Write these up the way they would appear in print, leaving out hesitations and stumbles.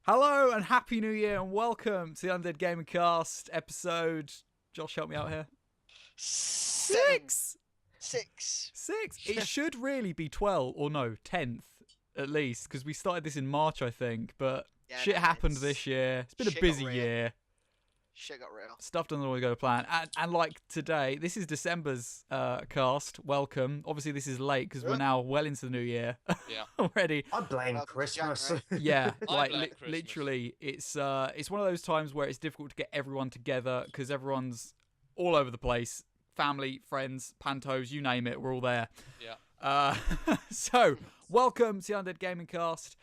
Hello and Happy New Year and welcome to the UndeadGamingCast episode. Josh, help me out here. Six. It should really be 12, or no, 10th at least, because we started this in March, I think. But shit happened this year. It's been a busy year. Shit got real. Stuff doesn't always go to plan. And like today, this is December's cast. Welcome. Obviously, this is late because we're now well into the new year. Yeah. Already. I blame Christmas. Yeah, I blame Christmas. Literally, it's one of those times where it's difficult to get everyone together because everyone's all over the place. Family, friends, pantos, you name it, we're all there. Yeah. So, welcome to the Undead Gaming Cast.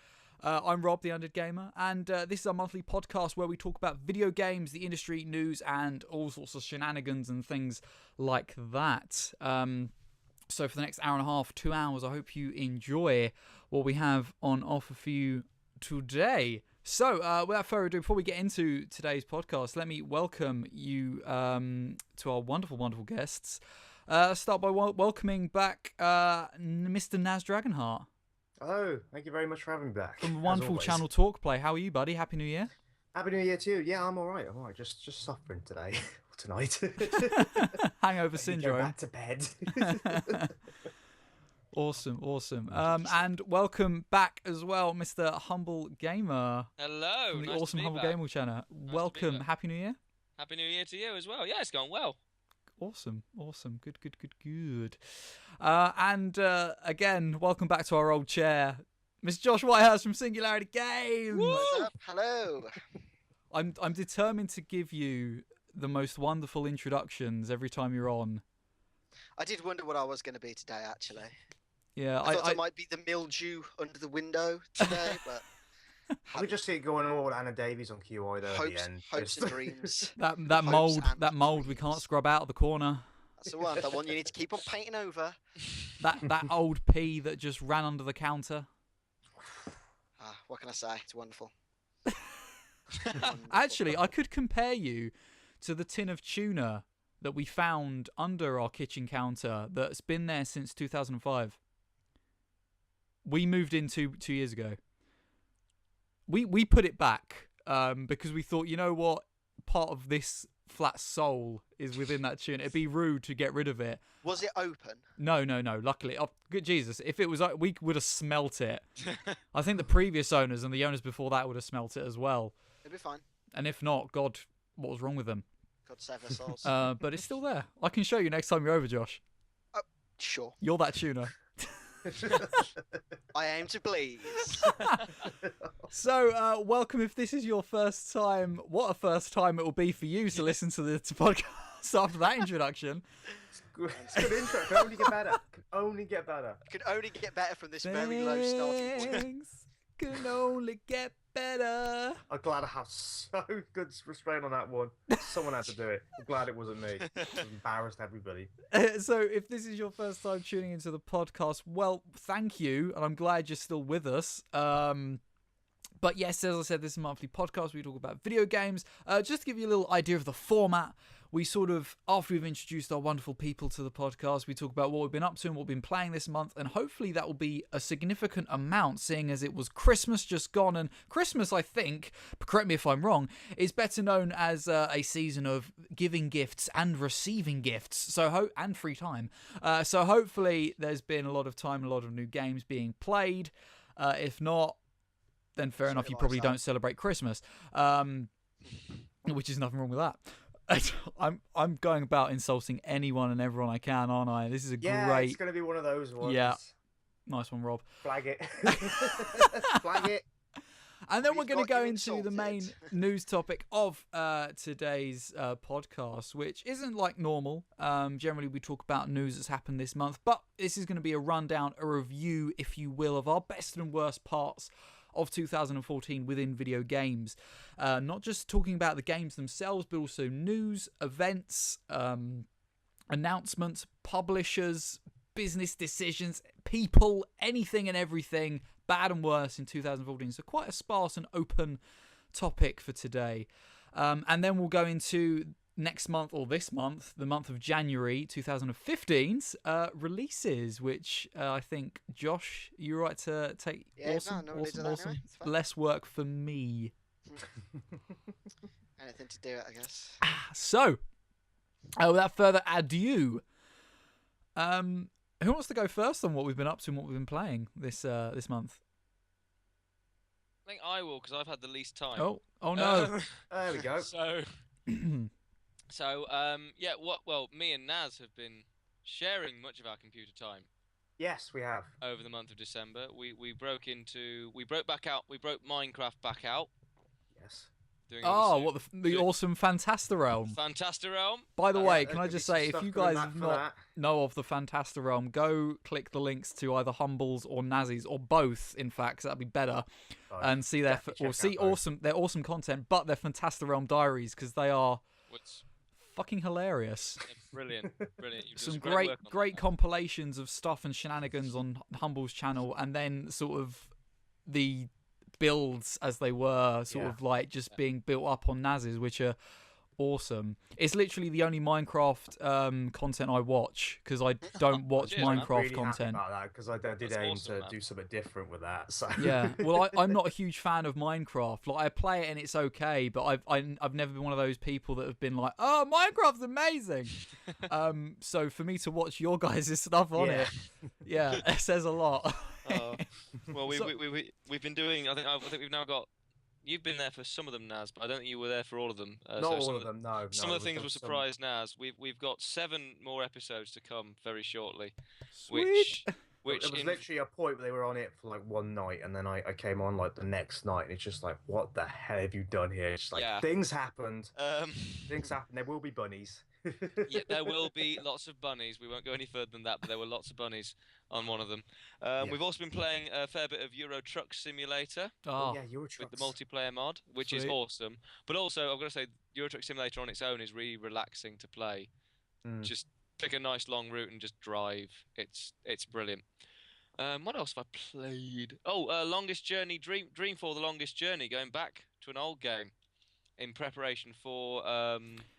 I'm Rob, the Undead Gamer, and this is our monthly podcast where we talk about video games, the industry, news, and all sorts of shenanigans and things like that. So for the next hour and a half, 2 hours, I hope you enjoy what we have on offer for you today. So, without further ado, before we get into today's podcast, let me welcome you to our wonderful, wonderful guests. Start by welcoming back Mr. Naz Dragonheart. Hello, thank you very much for having me back. From wonderful channel Talk Play. How are you, buddy? Happy New Year. Happy New Year too. Yeah, I'm all right. Just suffering today, or tonight. Hangover syndrome. Go back to bed. Awesome. And welcome back as well, Mr. Humble Gamer. Hello. From the nice awesome to be Humble back. Gamer channel. Welcome. Happy New Year. Happy New Year to you as well. Yeah, it's going well. Awesome. Good. And again, welcome back to our old chair, Mr. Josh Whitehouse from Singularity Games. What's up? Hello. I'm determined to give you the most wonderful introductions every time you're on. I did wonder what I was going to be today, actually. Yeah, I thought I might be the mildew under the window today, but... We just see it going all Anna Davies on QI there at the end. Hopes and dreams. that Hopes mold we can't scrub out of the corner. That's the one. That one you need to keep on painting over. That old pea that just ran under the counter. What can I say? It's wonderful. Actually, I could compare you to the tin of tuna that we found under our kitchen counter that's been there since 2005. We moved in two years ago. We put it back because we thought, you know what, part of this flat soul is within that tuna. It'd be rude to get rid of it. Was it open? No. Luckily, good Jesus, if it was, we would have smelt it. I think the previous owners and the owners before that would have smelt it as well. It'd be fine. And if not, God, what was wrong with them? God save our souls. But it's still there. I can show you next time you're over, Josh. Sure. You're that tuna. I aim to please. So, welcome if this is your first time. What a first time it will be for you to listen to the podcast after that introduction. It's good intro. Can only get better. Can only get better from this very low starting point. Things can only get better. I'm glad I have so good restraint on that one. Someone had to do it. I'm glad it wasn't me. It embarrassed everybody. So if this is your first time tuning into the podcast, well, thank you, and I'm glad you're still with us. But yes, as I said, this is a monthly podcast. We talk about video games. Just to give you a little idea of the format, we sort of, after we've introduced our wonderful people to the podcast, we talk about what we've been up to and what we've been playing this month. And hopefully that will be a significant amount, seeing as it was Christmas just gone. And Christmas, I think, correct me if I'm wrong, is better known as a season of giving gifts and receiving gifts. And free time. So hopefully there's been a lot of time, a lot of new games being played. If not, then fair enough, you probably don't celebrate Christmas, which is nothing wrong with that. I'm going about insulting anyone and everyone I can, aren't I? This is great... it's going to be one of those ones. Yeah, nice one, Rob. Flag it. Flag it. And then we're going to go into the main news topic of today's podcast, which isn't like normal. Generally, we talk about news that's happened this month, but this is going to be a rundown, a review, if you will, of our best and worst parts of 2014 within video games. Not just talking about the games themselves, but also news, events, announcements, publishers, business decisions, people, anything and everything, bad and worse in 2014. So quite a sparse and open topic for today. And then we'll go into next month or this month, the month of January 2015's releases, which I think, Josh, you're right to take awesome. Less work for me. Anything to do it, I guess. So, without further ado, who wants to go first on what we've been up to and what we've been playing this month? I think I will, because I've had the least time. Oh no! There we go. Well, me and Naz have been sharing much of our computer time. Yes, we have. Over the month of December, we broke Minecraft back out. Yes. What the awesome Fantastarealm. Fantastarealm. By the way, can I just say, if you guys know of the Fantastarealm, go click the links to either Humble's or Nazzy's, or both, in fact, 'cause that'd be better, and see their awesome content, but their Fantastarealm diaries, because they are fucking hilarious. Brilliant. Some great compilations of stuff and shenanigans on Humble's channel, and then sort of the builds as they were being built up on Naz's, which are awesome. It's literally the only Minecraft content I watch, because I don't watch Minecraft really content. Happy about that, because I did aim to do something different with that. So. Yeah, well, I'm not a huge fan of Minecraft. Like, I play it and it's okay, but I've never been one of those people that have been like, oh, Minecraft's amazing. So for me to watch your guys' stuff on it, it says a lot. Well, we've been doing. I think we've now got. You've been there for some of them, Naz, but I don't think you were there for all of them. Not all of them, no. Some of the things will surprise Naz. We've got 7 more episodes to come very shortly. Sweet. Which there was literally a point where they were on it for like one night, and then I came on like the next night, and it's just like, what the hell have you done here? It's like things happened. Things happened. There will be bunnies. Yeah, there will be lots of bunnies. We won't go any further than that, but there were lots of bunnies on one of them. We've also been playing a fair bit of Euro Truck Simulator. Euro Trucks. With the multiplayer mod, which is awesome. But also, I've got to say, Euro Truck Simulator on its own is really relaxing to play. Just pick a nice long route and just drive. It's brilliant. What else have I played? Longest Journey, Dreamfall: The Longest Journey, going back to an old game. In preparation for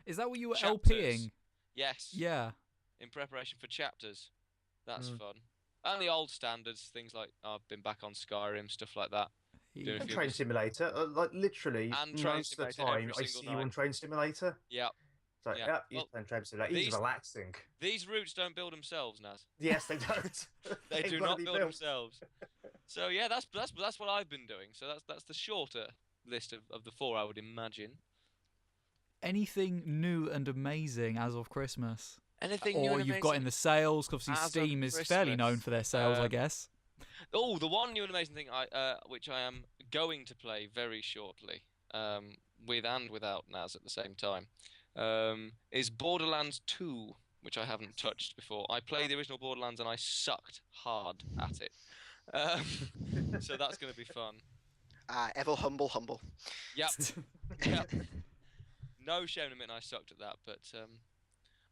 is that what you were chapters. LPing? Yes. Yeah. In preparation for chapters. That's fun. And the old standards, things like I've been back on Skyrim, stuff like that. And Train Simulator, like literally and most of the time I see you on Train Simulator. Yeah. So you're playing Train Simulator. It's relaxing. These routes don't build themselves, Naz. Yes, they don't. They do not build themselves. So yeah, that's what I've been doing. So that's the shorter list of the 4, I would imagine. Anything new and amazing as of Christmas? Anything new and amazing? Or you've got in the sales, because obviously Steam is fairly known for their sales, I guess. The one new and amazing thing which I am going to play very shortly, with and without Naz at the same time, is Borderlands 2, which I haven't touched before. I played the original Borderlands and I sucked hard at it. So that's going to be fun. Ever humble. Yep. No shame in admitting I sucked at that, but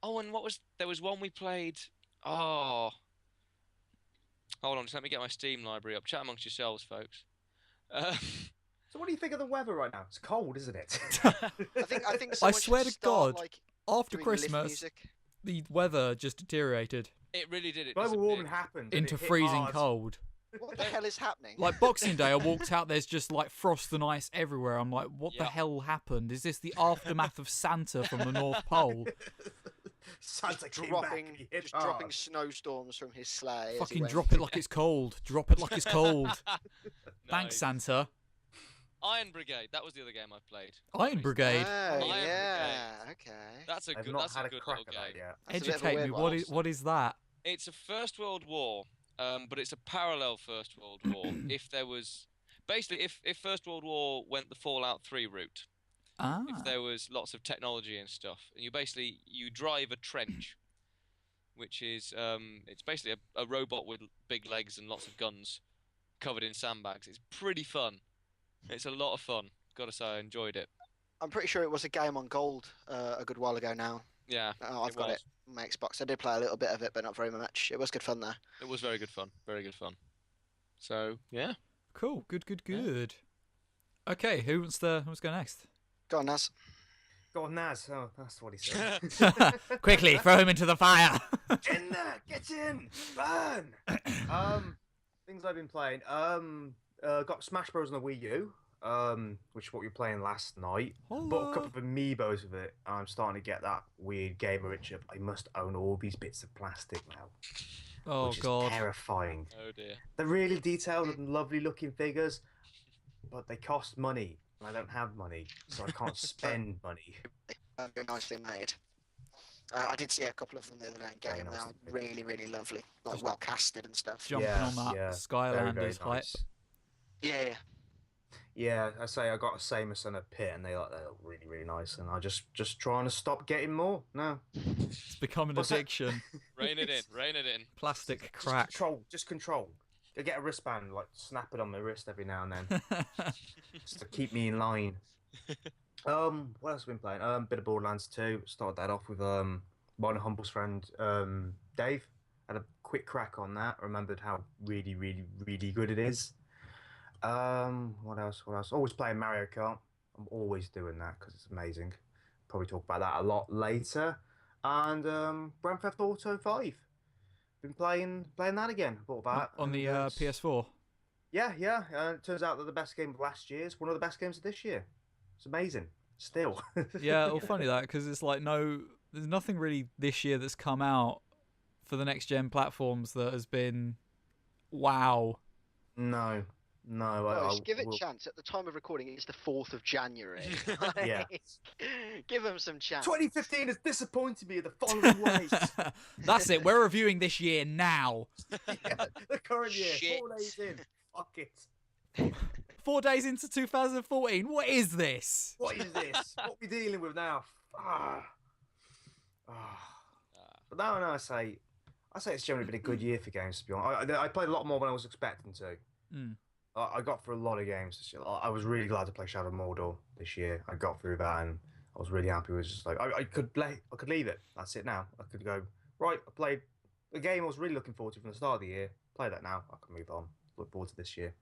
and there was one we played. Hold on, just let me get my Steam library up. Chat amongst yourselves, folks. So what do you think of the weather right now? It's cold, isn't it? I think I swear to God, after doing Christmas, the weather just deteriorated. It really did. Global warming happened. Into freezing cold. What the hell is happening? Like Boxing Day, I walked out, there's just like frost and ice everywhere. I'm like, what the hell happened? Is this the aftermath of Santa from the North Pole? Santa dropping snowstorms from his sleigh. Fucking drop it like it's cold. Drop it like it's cold. Nice. Thanks, Santa. Iron Brigade. That was the other game I played. Iron Brigade. Oh, yeah. Okay. That's a good little game. Educate me. What is that? It's a First World War. But it's a parallel First World War. If First World War went the Fallout 3 route, if there was lots of technology and stuff, and you drive a trench, which is it's basically a robot with big legs and lots of guns, covered in sandbags. It's pretty fun. It's a lot of fun. Gotta say, I enjoyed it. I'm pretty sure it was a game on Gold a good while ago now. Yeah, I've got it on my Xbox. I did play a little bit of it, but not very much. It was good fun though. It was very good fun. Very good fun. So yeah. Cool. Good. Yeah. Okay, who wants to go next? Go on, Naz. Go on, Naz. Oh, that's what he said. Quickly, throw him into the fire. In there, get in, burn. Things I've been playing. Got Smash Bros on the Wii U. Which is what we were playing last night. Bought a couple of amiibos of it. And I'm starting to get that weird gamer itch of I must own all these bits of plastic now. Oh which God! Is terrifying. Oh dear. They're really detailed and lovely looking figures, but they cost money, and I don't have money, so I can't spend money. They're nicely made. I did see a couple of them the other day in game, and they're really, really lovely. Like well casted and stuff. Jumping on that Skylanders hype. Yeah. Yeah, I say I got a Samus and a Pit, and they look really, really nice. And I just trying to stop getting more. No, it's become an addiction. Rein it in. Plastic crack. Just control. I get a wristband, like snap it on my wrist every now and then, just to keep me in line. What else have I been playing? Bit of Borderlands 2. Started that off with my humble friend Dave. Had a quick crack on that. Remembered how really, really, really good it is. What else? Always playing Mario Kart. I'm always doing that because it's amazing. Probably talk about that a lot later. And Grand Theft Auto 5. Been playing that again. Bought that on the PS4. Yeah. It turns out that the best game of last year is one of the best games of this year. It's amazing. Still. Yeah, well, funny that because it's like there's nothing really this year that's come out for the next gen platforms that has been wow. No. Give it a chance. At the time of recording, it's the 4th of January. Yeah. Give them some chance. 2015 has disappointed me in the following ways. That's it. We're reviewing this year now. Yeah, the current year. Shit. 4 days in. Fuck it. 4 days into 2014. What is this? What is this? What are we dealing with now? But now I say it's generally been a good year for games, to be honest. I played a lot more than I was expecting to. Mm. I got through a lot of games this year. I was really glad to play Shadow of Mordor this year. I got through that, and I was really happy. It was just like I could leave it. That's it now. I could go right. I played a game I was really looking forward to from the start of the year. Play that now. I can move on. Look forward to this year.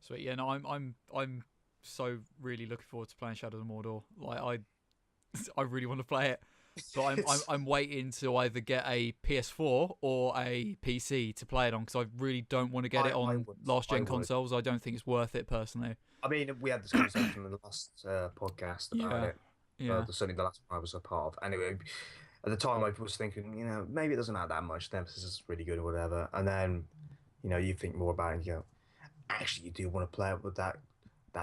Sweet. Yeah, no, I'm so really looking forward to playing Shadow of Mordor. Like I really want to play it. But I'm waiting to either get a PS4 or a PC to play it on because I really don't want to get it on last gen consoles. I don't think it's worth it personally. I mean, we had this conversation in the last podcast about it. Yeah. Certainly the last one I was a part of. Anyway, at the time I was thinking, maybe it doesn't matter that much. The emphasis is really good or whatever. And then, you think more about it and you go, actually, you do want to play it with that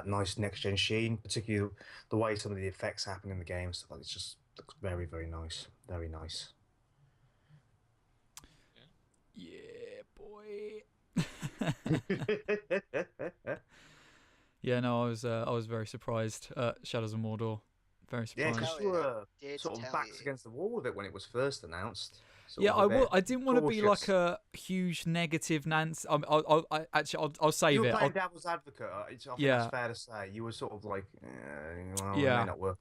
nice next gen sheen, particularly the way some of the effects happen in the game. Stuff like it's just. Looks very, very nice. Very nice. Yeah, boy. Yeah, no, I was very surprised at Shadows of Mordor. Very surprised. Yeah, because you were sort of backs against the wall with it when it was first announced. Yeah, I didn't want to be like a huge negative Nance. I'll save you were it. playing devil's advocate. I think that's fair to say. You were sort of like, it may not work.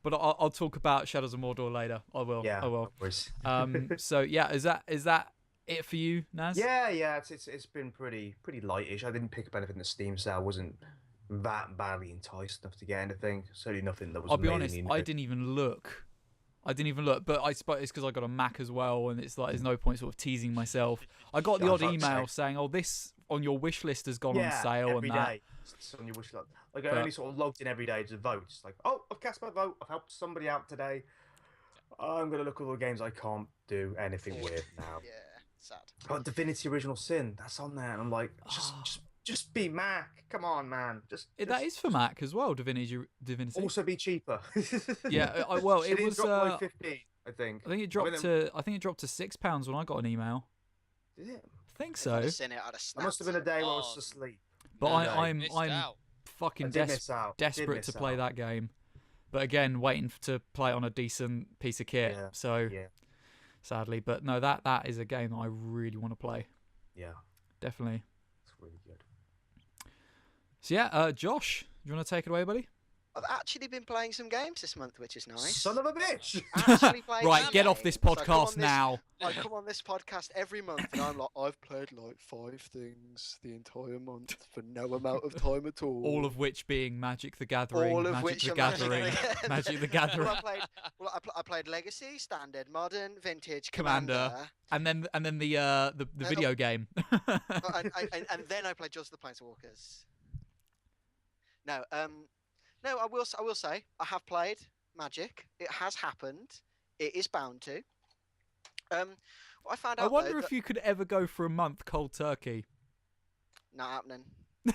But I'll talk about Shadows of Mordor later. I will. Yeah, I will. So yeah, is that it for you, Naz? Yeah. It's been pretty lightish. I didn't pick up anything that Steam sale. I wasn't that badly enticed enough to get anything. Certainly nothing that was. I'll be honest. I didn't even look. But I suppose it's because I got a Mac as well, and it's like there's no point sort of teasing myself. I got the odd email saying, "Oh, this on your wish list has gone on sale," every and that. day. It's on your wish list. Like I only sort of logged in every day to vote. It's like, oh, I've cast my vote. I've helped somebody out today. I'm gonna look at all the games I can't do anything with now. Yeah, sad. Oh, Divinity Original Sin. That's on there, and I'm like, just be Mac. Come on, man. That is for Mac as well. Divinity. Also be cheaper. Yeah. It was. Dropped by 15, I think. I think it dropped to £6 when I got an email. Did it? I think so. I'd have seen it, I'd have snapped It must have been a day where I was asleep. But I'm fucking desperate to play that game. But again, waiting to play it on a decent piece of kit. Yeah. So sadly, but no, that is a game that I really want to play. Yeah, definitely. It's really good. So yeah, Josh, do you want to take it away, buddy? I've actually been playing some games this month, which is nice. Son of a bitch! Actually playing Right, some get off this games. podcast now. I come on this podcast every month, and I'm like, I've played like 5 things the entire month for no amount of time at all. All of which being Magic the Gathering, All of Magic which the are Gathering, Magic the Gathering, Well, I played Legacy, Standard, Modern, Vintage, Commander. and then the video game. and then I played Jaws of the Planeswalkers. No, I will say I have played Magic. It has happened. It is bound to. What I found out. I wonder though, if you could ever go for a month cold turkey. not happening.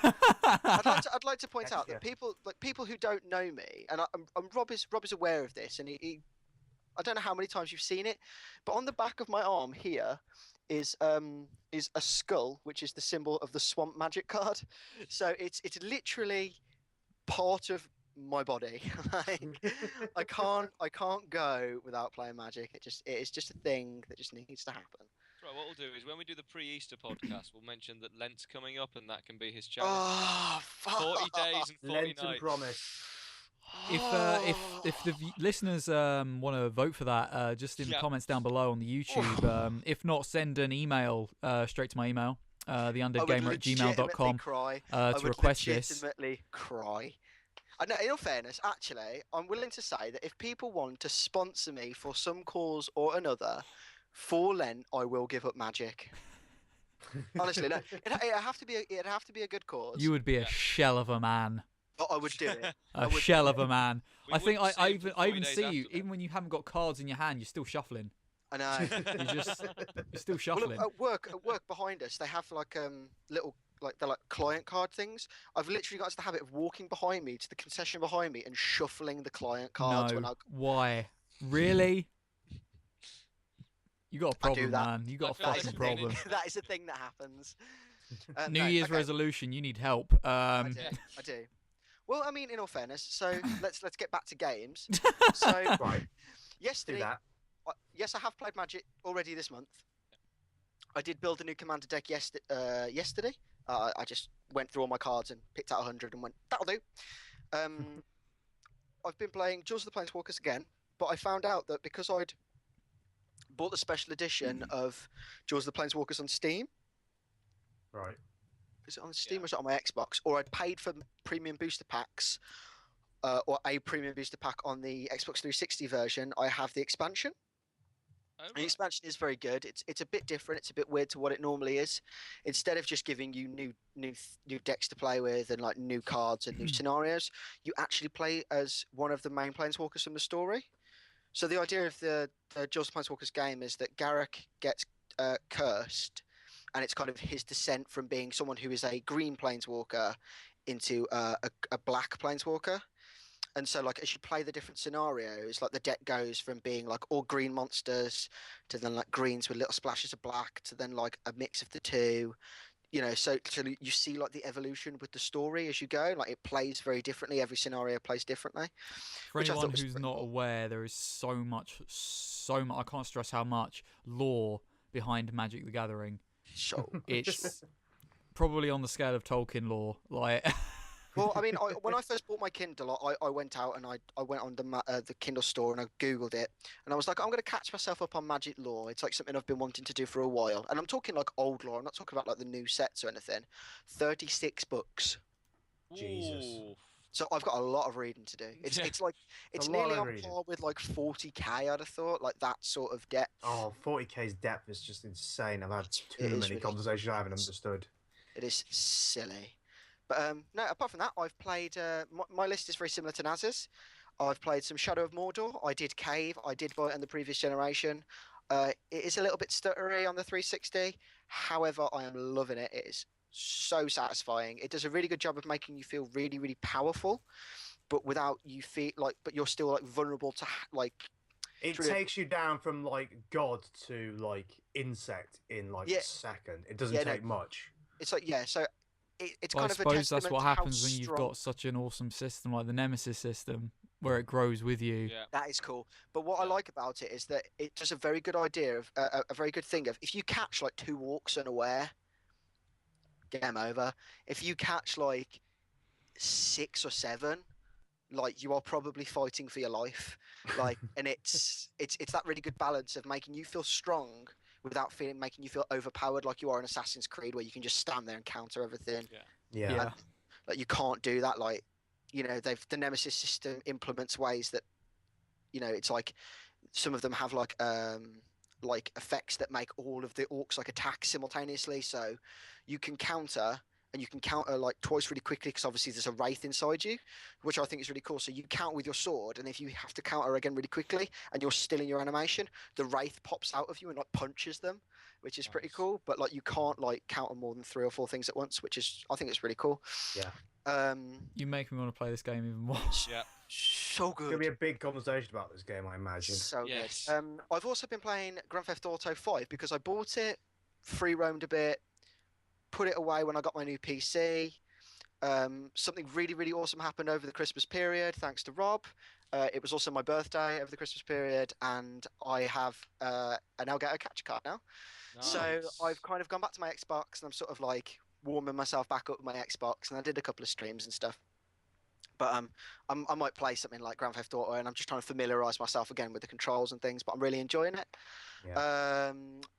I'd like to point out that people who don't know me, and Rob is aware of this, and he I don't know how many times you've seen it, but on the back of my arm here is a skull, which is the symbol of the Swamp Magic card. So it's literally part of my body. Like, I can't go without playing Magic. It is just a thing that just needs to happen. Right, what we'll do is when we do the pre-Easter podcast, we'll mention that Lent's coming up, and that can be his challenge. Oh, fuck. 40 days and 40 Lenten nights. promise. If the listeners want to vote for that, just in the comments down below on the YouTube. If not, send an email straight to my email, theundeadgamer@gmail.com, to request this. I would legitimately cry. I know, in all fairness, actually, I'm willing to say that if people want to sponsor me for some cause or another, for Lent, I will give up Magic. Honestly, no, it'd have to be a good cause. You would be a shell of a man. But I would do it. A shell of a man. We I think wouldn't see I him for even 40 see days you, after that. even when you haven't got cards in your hand, you're still shuffling. I know. You're still Well, shuffling. at work behind us, they have like little they're like client card things. I've literally got into the habit of walking behind me to the concession behind me and shuffling the client cards when I. Why? Really? You got a I do problem, that. man. You got a feel like fucking it's a thing. problem. That is a thing that happens. New No, Year's okay. resolution. You need help. I do. Well, I mean, in all fairness, so let's get back to games. So Right, do yesterday, that. yes, I have played Magic already this month. I did build a new commander deck yesterday. I just went through all my cards and picked out 100 and went, that'll do. I've been playing Jaws of the Planeswalkers again, but I found out that because I'd bought the special edition of Jaws of the Planeswalkers on Steam. Right. Is it on Steam or is it on my Xbox? Or I'd paid for premium booster packs, or a premium booster pack on the Xbox 360 version. I have the expansion. Oh, The right. expansion is very good. It's a bit different. It's a bit weird to what it normally is. Instead of just giving you new decks to play with and like new cards and new scenarios, you actually play as one of the main planeswalkers from the story. So the idea of the Jaws of the Planeswalkers game is that Garrick gets cursed, and it's kind of his descent from being someone who is a green planeswalker into a black planeswalker. And so, like, as you play the different scenarios, like the deck goes from being like all green monsters to then like greens with little splashes of black to then like a mix of the two. You know, so you see like the evolution with the story as you go. Like it plays very differently. Every scenario plays differently. For which I anyone thought was who's pretty not cool. aware, there is so much. I can't stress how much lore behind Magic the Gathering. So, It's probably on the scale of Tolkien lore. Like, well, I mean, when I first bought my Kindle, I went out and I went on the Kindle store and I Googled it, and I was like, I'm going to catch myself up on Magic lore. It's like something I've been wanting to do for a while, and I'm talking like old lore. I'm not talking about like the new sets or anything. 36 books. Jesus. Ooh. So I've got a lot of reading to do. It's Yeah. it's like it's A lot nearly of on reading. par with like 40k. I'd have thought like that sort of depth. Oh, 40k's depth is just insane. I've had It too is many ridiculous. conversations I haven't understood. It is silly. But no, apart from that, I've played. My list is very similar to Naz's. I've played some Shadow of Mordor. I did Cave. I did buy it in the previous generation. It is a little bit stuttery on the 360. However, I am loving it. It is so satisfying. It does a really good job of making you feel really, really powerful, but without you feel like, but you're still like vulnerable to like. It Brilliant. takes you down from like god to like insect in like Yeah. a second. It doesn't Yeah, no. take much. It's like so. It's I kind of a suppose that's testament what to how happens when you've strong- got such an awesome system like the Nemesis system, where it grows with you. Yeah. That is cool. But what I Yeah. like about it is that it does a very good idea of a very good thing of if you catch like 2 orcs unaware, game over. If you catch like 6 or 7, like you are probably fighting for your life. Like, and it's that really good balance of making you feel strong without making you feel overpowered, like you are in Assassin's Creed, where you can just stand there and counter everything. Yeah. And, like, you can't do that. Like, the Nemesis system implements ways that, it's like some of them have like effects that make all of the orcs like attack simultaneously. So you can counter, and you can counter like twice really quickly, because obviously there's a wraith inside you, which I think is really cool. So you counter with your sword, and if you have to counter again really quickly and you're still in your animation, the wraith pops out of you and like punches them, which is pretty cool. But like you can't like counter more than 3 or 4 things at once, which is, I think it's really cool. Yeah. You make me want to play this game even more. Yeah. So good. There's gonna be a big conversation about this game, I imagine. So Yes. good. I've also been playing Grand Theft Auto 5 because I bought it, free roamed a bit, put it away when I got my new PC. Something really, really awesome happened over the Christmas period, thanks to Rob. It was also my birthday over the Christmas period, and I have an Elgato capture card now. Nice. So I've kind of gone back to my Xbox, and I'm sort of like warming myself back up with my Xbox, and I did a couple of streams and stuff. But I might play something like Grand Theft Auto, and I'm just trying to familiarise myself again with the controls and things. But I'm really enjoying it. Yeah.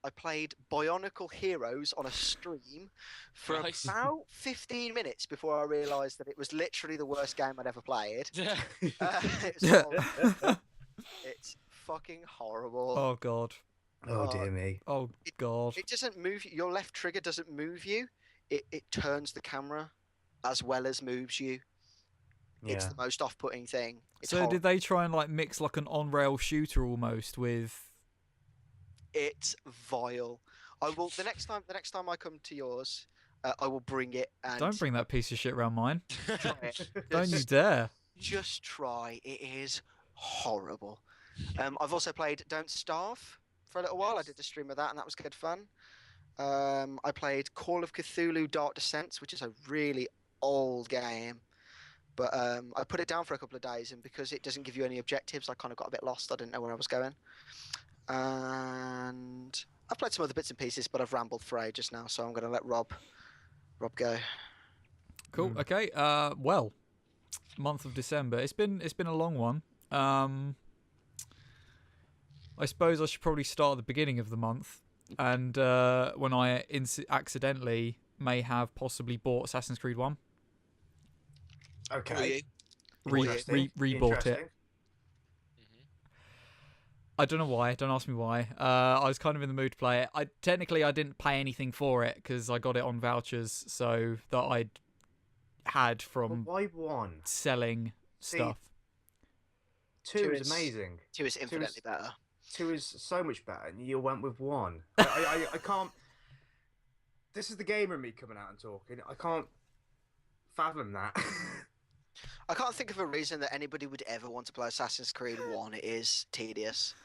I played Bionicle Heroes on a stream for Nice. about 15 minutes before I realised that it was literally the worst game I'd ever played. It's fucking horrible. Oh god. Oh dear me. Oh god. It doesn't move. Your left trigger doesn't move you. It turns the camera as well as moves you. It's Yeah. the most off-putting thing. It's So horrible. did they try and like mix like an on-rail shooter almost with? It's vile. I will the next time I come to yours, I will bring it and Don't bring that piece of shit around mine. try it. Don't you dare. Just try. It is horrible. I've also played Don't Starve for a little while. I did a stream of that, and that was good fun. I played Call of Cthulhu Dark Descents, which is a really old game. But I put it down for a couple of days, and because it doesn't give you any objectives, I kind of got a bit lost. I didn't know where I was going. And I've played some other bits and pieces, but I've rambled for ages now, so I'm going to let Rob go. Cool. Okay. Well, month of December. It's been a long one. I suppose I should probably start at the beginning of the month, and when I accidentally may have possibly bought Assassin's Creed 1. Okay. Rebought Interesting. it. I don't know why. Don't ask me why. I was kind of in the mood to play it. I didn't pay anything for it because I got it on vouchers, so that I'd had from But why 1? selling stuff. 2 is amazing. 2 is infinitely better. 2 is so much better, and you went with 1. I can't. This is the gamer in me coming out and talking. I can't fathom that. I can't think of a reason that anybody would ever want to play Assassin's Creed 1. It is tedious.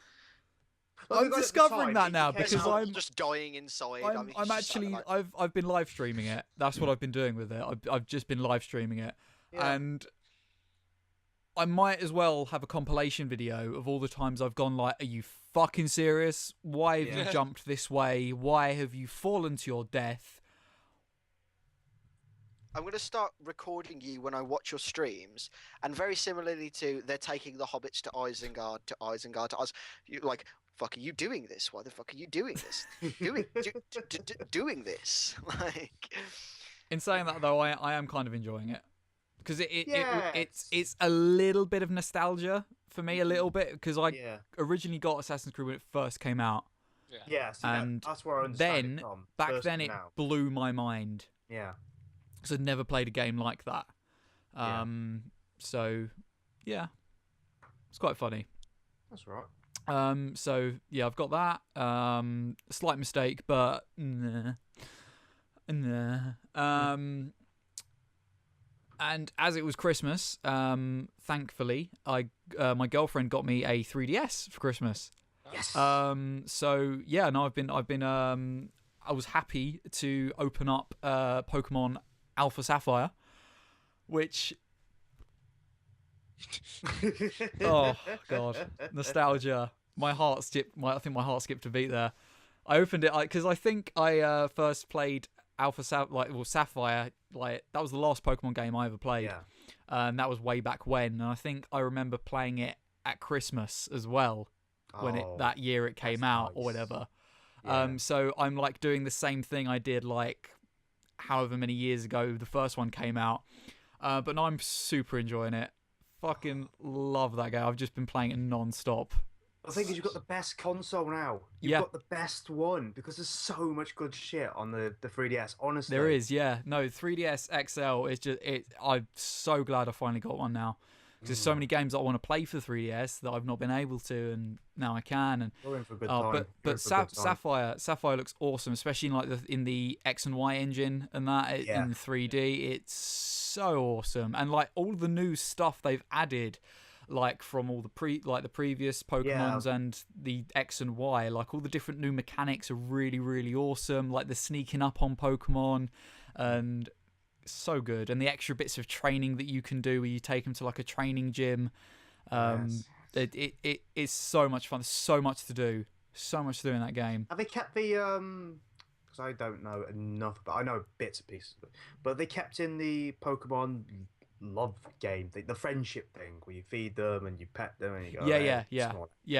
Well, I'm we got it at the discovering time, that you now care because People I'm just dying inside. I'm it's just actually like, I've been live streaming it. That's what I've been doing with it. I've just been live streaming it, Yeah. and I might as well have a compilation video of all the times I've gone like, "Are you fucking serious? Why have you Yeah. jumped this way? Why have you fallen to your death?" I'm going to start recording you when I watch your streams, and very similarly to they're taking the hobbits to Isengard, you like, fuck, are you doing this? Why the fuck are you doing this? doing this? Like, In saying that though, I am kind of enjoying it because Yes. it's a little bit of nostalgia for me, a little bit, because I Yeah. originally got Assassin's Creed when it first came out, Yeah. See, and that's where I understand then it from. back First then to it now. blew my mind. Yeah. Because I'd never played a game like that. Yeah. So, yeah. It's quite funny. That's right. So, yeah, I've got that. Slight mistake, but nah. And as it was Christmas, thankfully, my girlfriend got me a 3DS for Christmas. Yes. So, yeah, no, I've been I was happy to open up Pokemon Alpha Sapphire, which, oh god, nostalgia. I think my heart skipped a beat there. I opened it because I think I first played Sapphire. Like that was the last Pokemon game I ever played. Yeah. and that was way back when. And I think I remember playing it at Christmas as well, when that year it came out or whatever. Yeah. So I'm like doing the same thing I did like however many years ago the first one came out. But now I'm super enjoying it. Fucking love that game. I've just been playing it non-stop. The thing is, you've got the best console now. You've got the best one because there's so much good shit on the 3DS. Honestly, there is. Yeah, no, 3DS XL is just it. I'm so glad I finally got one now. Because there's so many games that I want to play for 3DS that I've not been able to, and now I can. And you're in for a good time. But Sapphire looks awesome, especially in like in the X and Y engine and that in 3D. It's so awesome, and like all the new stuff they've added, like from all the previous Pokemons and the X and Y, like all the different new mechanics are really, really awesome. Like the sneaking up on Pokemon, and so good. And the extra bits of training that you can do where you take them to like a training gym. It is so much fun. There's so much to do. So much to do in that game. Have they kept the because I don't know enough, but I know bits and pieces of it. But they kept in the Pokemon love game, the friendship thing where you feed them and you pet them and you go, yeah,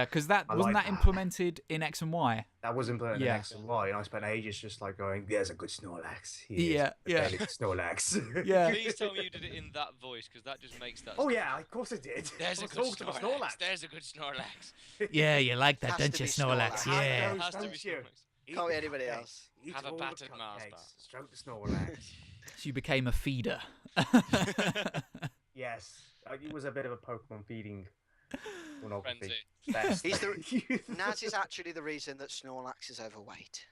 because that wasn't that implemented in X and Y. That was implemented in X and Y, and I spent ages just like going, there's a good Snorlax. Snorlax. Please tell me you did it in that voice, because that just makes that. Oh yeah, of course I did. There's a good Snorlax. There's a good Snorlax. Yeah, you like that, don't you, Snorlax? Yeah. It has to be Snorlax. Can't be anybody else. Have a battered Mars bar. Stroke the Snorlax. So you became a feeder. Yes, it was a bit of a Pokemon feeding pornography. Naz is actually the reason that Snorlax is overweight.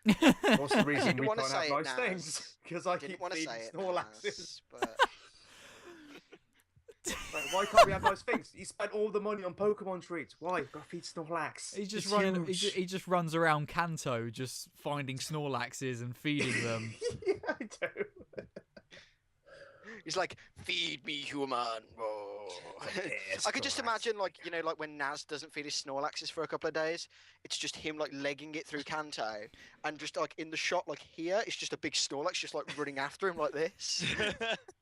What's the reason we can't have nice things? Because I keep feeding Snorlaxes. Why can't we have nice things? He spent all the money on Pokemon treats. Why? Gotta feed Snorlax. He's just running. He just runs around Kanto, just finding Snorlaxes and feeding them. Yeah, I do. He's like, feed me, human. I could just imagine, like, you know, like when Naz doesn't feed his Snorlaxes for a couple of days, it's just him like legging it through Kanto, and just like in the shot, like here, it's just a big Snorlax just like running after him like this.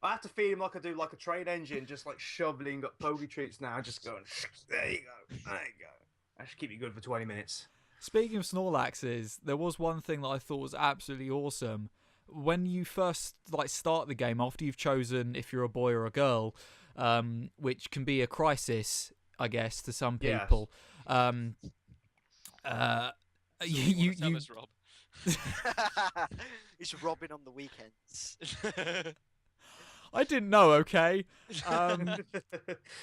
I have to feed him like I do like a train engine, just like shoveling up Poke treats now, just going, there you go, there you go. That should keep you good for 20 minutes. Speaking of Snorlaxes, there was one thing that I thought was absolutely awesome. When you first like start the game, after you've chosen if you're a boy or a girl, which can be a crisis, I guess, to some people. You Rob. He's robbing on the weekends. I didn't know, okay?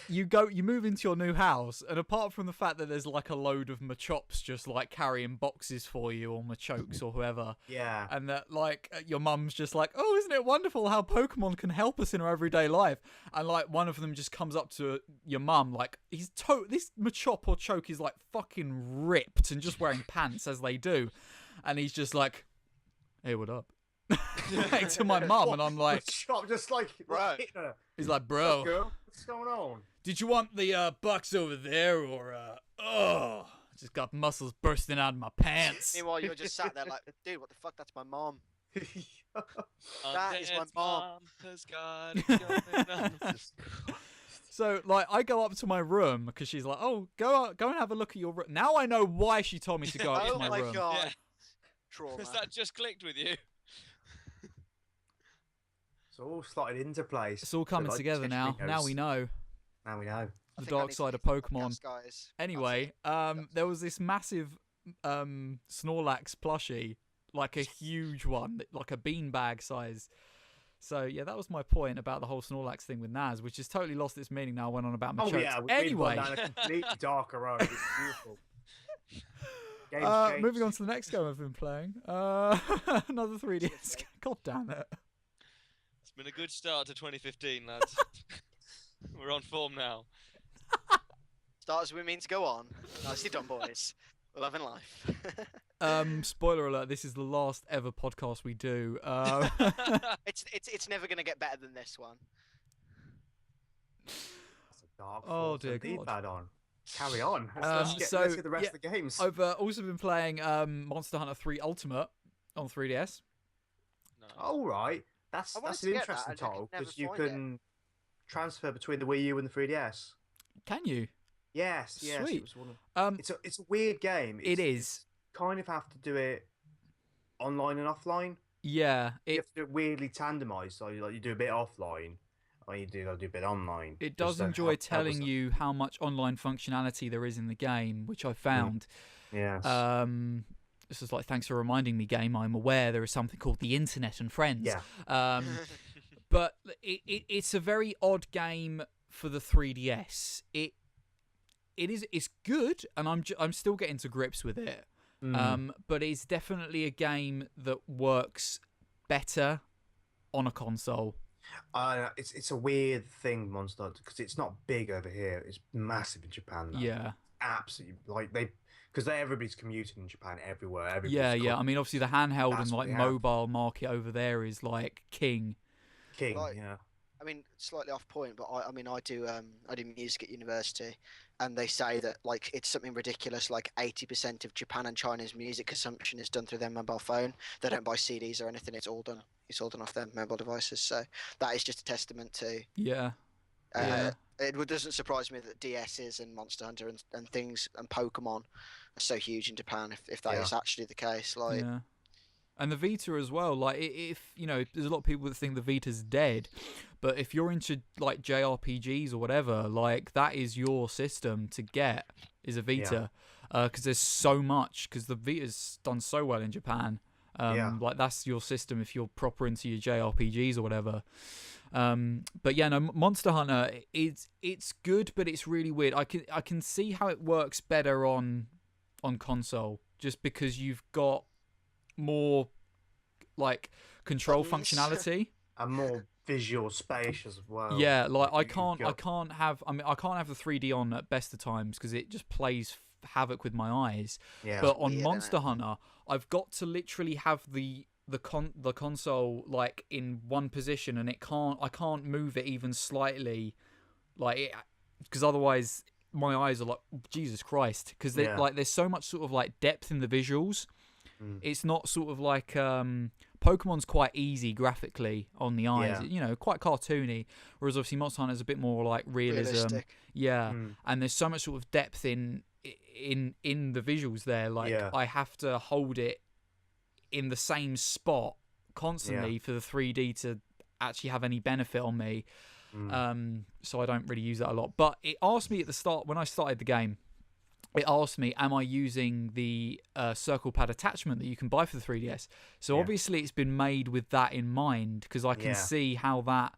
You move into your new house, and apart from the fact that there's like a load of Machops just like carrying boxes for you, or Machokes or whoever. Yeah. And that like your mum's just like, oh, isn't it wonderful how Pokemon can help us in our everyday life? And like one of them just comes up to your mum like, this Machop or Choke is like fucking ripped and just wearing pants as they do. And he's just like, hey, what up? Like, to my mum, and I'm like, just like, right. He's like, bro, what's going on? Did you want the box over there, or just got muscles bursting out of my pants? Meanwhile, you're just sat there like, dude, what the fuck? That's my mom. That is my mom. So, like, I go up to my room because she's like, "Oh, go and have a look at your room." Now I know why she told me to go up to my room. Oh my god! Yeah. Trauma. Has that just clicked with you? It's all slotted into place. It's all coming together now. Now we know. Now we know. The dark side of Pokemon. Anyway, there was this massive Snorlax plushie, like a huge one, like a beanbag size. So yeah, that was my point about the whole Snorlax thing with Naz, which has totally lost its meaning now. I went on about Machoke. Oh yeah, anyway, down a completely darker road. It's beautiful. Moving on to the next game I've been playing. Another 3DS. God damn it. It's been a good start to 2015, lads. We're on form now. Start as we mean to go on. Nicely done, boys. Love and life. Spoiler alert, this is the last ever podcast we do. It's never going to get better than this one. That's a dark dear God. On. Carry on. Let's get the rest of the games. I've also been playing Monster Hunter 3 Ultimate on 3DS. Nice. Oh, right. That's an interesting title, because you can transfer between the Wii U and the 3DS. Can you? Yes. Sweet. It was one of, it's a weird game. It is. Kind of have to do it online and offline. Yeah. You have to do it weirdly tandemized. So you do a bit offline, or you do a bit online. It does enjoy telling you how much online functionality there is in the game, which I found. Yes. This is like, thanks for reminding me, game. I'm aware there is something called the internet and friends. Yeah. But it's a very odd game for the 3DS. It's good, and I'm still getting to grips with it. But it's definitely a game that works better on a console. It's a weird thing, Monster, because it's not big over here. It's massive in Japan. Though. Yeah. Absolutely, because everybody's commuting in Japan everywhere. Yeah. I mean, obviously the handheld and like mobile market over there is like king. Like, yeah. I mean, slightly off point, but I do music at university, and they say that like it's something ridiculous. Like 80% of Japan and China's music consumption is done through their mobile phone. They don't buy CDs or anything. It's all done off their mobile devices. So that is just a testament to. Yeah. It doesn't surprise me that DSs and Monster Hunter and things and Pokemon are so huge in Japan. If that is actually the case, like. Yeah. And the Vita as well. Like, if there's a lot of people that think the Vita's dead, but if you're into like JRPGs or whatever, like that is your system to get is a Vita, because there's so much. Because the Vita's done so well in Japan. Like that's your system if you're proper into your JRPGs or whatever. But yeah, no, Monster Hunter it's good, but it's really weird. I can see how it works better on console, just because you've got more like control functionality and more visual space as well. Yeah, like I can't have the 3D on at best of times because it just plays havoc with my eyes. Yeah. But on Monster Hunter, I've got to literally have the console like in one position, and I can't move it even slightly, like because otherwise my eyes are like Jesus Christ, because there's so much sort of like depth in the visuals. It's not sort of like Pokemon's quite easy graphically on the eyes, quite cartoony, whereas obviously Monster Hunter is a bit more like realism. And there's so much sort of depth in the visuals there. Like I have to hold it in the same spot constantly for the 3D to actually have any benefit on me. So I don't really use that a lot. But it asked me at the start when I started the game. It asked me, am I using the circle pad attachment that you can buy for the 3DS? So obviously it's been made with that in mind, because I can see how that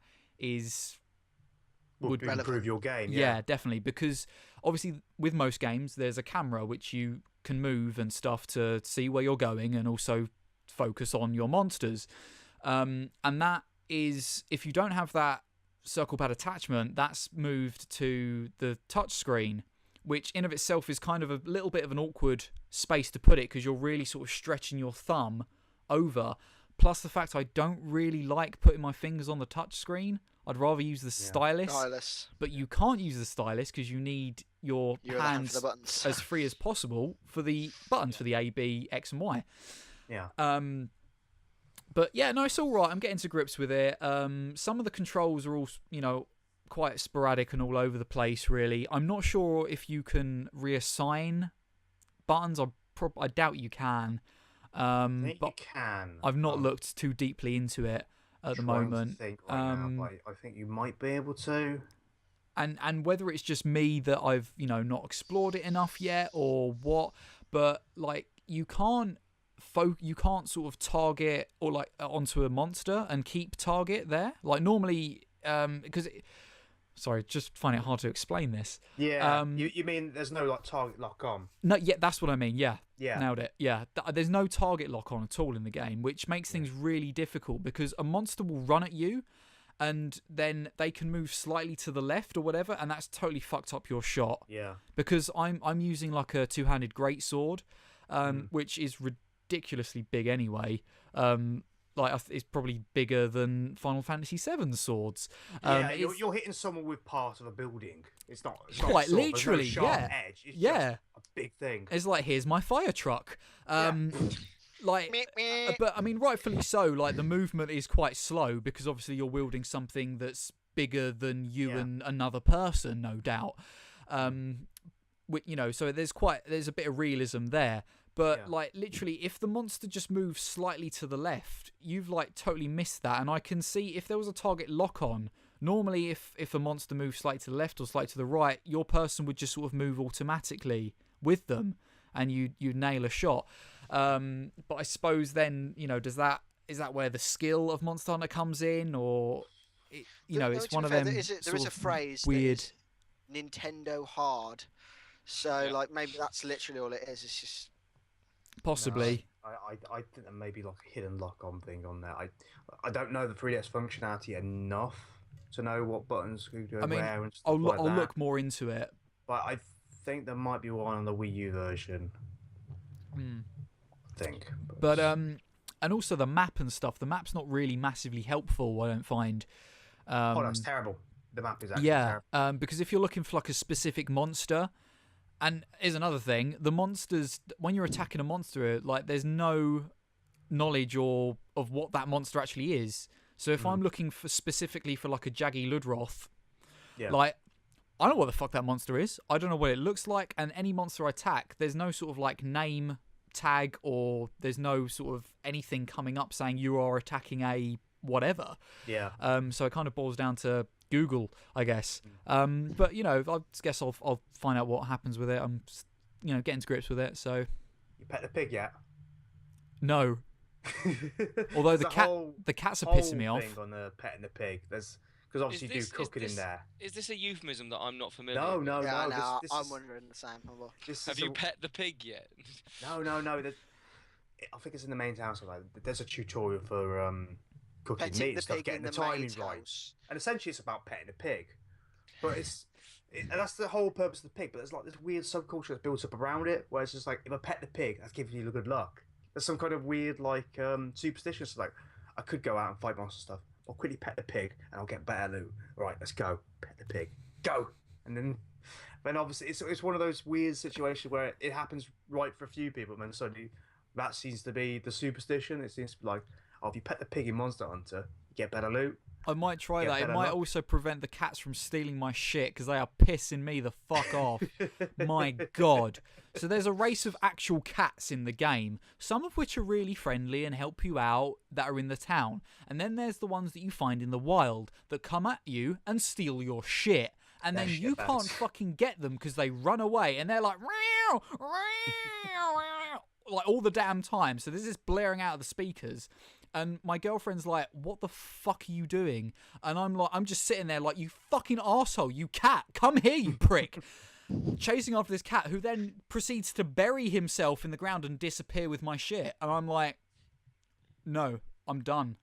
would improve your game. Yeah, definitely. Because obviously with most games, there's a camera which you can move and stuff to see where you're going and also focus on your monsters. And that is, if you don't have that circle pad attachment, that's moved to the touch screen, which in of itself is kind of a little bit of an awkward space to put it, because you're really sort of stretching your thumb over. Plus the fact I don't really like putting my fingers on the touch screen. I'd rather use the stylus. But you can't use the stylus because you need your hands as free as possible for the buttons for the A, B, X, and Y. Yeah. But yeah, no, it's all right. I'm getting to grips with it. Some of the controls are all, quite sporadic and all over the place, really. I'm not sure if you can reassign buttons. I doubt you can. I think you can. I've not looked too deeply into it at the moment. I think you might be able to. And whether it's just me that I've not explored it enough yet or what, but like you can't sort of target or like onto a monster and keep target there. Like normally, because. Sorry, just find it hard to explain this. Yeah, you mean there's no like target lock on? No, yeah, that's what I mean. Yeah, nailed it. Yeah, there's no target lock on at all in the game, which makes things really difficult because a monster will run at you, and then they can move slightly to the left or whatever, and that's totally fucked up your shot. Yeah. Because I'm using like a two-handed greatsword, which is ridiculously big anyway. Like it's probably bigger than Final Fantasy VII's swords. You're hitting someone with part of a building. It's not quite not literally. There's no sharp edge. It's just a big thing. It's like, here's my fire truck. Like, but I mean, rightfully so. Like the movement is quite slow because obviously you're wielding something that's bigger than you Yeah. and another person, no doubt. So there's a bit of realism there. But Yeah. like literally, if the monster just moves slightly to the left, you've like totally missed that. And I can see if there was a target lock on. Normally, if a monster moves slightly to the left or slightly to the right, your person would just sort of move automatically with them, and you'd nail a shot. But I suppose then, is that where the skill of Monster Hunter comes in, or it's one of them. There is a phrase weird. that is Nintendo hard. So like maybe that's literally all it is. It's just possibly. No, I think there may be like a hidden lock-on thing on there. I don't know the 3DS functionality enough to know what buttons could go where and stuff I'll that. look more into it. But I think there might be one on the Wii U version. I think. But and also the map and stuff. The map's not really massively helpful, I don't find. That's terrible. The map is actually terrible. Because if you're looking for like a specific monster, and here's another thing, the monsters, when you're attacking a monster, like there's no knowledge of what that monster actually is. So if I'm looking specifically for like a Jaggy Ludroth, like I don't know what the fuck that monster is. I don't know what it looks like, and any monster I attack, there's no sort of like name tag, or there's no sort of anything coming up saying you are attacking a whatever. Yeah. So it kind of boils down to Google, I guess. But I guess I'll find out what happens with it. I'm getting to grips with it. So you pet the pig yet? No. Although the cats are pissing me off. Thing on the petting the pig. Because obviously you do cook it in there. Is this a euphemism that I'm not familiar No, with? no, yeah, no. I'm wondering the same. Have you pet the pig yet? No. I think it's in the main house. There's a tutorial for cooking meat and stuff, getting the timing right. And essentially it's about petting a pig. But and that's the whole purpose of the pig. But there's like this weird subculture that's built up around it, where it's just like, if I pet the pig, that's giving you good luck. There's some kind of weird like superstition. So like, I could go out and fight monster stuff. I'll quickly pet the pig and I'll get better loot. Right, let's go. Pet the pig. Go! And then obviously it's one of those weird situations where it happens right for a few people, and then suddenly that seems to be the superstition. It seems to be like, if you pet the pig in Monster Hunter, you get better loot. I might try that. It might also prevent the cats from stealing my shit, because they are pissing me the fuck off. My God. So there's a race of actual cats in the game, some of which are really friendly and help you out, that are in the town. And then there's the ones that you find in the wild that come at you and steal your shit. And then you can't fucking get them because they run away, and they're like, meow, meow, meow, like all the damn time. So there's this blaring out of the speakers. And my girlfriend's like, what the fuck are you doing? And I'm just sitting there like, you fucking arsehole, you cat, come here, you prick. Chasing after this cat, who then proceeds to bury himself in the ground and disappear with my shit. And I'm like, no, I'm done.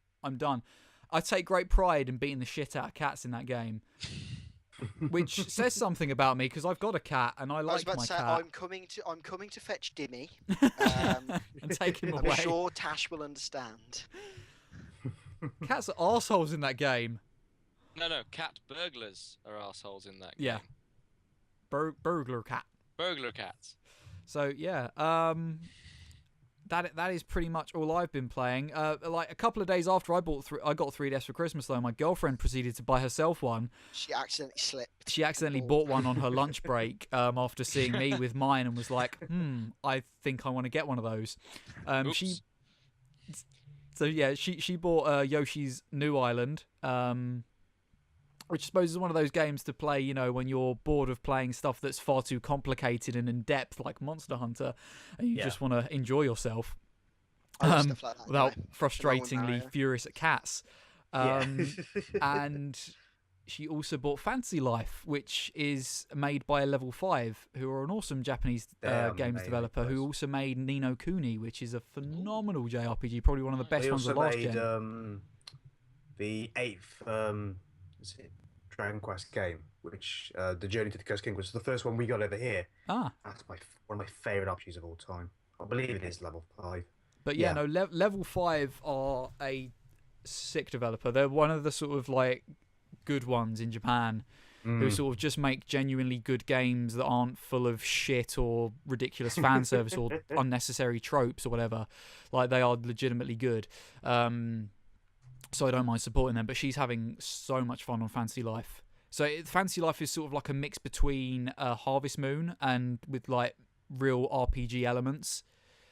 I take great pride in beating the shit out of cats in that game. Which says something about me, because I've got a cat and I like my cat. I'm coming to fetch Dimmy and take him away. I'm sure Tash will understand. Cats are arseholes in that game. No, cat burglars are arseholes in that game. Yeah. Burglar cat. Burglar cats. So yeah, that is pretty much all I've been playing. Like a couple of days after I got 3DS for Christmas, though, my girlfriend proceeded to buy herself one. She accidentally slipped. She accidentally bought one on her lunch break after seeing me with mine, and was like, I think I want to get one of those. She bought Yoshi's New Island, which I suppose is one of those games to play, when you're bored of playing stuff that's far too complicated and in-depth, like Monster Hunter, and you just want to enjoy yourself Stuff like that, without frustratingly furious at cats. And she also bought Fantasy Life, which is made by Level 5, who are an awesome Japanese games developer, who also made Ni no Kuni, which is a phenomenal JRPG, probably one of the best ones of last gen. The 8th Dragon Quest game, which The Journey to the Cursed King was the first one we got over here. That's one of my favourite RPGs of all time. I believe it is Level 5. But Level 5 are a sick developer. They're one of the sort of like good ones in Japan, who sort of just make genuinely good games that aren't full of shit or ridiculous fan service or unnecessary tropes or whatever. Like, they are legitimately good. so I don't mind supporting them. But she's having so much fun on Fantasy Life. So Fantasy Life is sort of like a mix between Harvest Moon and with like real RPG elements.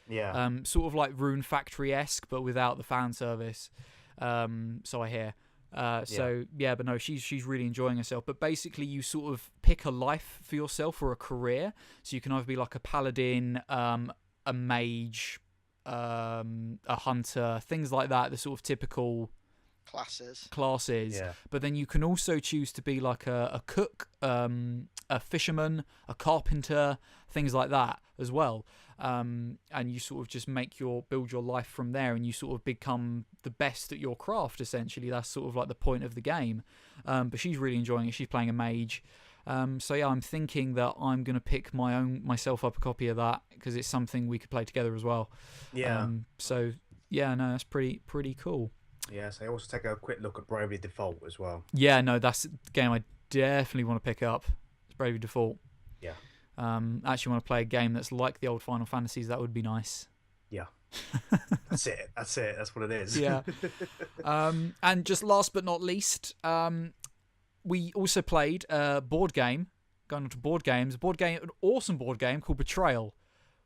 Yeah. Sort of like Rune Factory-esque, but without the fan service. So I hear. But no, she's really enjoying herself. But basically, you sort of pick a life for yourself or a career. So you can either be like a paladin, a mage, a hunter, things like that. The sort of typical classes. Yeah. But then you can also choose to be like a cook, a fisherman, a carpenter, things like that as well. And you sort of just build your life from there, and you sort of become the best at your craft, essentially. That's sort of like the point of the game. But she's really enjoying it. She's playing a mage. So yeah, I'm thinking that I'm going to pick myself up a copy of that, because it's something we could play together as well. Yeah. So yeah, no, that's pretty cool. Yeah, so I also take a quick look at Bravely Default as well. Yeah, no, that's the game I definitely want to pick up. It's Bravely Default. Yeah. Actually want to play a game that's like the old Final Fantasies. That would be nice. Yeah. That's it. That's what it is. Yeah. And just last but not least, we also played a board game. Going on to board games. An awesome board game called Betrayal,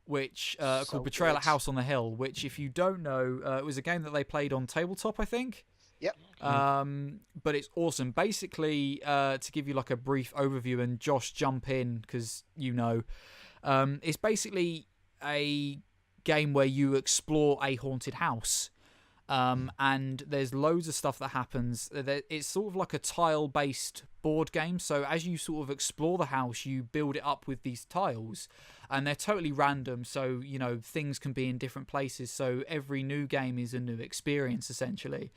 which called Betrayal at House on the Hill. Which, if you don't know, it was a game that they played on tabletop, I think. Yep. But it's awesome. Basically, to give you like a brief overview, and Josh, jump in because it's basically a game where you explore a haunted house. And there's loads of stuff that happens. It's sort of like a tile-based board game. So as you sort of explore the house, you build it up with these tiles, and they're totally random. So, things can be in different places. So every new game is a new experience, essentially.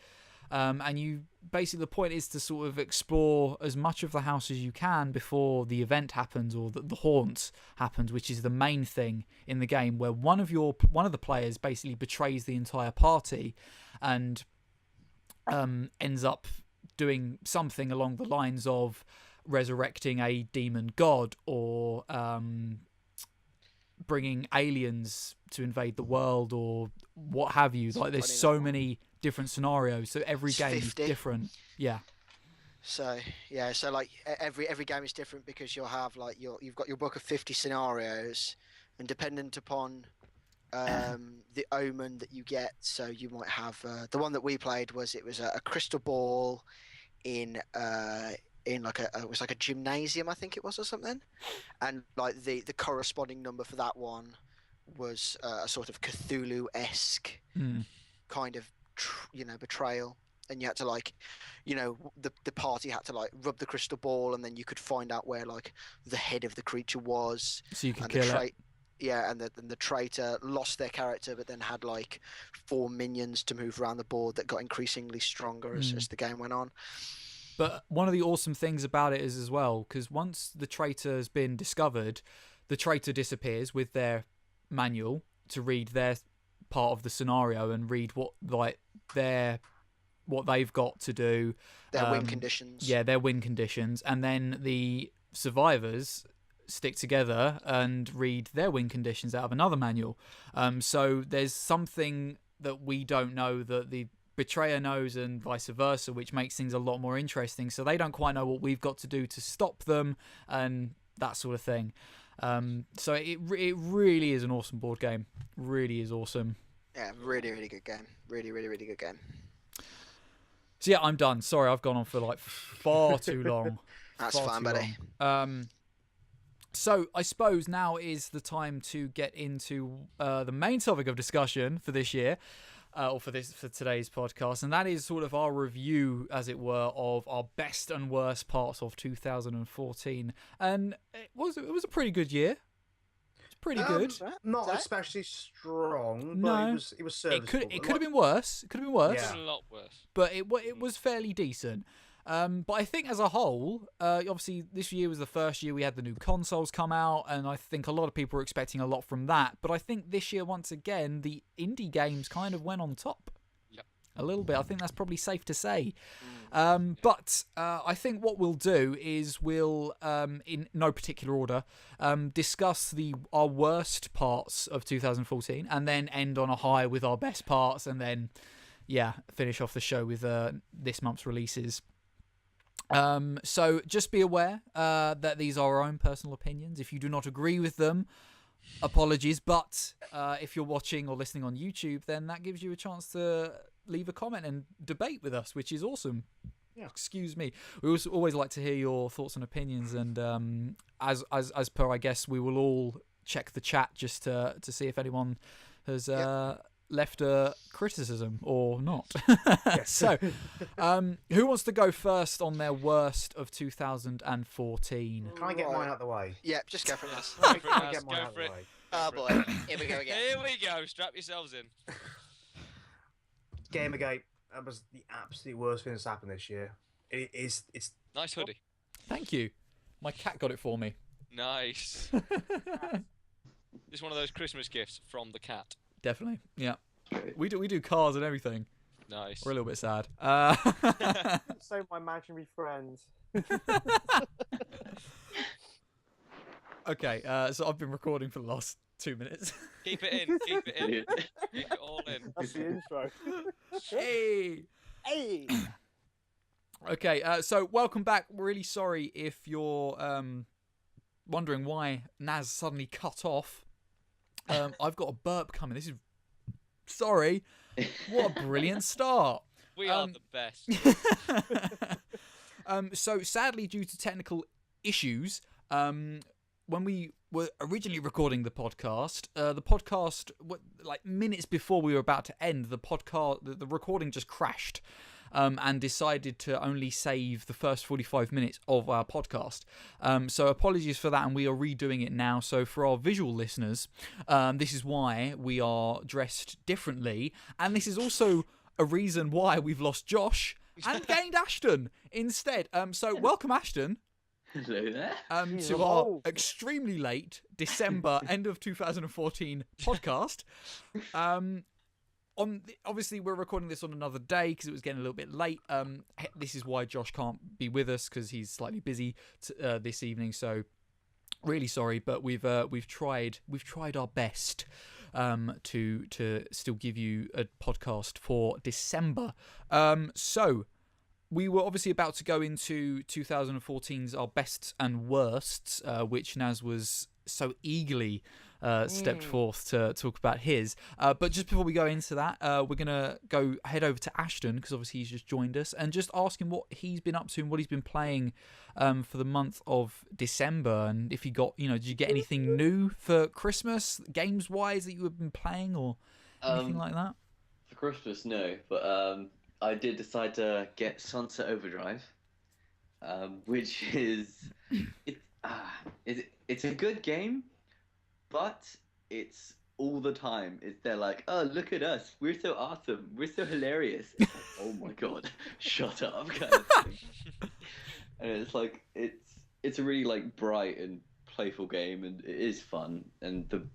And you basically, the point is to sort of explore as much of the house as you can before the event happens, or the haunt happens, which is the main thing in the game, where one of the players basically betrays the entire party and ends up doing something along the lines of resurrecting a demon god, or bringing aliens to invade the world, or what have you. Like, there's so many different scenarios, so every game is different. Yeah. So like every game is different, because you'll have like you've got your book of 50 scenarios, and dependent upon the omen that you get. So you might have the one that we played was a crystal ball in like it was like a gymnasium, I think it was, or something, and like the corresponding number for that one was a sort of Cthulhu-esque kind of betrayal, and you had to like the party had to like rub the crystal ball, and then you could find out where like the head of the creature was, so you could kill it. Yeah, and the traitor lost their character, but then had like 4 minions to move around the board that got increasingly stronger as the game went on. But one of the awesome things about it is as well, because once the traitor has been discovered, the traitor disappears with their manual to read their part of the scenario and read what they've got to do. Their win conditions. Yeah, their win conditions. And then the survivors stick together and read their win conditions out of another manual. So there's something that we don't know that the betrayer knows, and vice versa, which makes things a lot more interesting. So they don't quite know what we've got to do to stop them, and that sort of thing. So it really is an awesome board game. Really is awesome. Yeah, really, really good game. Really, really, really good game. So yeah, I'm done. Sorry, I've gone on for like far too long. That's fine, buddy. So I suppose now is the time to get into the main topic of discussion for this year, or for today's podcast, and that is sort of our review, as it were, of our best and worst parts of 2014. And it was a pretty good year. It's pretty good. Not especially strong, but No. it was serviceable. It could have been worse. It could have been worse. It's a lot worse. But it was fairly decent. But I think as a whole, obviously this year was the first year we had the new consoles come out, and I think a lot of people were expecting a lot from that. But I think this year, once again, the indie games kind of went on top. Yep. A little bit. I think that's probably safe to say. But I think what we'll do is we'll, in no particular order, discuss our worst parts of 2014, and then end on a high with our best parts, and then finish off the show with this month's releases. So just be aware that these are our own personal opinions. If you do not agree with them, apologies. But if you're watching or listening on YouTube, then that gives you a chance to leave a comment and debate with us, which is awesome. Yeah. Excuse me. We also always like to hear your thoughts and opinions, and as per, I guess we will all check the chat just to see if anyone has left a criticism or not. So, who wants to go first on their worst of 2014? Can I get mine out of the way? Yeah, just go for it. Can I get mine out of the way? Oh boy, here we go again. Here we go. Strap yourselves in. Gamergate. That was the absolute worst thing that's happened this year. It's Nice hoodie. Thank you. My cat got it for me. Nice. Just one of those Christmas gifts from the cat. Definitely. Yeah. We do cars and everything. Nice. We're a little bit sad. So my imaginary friends. Okay. So I've been recording for the last 2 minutes. Keep it in. Keep it in. Keep it all in. That's the intro. Hey. Hey. Okay. So welcome back. We're really sorry if you're wondering why Naz suddenly cut off. I've got a burp coming. This is sorry. What a brilliant start. We are the best. So sadly, due to technical issues, when we were originally recording the podcast, like minutes before we were about to end the podcast, the recording just crashed. And decided to only save the first 45 minutes of our podcast. So apologies for that, and we are redoing it now. So for our visual listeners, this is why we are dressed differently, and this is also a reason why we've lost Josh and gained Ashton instead. So welcome, Ashton. Hello there. To our extremely late December, end of 2014 podcast. Obviously, we're recording this on another day because it was getting a little bit late. This is why Josh can't be with us, because he's slightly busy this evening. So, really sorry, but we've tried our best to still give you a podcast for December. So, we were obviously about to go into 2014's our bests and worsts, which Naz was so eagerly stepped forth to talk about his. But just before we go into that, we're going to head over to Ashton, because obviously he's just joined us, and just ask him what he's been up to and what he's been playing for the month of December. And if he got, did you get anything new for Christmas, games-wise, that you have been playing or anything like that? For Christmas, no. But I did decide to get Sunset Overdrive, which is... It's a good game, but it's all the time. They're like, oh, look at us. We're so awesome. We're so hilarious. Oh my god, shut up, kind of thing. And it's like, it's a really like bright and playful game, and it is fun. And the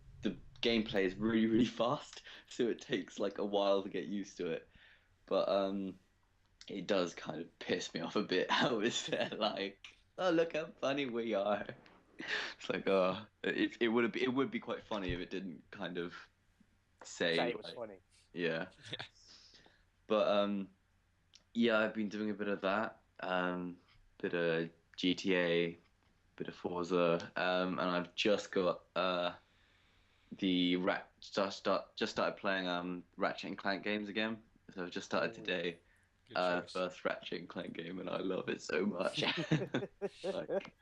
gameplay is really, really fast, so it takes like a while to get used to it. But it does kind of piss me off a bit how it's there like, oh, look how funny we are. It's like, it would be quite funny if it didn't kind of say it was like, funny. Yeah. But yeah, I've been doing a bit of that, bit of GTA, bit of Forza, and I've just got just started playing Ratchet and Clank games again. So I've just started today. First Ratchet and Clank game, and I love it so much. Like,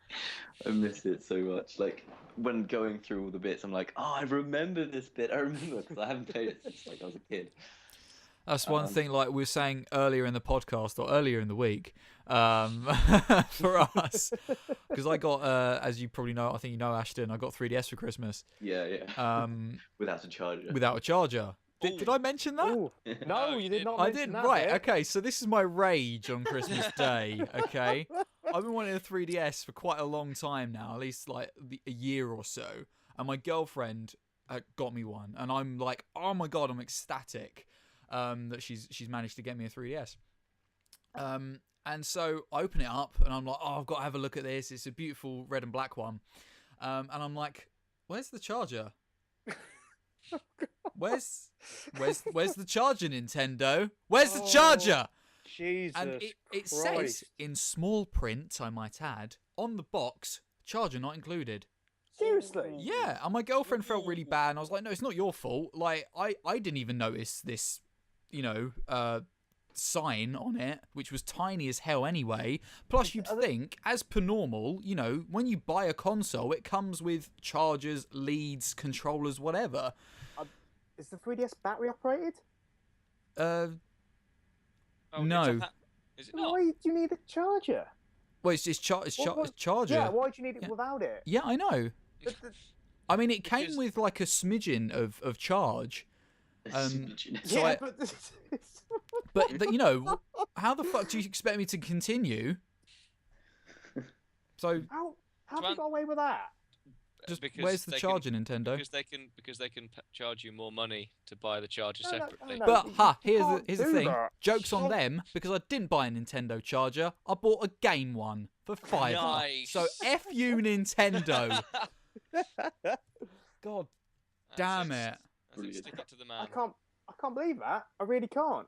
I miss it so much. Like, when going through all the bits, I'm like, oh, I remember this bit. I remember, because I haven't played it since like I was a kid. That's one thing, like we were saying earlier in the podcast or earlier in the week, for us, because I got, as you probably know, I think you know, Ashton, I got 3DS for Christmas. Yeah. Without a charger. Without a charger. Did I mention that? Ooh. No, you did not. I didn't. Right. Okay. So this is my rage on Christmas Day. Okay. I've been wanting a 3DS for quite a long time now, at least like a year or so. And my girlfriend got me one, and I'm like, oh my god, I'm ecstatic that she's managed to get me a 3DS. And so I open it up, and I'm like, oh, I've got to have a look at this. It's a beautiful red and black one. And I'm like, where's the charger? Where's the charger, Nintendo? Where's the charger? Jesus And it says Christ. in small print, I might add, on the box, charger not included. Seriously? Yeah, and my girlfriend felt really bad, and I was like, no, it's not your fault. Like, I didn't even notice this, sign on it, which was tiny as hell anyway. Plus, you'd think, as per normal, when you buy a console, it comes with chargers, leads, controllers, whatever. Is the 3DS battery operated? Oh, No. Is it not? Why do you need a charger? Well, it's charger. Yeah, why do you need it without it? Yeah, I know. I mean, it came Because- with like a smidgen of charge. So Yeah, but how the fuck do you expect me to continue? So how have you got away with that? just Because where's the they charger, Nintendo? Because they can charge you more money to buy the charger No, no, separately. no. But you here's the can't thing. do that. Jokes on them, because I didn't buy a Nintendo charger. I bought a game one for £5. Nice. So F you, Nintendo. God damn it. Stick it to the man. I can't believe that. I really can't.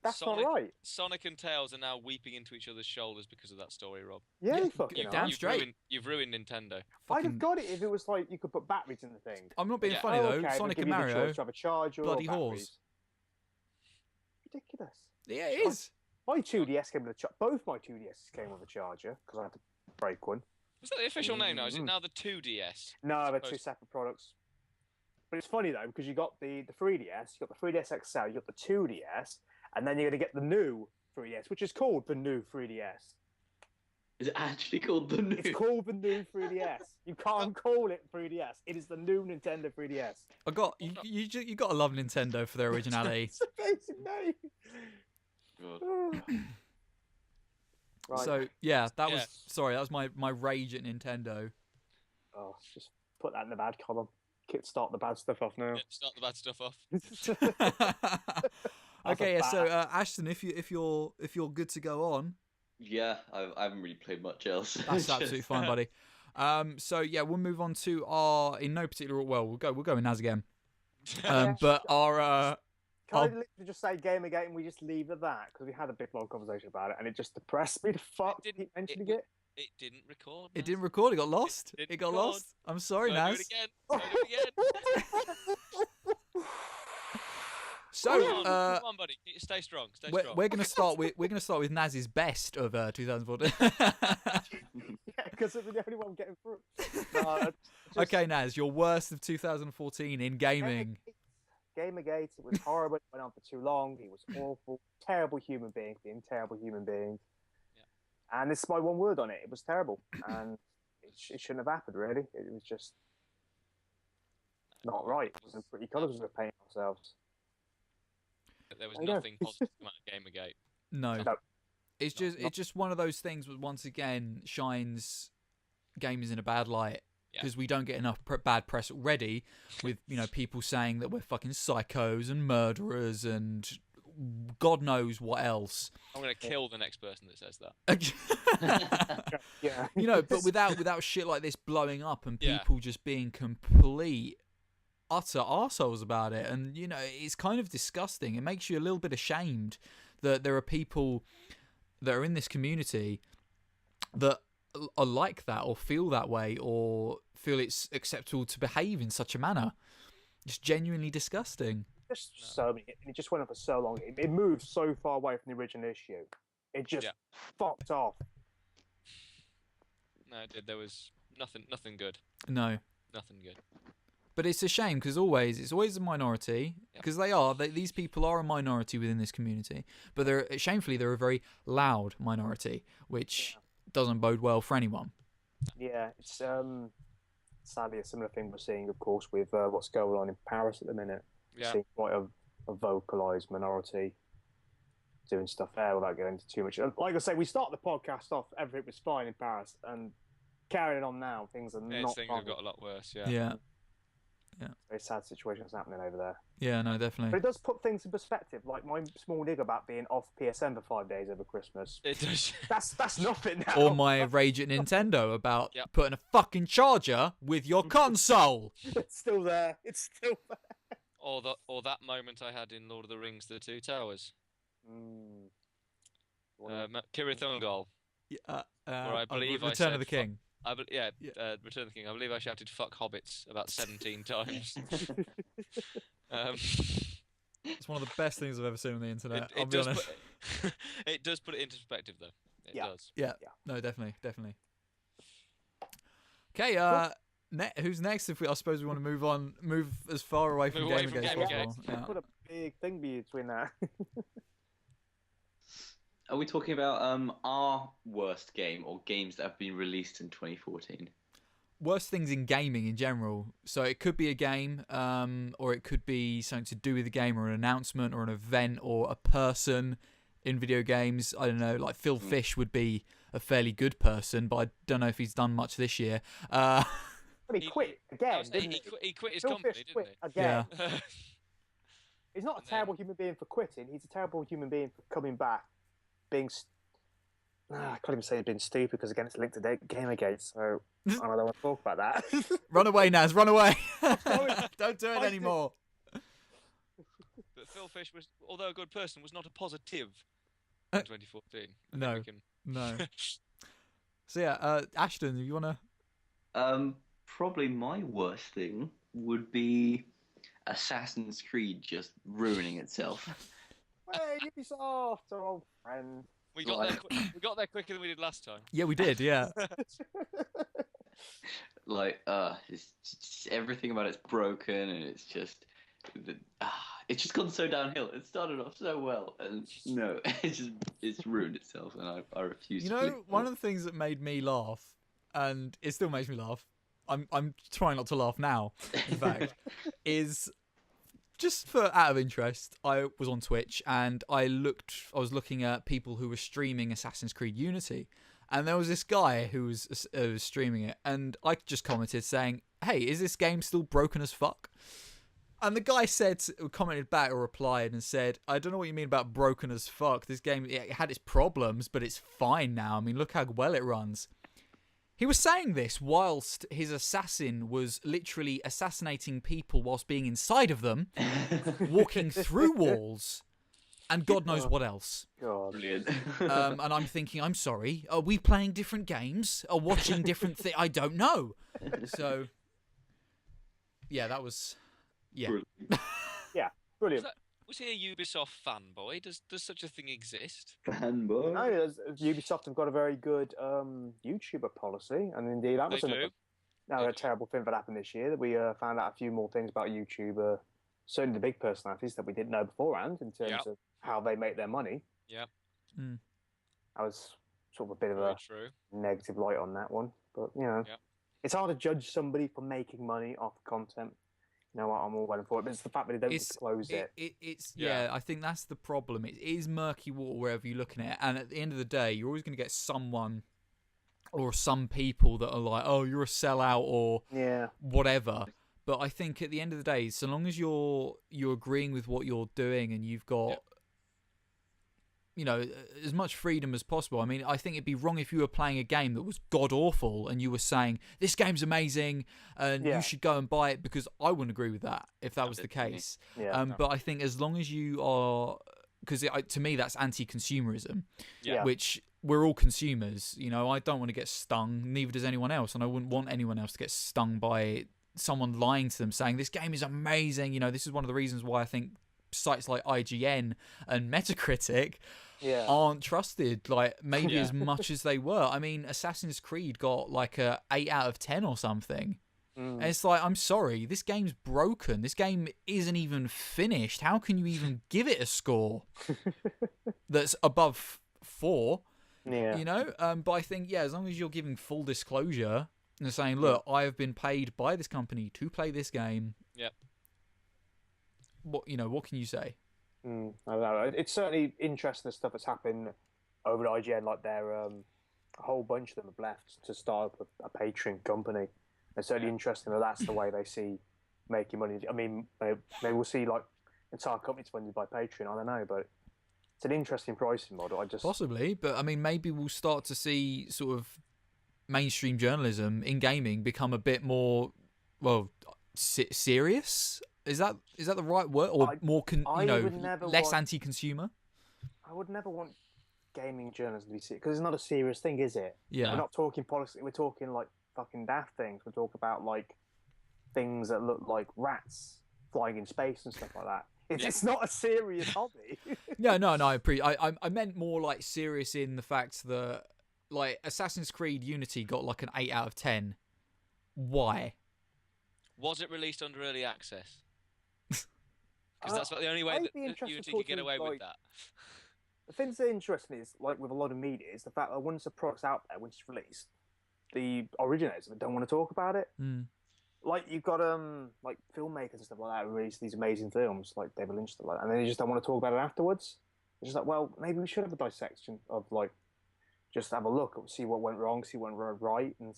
That's Sonic, not right. Sonic and Tails are now weeping into each other's shoulders because of that story, Rob. Yeah, Yeah, you fucking you are. damn straight. You've ruined Nintendo. I'd Fucking- have got it if it was like you could put batteries in the thing. I'm not being Yeah. funny Oh, though. okay, they'll Sonic give and you the Mario, choice to have a charger bloody or batteries. whores. Ridiculous. Yeah, it is. My 2DS came with a charger. Both my 2DSs came with a charger because I had to break one. Is that the official name now? Is it Mm. now the 2DS? No, they're two Supposed- separate products. But it's funny though because you got the 3DS, you got the 3DS XL, you got the 2DS, and then you're gonna get the new 3DS, which is called the new 3DS. Is it actually called the new? It's called the new 3DS. You can't call it 3DS. It is the new Nintendo 3DS. I got you got to love Nintendo for their originality. It's a basic name. God. Right. So yeah, that Yeah. was sorry. That was my rage at Nintendo. Oh, just put that in the bad column. Start the bad stuff off now. Yeah, start the bad stuff off. Okay, yeah. So bad. Ashton, if you're good to go on, Yeah, I haven't really played much else. that's absolutely fine, buddy. So yeah, we'll move on to our in no particular we'll go with Naz again. But our Can I literally just say Gamergate and we just leave it at that? Because we had a big long conversation about it and it just depressed me to fuck didn't- keep mentioning it- it. It didn't record. it Naz. didn't record. It got lost. It It got record. lost. I'm sorry, Don't do Naz. it again. Don't do it again. So Come on, buddy. Stay strong. Stay strong. we're gonna start with Naz's best of 2014. Yeah, because it's the only one getting through. No, just- Okay, Naz, your worst of 2014 in gaming. Gamergate, it was horrible. It went on for too long. He was awful. Terrible human being, being terrible human being. Yeah. And this is my one word on it. It was terrible. And it shouldn't have happened, really. It was just not right. It wasn't pretty colours we were painting ourselves. There was I know. nothing positive about Gamergate. No. No. It's just one of those things that once again shines gamers in a bad light Yeah. because we don't get enough bad press already with people saying that we're fucking psychos and murderers and God knows what else. I'm gonna kill the next person that says that. Yeah. But without shit like this blowing up and Yeah. people just being complete utter arseholes about it, and it's kind of disgusting. It makes you a little bit ashamed that there are people that are in this community that are like that or feel that way or feel it's acceptable to behave in such a manner. It's genuinely disgusting. Just so many. It just went on for so long. It moved so far away from the original issue. It just Yeah. fucked off. No, it did. There was nothing good. No. Nothing good. But it's a shame because it's always a minority because these people are a minority within this community. But shamefully they're a very loud minority, which doesn't bode well for anyone. Yeah, it's sadly a similar thing we're seeing, of course, with what's going on in Paris at the minute. Yeah. Seeing quite a vocalised minority doing stuff there without going into too much. Like I say, we start the podcast off, everything was fine in Paris, and carrying on now, things are Yeah, not things fine. have got a lot worse. Yeah. Yeah. Very sad situations happening over there. Yeah, no, But definitely. it does put things in perspective. Like my small dig about being off PSN for 5 days over Christmas. It does. That's nothing now. Or my rage at Nintendo about Yep. putting a fucking charger with your console. It's still there. It's still there. or that moment I had in Lord of the Rings: The Two Towers. Cirith Ungol, where I believe I Return said of the King. Return of the King. I believe I shouted "fuck hobbits" about 17 times. It's one of the best things I've ever seen on the internet. I'll be honest. It does put it into perspective, though. It does. Yeah. No, definitely. Okay. Who's next? I suppose we want to move as far away from Gamergate as possible. Yeah. Put a big thing between that. Are we talking about our worst game or games that have been released in 2014? Worst things in gaming in general. So it could be a game, or it could be something to do with the game, or an announcement, or an event, or a person in video games. I don't know, like Phil Fish would be a fairly good person, but I don't know if he's done much this year. But he quit again, didn't he? He quit his Phil company, Fish didn't quit he? again. Yeah. He's not a terrible human being for quitting. He's a terrible human being for coming back, being. I can't even say he's been stupid because again it's linked to Gamergate, so I don't want to talk about that. Run away, Naz! Run away! Don't do it anymore. But Phil Fish was, although a good person, was not a positive in 2014. No. So yeah, Ashton, you wanna? Probably my worst thing would be Assassin's Creed just ruining itself. Hey, Ubisoft, our old friend. We got there quicker than we did last time. Yeah, we did. Yeah. It's just, everything about it's broken, and it's just gone so downhill. It started off so well, and no, it's ruined itself, and I refuse. One of the things that made me laugh, and it still makes me laugh. I'm trying not to laugh now. In fact, is just for out of interest. I was on Twitch and I was looking at people who were streaming Assassin's Creed Unity, and there was this guy who was streaming it, and I just commented saying, "Hey, is this game still broken as fuck?" And the guy commented back or replied and said, "I don't know what you mean about broken as fuck. This game, it had its problems, but it's fine now. I mean, look how well it runs." He was saying this whilst his assassin was literally assassinating people whilst being inside of them, walking through walls, and God knows what else. God. Brilliant. And I'm thinking, I'm sorry, are we playing different games? Are watching different things? I don't know. So, yeah, that was... Yeah. Brilliant. Yeah, brilliant. Was he a Ubisoft fanboy? Does such a thing exist? Fanboy. No, Ubisoft have got a very good YouTuber policy, and indeed that was a terrible thing that happened this year. That we found out a few more things about YouTube, certainly the big personalities that we didn't know beforehand in terms of how they make their money. Yeah. Mm. I was sort of a bit of a negative light on that one, but it's hard to judge somebody for making money off content. You know what, I'm all well for it, but it's the fact that they don't disclose it. I think that's the problem. It is murky water wherever you're looking at it, and at the end of the day, you're always going to get someone or some people that are like, "Oh, you're a sellout," or whatever. But I think at the end of the day, so long as you're agreeing with what you're doing and you've got as much freedom as possible. I mean, I think it'd be wrong if you were playing a game that was god awful and you were saying this game's amazing and you should go and buy it, because I wouldn't agree with that if that was the case. But I think as long as you are, because to me that's anti-consumerism, which we're all consumers. I don't want to get stung, neither does anyone else, and I wouldn't want anyone else to get stung by someone lying to them saying this game is amazing. This is one of the reasons why I think sites like IGN and Metacritic aren't trusted maybe as much as they were. I mean, Assassin's Creed got like a 8 out of 10 or something. And it's like, I'm sorry, this game's broken. This game isn't even finished. How can you even give it a score that's above 4? But I think as long as you're giving full disclosure and saying, look, I have been paid by this company to play this game. What can you say? I don't know. It's certainly interesting the stuff that's happened over at IGN. Like a whole bunch of them have left to start up a Patreon company. It's certainly interesting that that's the way they see making money. I mean, maybe we'll see like entire companies funded by Patreon. I don't know, but it's an interesting pricing model. Possibly, but I mean, maybe we'll start to see sort of mainstream journalism in gaming become a bit more serious. Is that the right word, or more less want... anti-consumer? I would never want gaming journalism to be serious, because it's not a serious thing, is it? Yeah. We're not talking policy. We're talking like fucking daft things. We talk about like things that look like rats flying in space and stuff like that. It's not a serious hobby. No. I meant more like serious in the fact that like Assassin's Creed Unity got like an 8 out of 10. Why? Was it released under early access? Because that's the only way that Unity could get away with that. The things that are interesting is, like with a lot of media, is the fact that once a product's out there, once it's released, the originators don't want to talk about it. Mm. Like you've got like filmmakers and stuff like that who release these amazing films, like David Lynch, stuff like that, and then they just don't want to talk about it afterwards. It's just like, well, maybe we should have a dissection of like, just have a look, see what went wrong, see what went right, and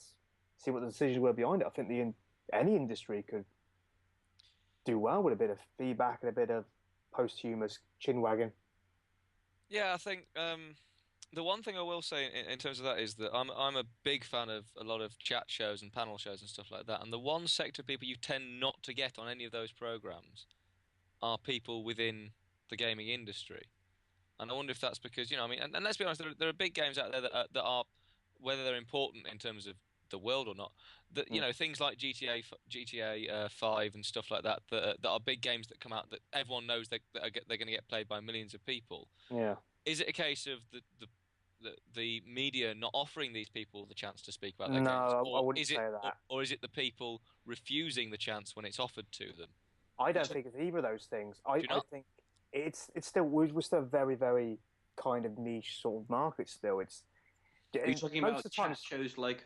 see what the decisions were behind it. I think any industry could do well with a bit of feedback and a bit of posthumous chin wagging. Yeah, I think the one thing I will say in terms of that is that I'm a big fan of a lot of chat shows and panel shows and stuff like that. And the one sector of people you tend not to get on any of those programs are people within the gaming industry. And I wonder if that's because, I mean, and let's be honest, there are big games out there that are, whether they're important in terms of the world or not, that things like GTA 5 and stuff like that are big games that come out that everyone knows they're going to get played by millions of people. Yeah. Is it a case of the media not offering these people the chance to speak about their games? No, I wouldn't say that. Or is it the people refusing the chance when it's offered to them? I don't think it's either of those things. I think it's still we're still very, very kind of niche sort of market still. Are you talking about chat shows like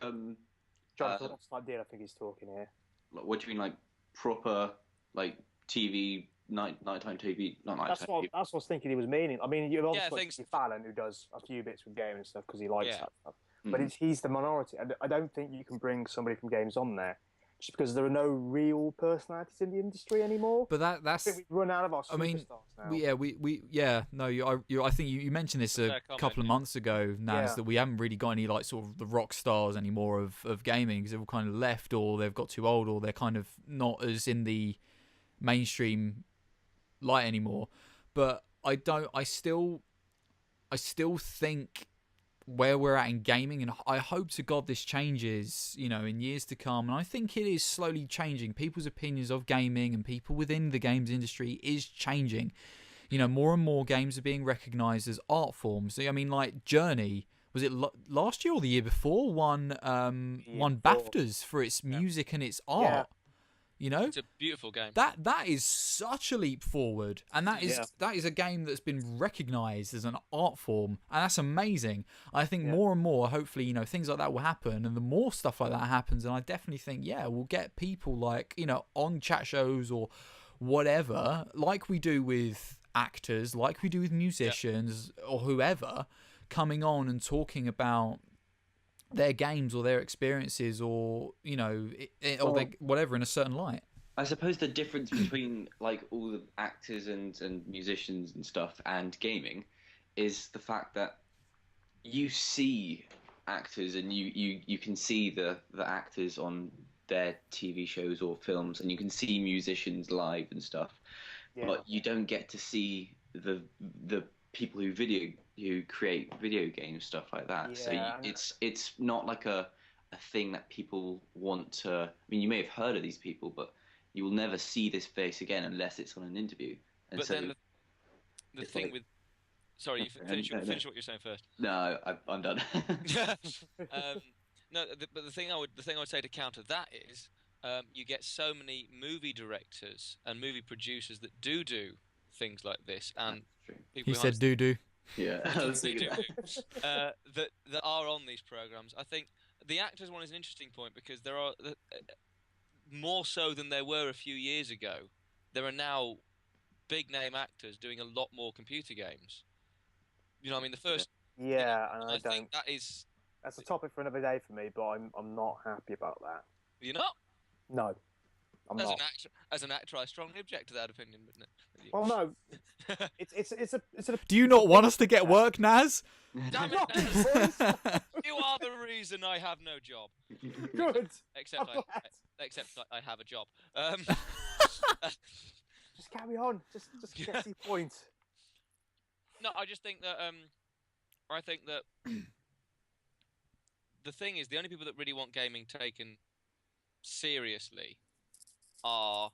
Jonathan Idea, I think he's talking here. What do you mean, like proper like TV nighttime TV? Not nighttime. That's what I was thinking he was meaning. I mean, you've obviously got Fallon who does a few bits with games and stuff because he likes that stuff. But he's the minority. I don't think you can bring somebody from games on there just because there are no real personalities in the industry anymore. But that's. I think we've run out of our superstars now. I think you mentioned this a couple of months ago, Naz, that we haven't really got any like sort of the rock stars anymore of gaming because they've all kind of left, or they've got too old, or they're kind of not as in the mainstream light anymore. But I still think where we're at in gaming, and I hope to God this changes, in years to come, and I think it is slowly changing. People's opinions of gaming and people within the games industry is changing. More and more games are being recognised as art forms. I mean, like Journey, was it last year or the year before, won BAFTAs for its music and its art. It's a beautiful game. That is such a leap forward, and that is a game that's been recognised as an art form, and that's amazing. I think more and more, hopefully, things like that will happen, and the more stuff like that happens, and I definitely think, we'll get people like, on chat shows or whatever, like we do with actors, like we do with musicians or whoever, coming on and talking about their games or their experiences or whatever in a certain light. I suppose the difference between like all the actors and musicians and stuff and gaming is the fact that you see actors and you can see the actors on their TV shows or films, and you can see musicians live and stuff, but you don't get to see the people who create video games, stuff like that. So it's not like a thing that people want to. I mean, you may have heard of these people, but you will never see this face again unless it's on an interview. And but so then the thing with. Sorry, finish what you're saying first. No, I'm done. But the thing I would say to counter that is, you get so many movie directors and movie producers that do things like this, and he said do. Yeah, I was thinking that are on these programs. I think the actors one is an interesting point because there are more so than there were a few years ago. There are now big name actors doing a lot more computer games. I mean, the first. Yeah, and I don't. Think that's a topic for another day for me, but I'm not happy about that. You're not? No, I'm not. As an actor, I strongly object to that opinion. But well, no, it's a. Do you not want us to get work, Naz? Damn it, Naz. You are the reason I have no job. Good. Except I have a job. Just carry on. Just get to your point. No, I just think that the thing is, the only people that really want gaming taken seriously are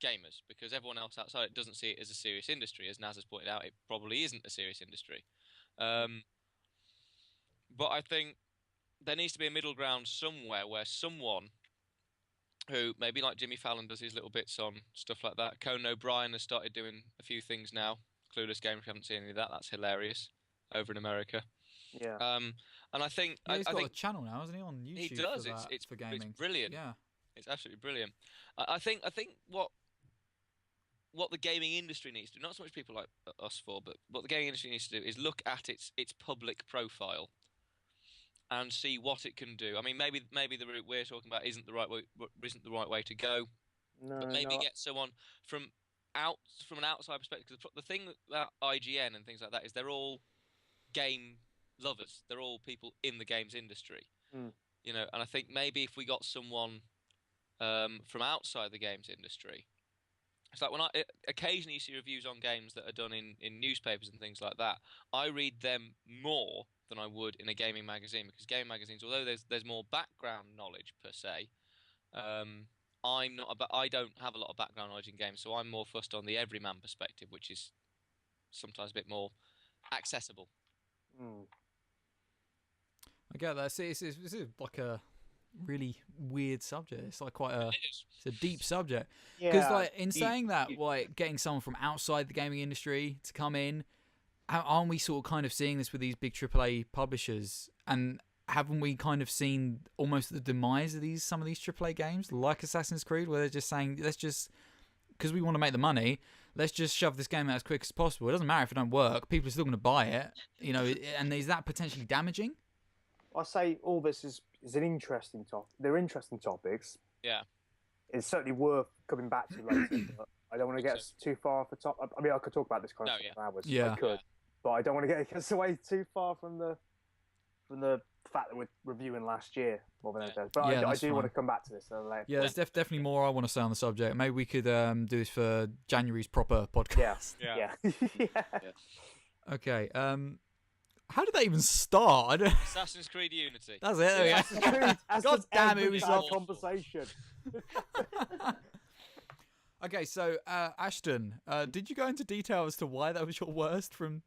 gamers, because everyone else outside it doesn't see it as a serious industry. As Naz has pointed out, it probably isn't a serious industry. But I think there needs to be a middle ground somewhere where someone who, maybe like Jimmy Fallon does his little bits on stuff like that. Conan O'Brien has started doing a few things now. Clueless Gamer, if you haven't seen any of that, that's hilarious over in America. Yeah. And I think he's got I think a channel now, hasn't he, on YouTube? he does. For that, it's for gaming. It's brilliant. Yeah. It's absolutely brilliant. I think what the gaming industry needs to do, not so much people like us for, but what the gaming industry needs to do is look at its public profile and see what it can do. I mean, maybe the route we're talking about isn't the right way to go. No, but maybe get someone from an outside perspective. The thing about IGN and things like that is they're all game lovers. They're all people in the games industry. You know, and I think maybe if we got someone from outside the games industry, it's like when I occasionally see reviews on games that are done in newspapers and things like that, I read them more than I would in a gaming magazine, because gaming magazines, although there's more background knowledge per se, I don't have a lot of background knowledge in games, so I'm more fussed on the everyman perspective, which is sometimes a bit more accessible. I get that. See, this is like a really weird subject. It's like it's a deep subject. Because like in saying that, like getting someone from outside the gaming industry to come in, aren't we sort of kind of seeing this with these big AAA publishers? And haven't we kind of seen almost the demise of some of these AAA games, like Assassin's Creed, where they're just saying, let's just, because we want to make the money, let's just shove this game out as quick as possible. It doesn't matter if it don't work; people are still going to buy it. You know, and is that potentially damaging? I say all this is an interesting topic. They're interesting topics. Yeah. It's certainly worth coming back to later, but I don't want to get us too far off the top. I mean, I could talk about this kind of stuff for hours. Yeah. I could. But I don't want to get us away too far from the fact that we're reviewing last year more than anything. But I do want to come back to this later. Yeah, there's definitely more I want to say on the subject. Maybe we could do this for January's proper podcast. Yeah. Okay. How did that even start? Assassin's Creed Unity. That's it. There we go. God damn it, Ubisoft. Conversation. Okay, so Ashton, did you go into detail as to why that was your worst from?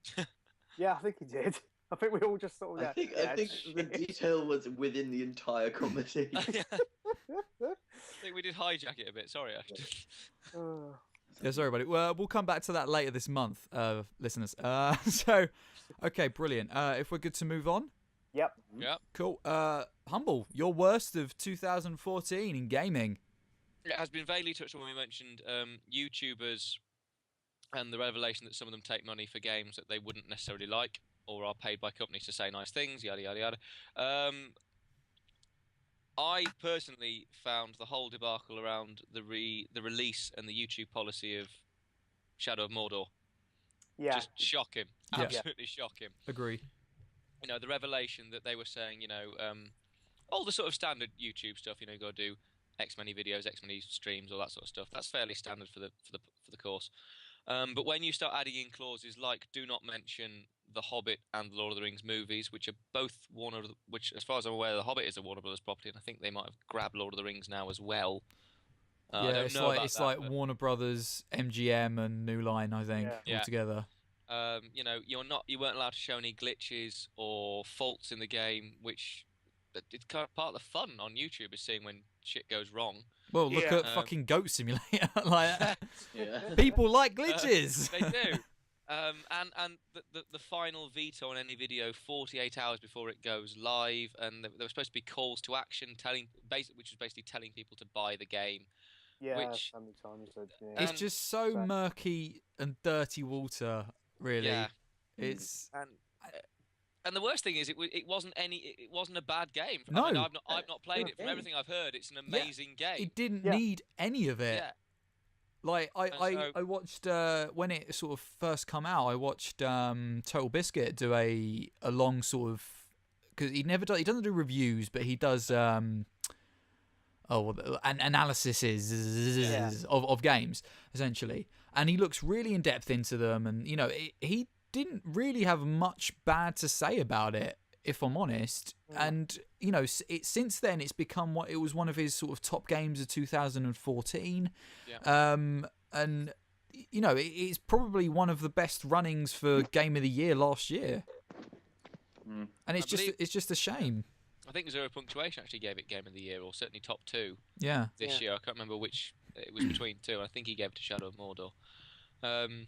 Yeah, I think he did. I think we all just sort of. I think the detail was within the entire conversation. I think we did hijack it a bit. Sorry, Ashton. Yeah, sorry, buddy. Well, we'll come back to that later this month, listeners. So, okay, brilliant. If we're good to move on. Yep. Cool. Humble, your worst of 2014 in gaming. It has been vaguely touched on when we mentioned YouTubers and the revelation that some of them take money for games that they wouldn't necessarily like, or are paid by companies to say nice things, yada yada yada. I personally found the whole debacle around the release and the YouTube policy of Shadow of Mordor just shocking, absolutely shocking. Agree. You know, the revelation that they were saying, you know, all the sort of standard YouTube stuff. You know, you got to do X many videos, X many streams, all that sort of stuff. That's fairly standard for the course. But when you start adding in clauses like "do not mention The Hobbit" and the Lord of the Rings movies, which are both which, as far as I'm aware, The Hobbit is a Warner Brothers property, and I think they might have grabbed Lord of the Rings now as well. Yeah, it's like Warner Brothers, MGM, and New Line, I think, all together. You know, you weren't allowed to show any glitches or faults in the game, which it's kind of part of the fun on YouTube is seeing when shit goes wrong. Well, look at fucking Goat Simulator. Like, people like glitches. They do. And the final veto on any video 48 hours before it goes live, and there were supposed to be calls to action which was basically telling people to buy the game. Yeah, which, sometimes it's just so murky and dirty water, really. Yeah. It's and the worst thing is it wasn't a bad game. No, I mean, I've not played it. From everything I've heard, it's an amazing game. It didn't need any of it. Yeah. Like I watched when it sort of first come out, I watched Total Biscuit do a long sort of, because he doesn't do reviews, but he does an analysis of games essentially, and he looks really in depth into them, and you know he didn't really have much bad to say about it, if I'm honest. And you know, since then it's become it was one of his sort of top games of 2014. And you know, it's probably one of the best runnings for Game of the Year last year. And it's just a shame. I think Zero Punctuation actually gave it Game of the Year, or certainly top 2. This year. I can't remember which. It was between 2. I think he gave it to Shadow of Mordor. And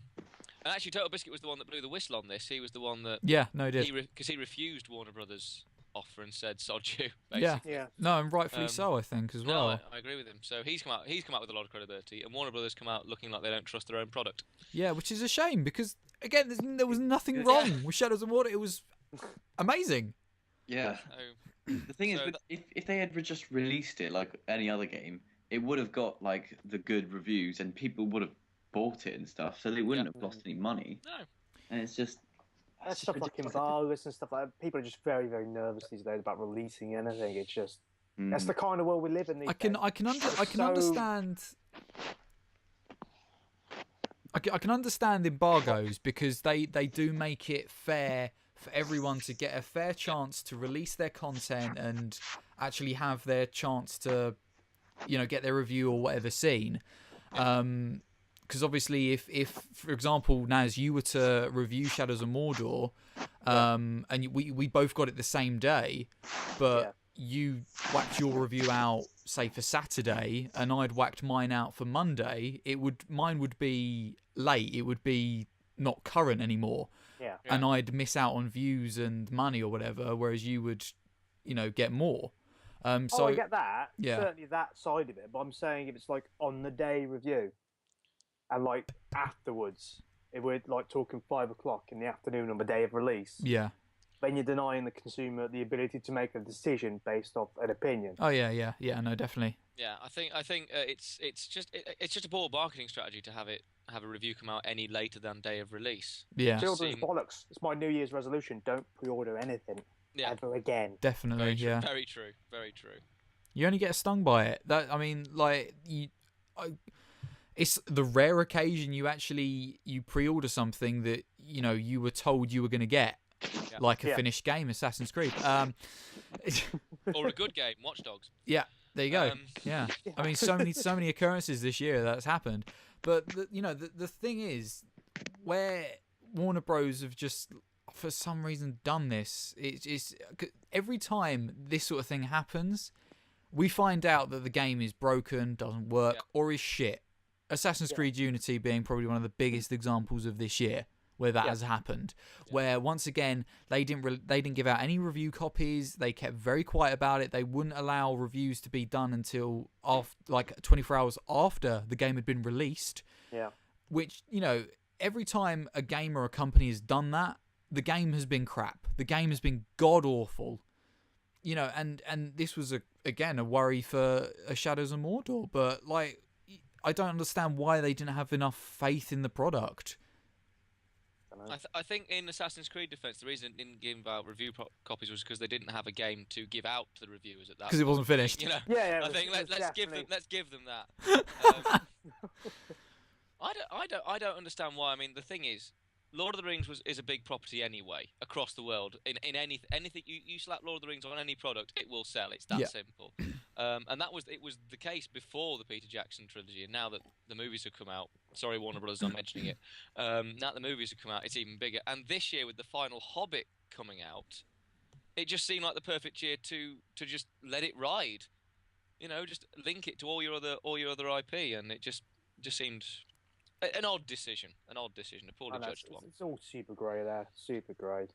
actually, Total Biscuit was the one that blew the whistle on this. He was the one that. Yeah, no, he did. Because he refused Warner Brothers' offer and said "sod you." Basically. Yeah. No, and rightfully so, I think, as well. No, I agree with him. So he's come out with a lot of credibility, and Warner Brothers come out looking like they don't trust their own product. Yeah, which is a shame because again, there was nothing wrong with Shadows of Mordor. It was amazing. Yeah. The thing is, if they had just released it like any other game, it would have got like the good reviews and people would have bought it and stuff, so they wouldn't have lost any money. No. And it's just That's stuff like embargoes and stuff like that. People are just very, very nervous these days about releasing anything. It's just that's the kind of world we live in these days. I can understand. I can understand embargoes because they do make it fair for everyone to get a fair chance to release their content and actually have their chance to, you know, get their review or whatever seen. Because obviously, if for example, Naz, you were to review Shadows of Mordor, and we both got it the same day, but you whacked your review out, say, for Saturday, and I'd whacked mine out for Monday, mine would be late. It would be not current anymore. Yeah. And I'd miss out on views and money or whatever, whereas you would, you know, get more. So I get that. Yeah. Certainly that side of it. But I'm saying if it's like on the day review and like afterwards, if we're like talking 5 o'clock in the afternoon on the day of release, yeah. then you're denying the consumer the ability to make a decision based off an opinion. Oh yeah, no, definitely. Yeah, I think it's just a poor marketing strategy to have a review come out any later than day of release. Yeah. Children's bollocks. It's my New Year's resolution. Don't pre-order anything ever again. Definitely, Very true. Very true. You only get stung by it. It's the rare occasion you pre-order something that you know you were told you were going to get, like a finished game, Assassin's Creed, or a good game, Watch Dogs. Yeah, there you go. I mean, so many occurrences this year that's happened. But the thing is, where Warner Bros have just for some reason done this, it's every time this sort of thing happens, we find out that the game is broken, doesn't work, or is shit. Assassin's Creed Unity being probably one of the biggest examples of this year where that has happened. Where once again they didn't give out any review copies. They kept very quiet about it. They wouldn't allow reviews to be done until like 24 hours after the game had been released. Yeah. Which, you know, every time a game or a company has done that, the game has been crap. The game has been god awful. You know, and this was again a worry for Shadows of Mordor, but like I don't understand why they didn't have enough faith in the product. I think in Assassin's Creed defense, the reason it didn't give out review copies was because they didn't have a game to give out to the reviewers at that. Because it wasn't finished. You know, I think let's give them that. I don't understand why. I mean, the thing is, Lord of the Rings is a big property anyway across the world. In anything you slap Lord of the Rings on any product, it will sell. It's that simple. And it was the case before the Peter Jackson trilogy, and now that the movies have come out, sorry Warner Brothers, I'm mentioning it. Now that the movies have come out, it's even bigger. And this year with the final Hobbit coming out, it just seemed like the perfect year to just let it ride. You know, just link it to all your other IP, and it just seemed. An odd decision. A poorly judged one. It's all super grey there. Super grey.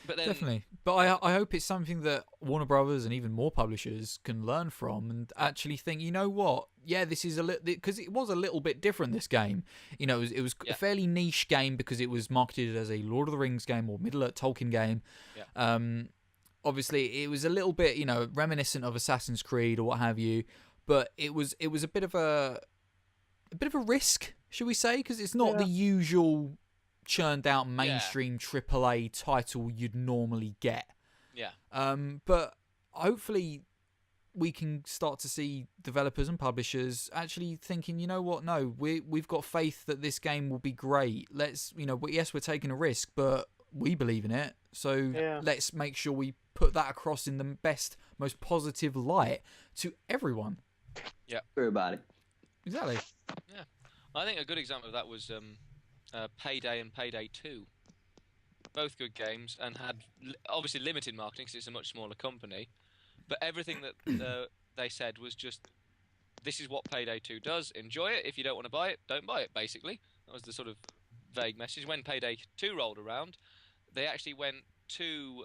But then, definitely. But I hope it's something that Warner Brothers and even more publishers can learn from and actually think, you know what? Yeah, this is a little... Because it was a little bit different, this game. You know, it was a fairly niche game because it was marketed as a Lord of the Rings game or Middle-earth Tolkien game. Yeah. Obviously, it was a little bit, you know, reminiscent of Assassin's Creed or what have you. But it was a bit of a risk, should we say? Because it's not the usual churned out mainstream AAA title you'd normally get. Yeah. But hopefully we can start to see developers and publishers actually thinking, you know what, no, we've got faith that this game will be great. Let's, yes, we're taking a risk, but we believe in it. So let's make sure we put that across in the best, most positive light to everyone. Yeah. Everybody. Exactly. Yeah. I think a good example of that was Payday and Payday 2. Both good games and had obviously limited marketing because it's a much smaller company. But everything that they said was just, this is what Payday 2 does. Enjoy it. If you don't want to buy it, don't buy it, basically. That was the sort of vague message. When Payday 2 rolled around, they actually went to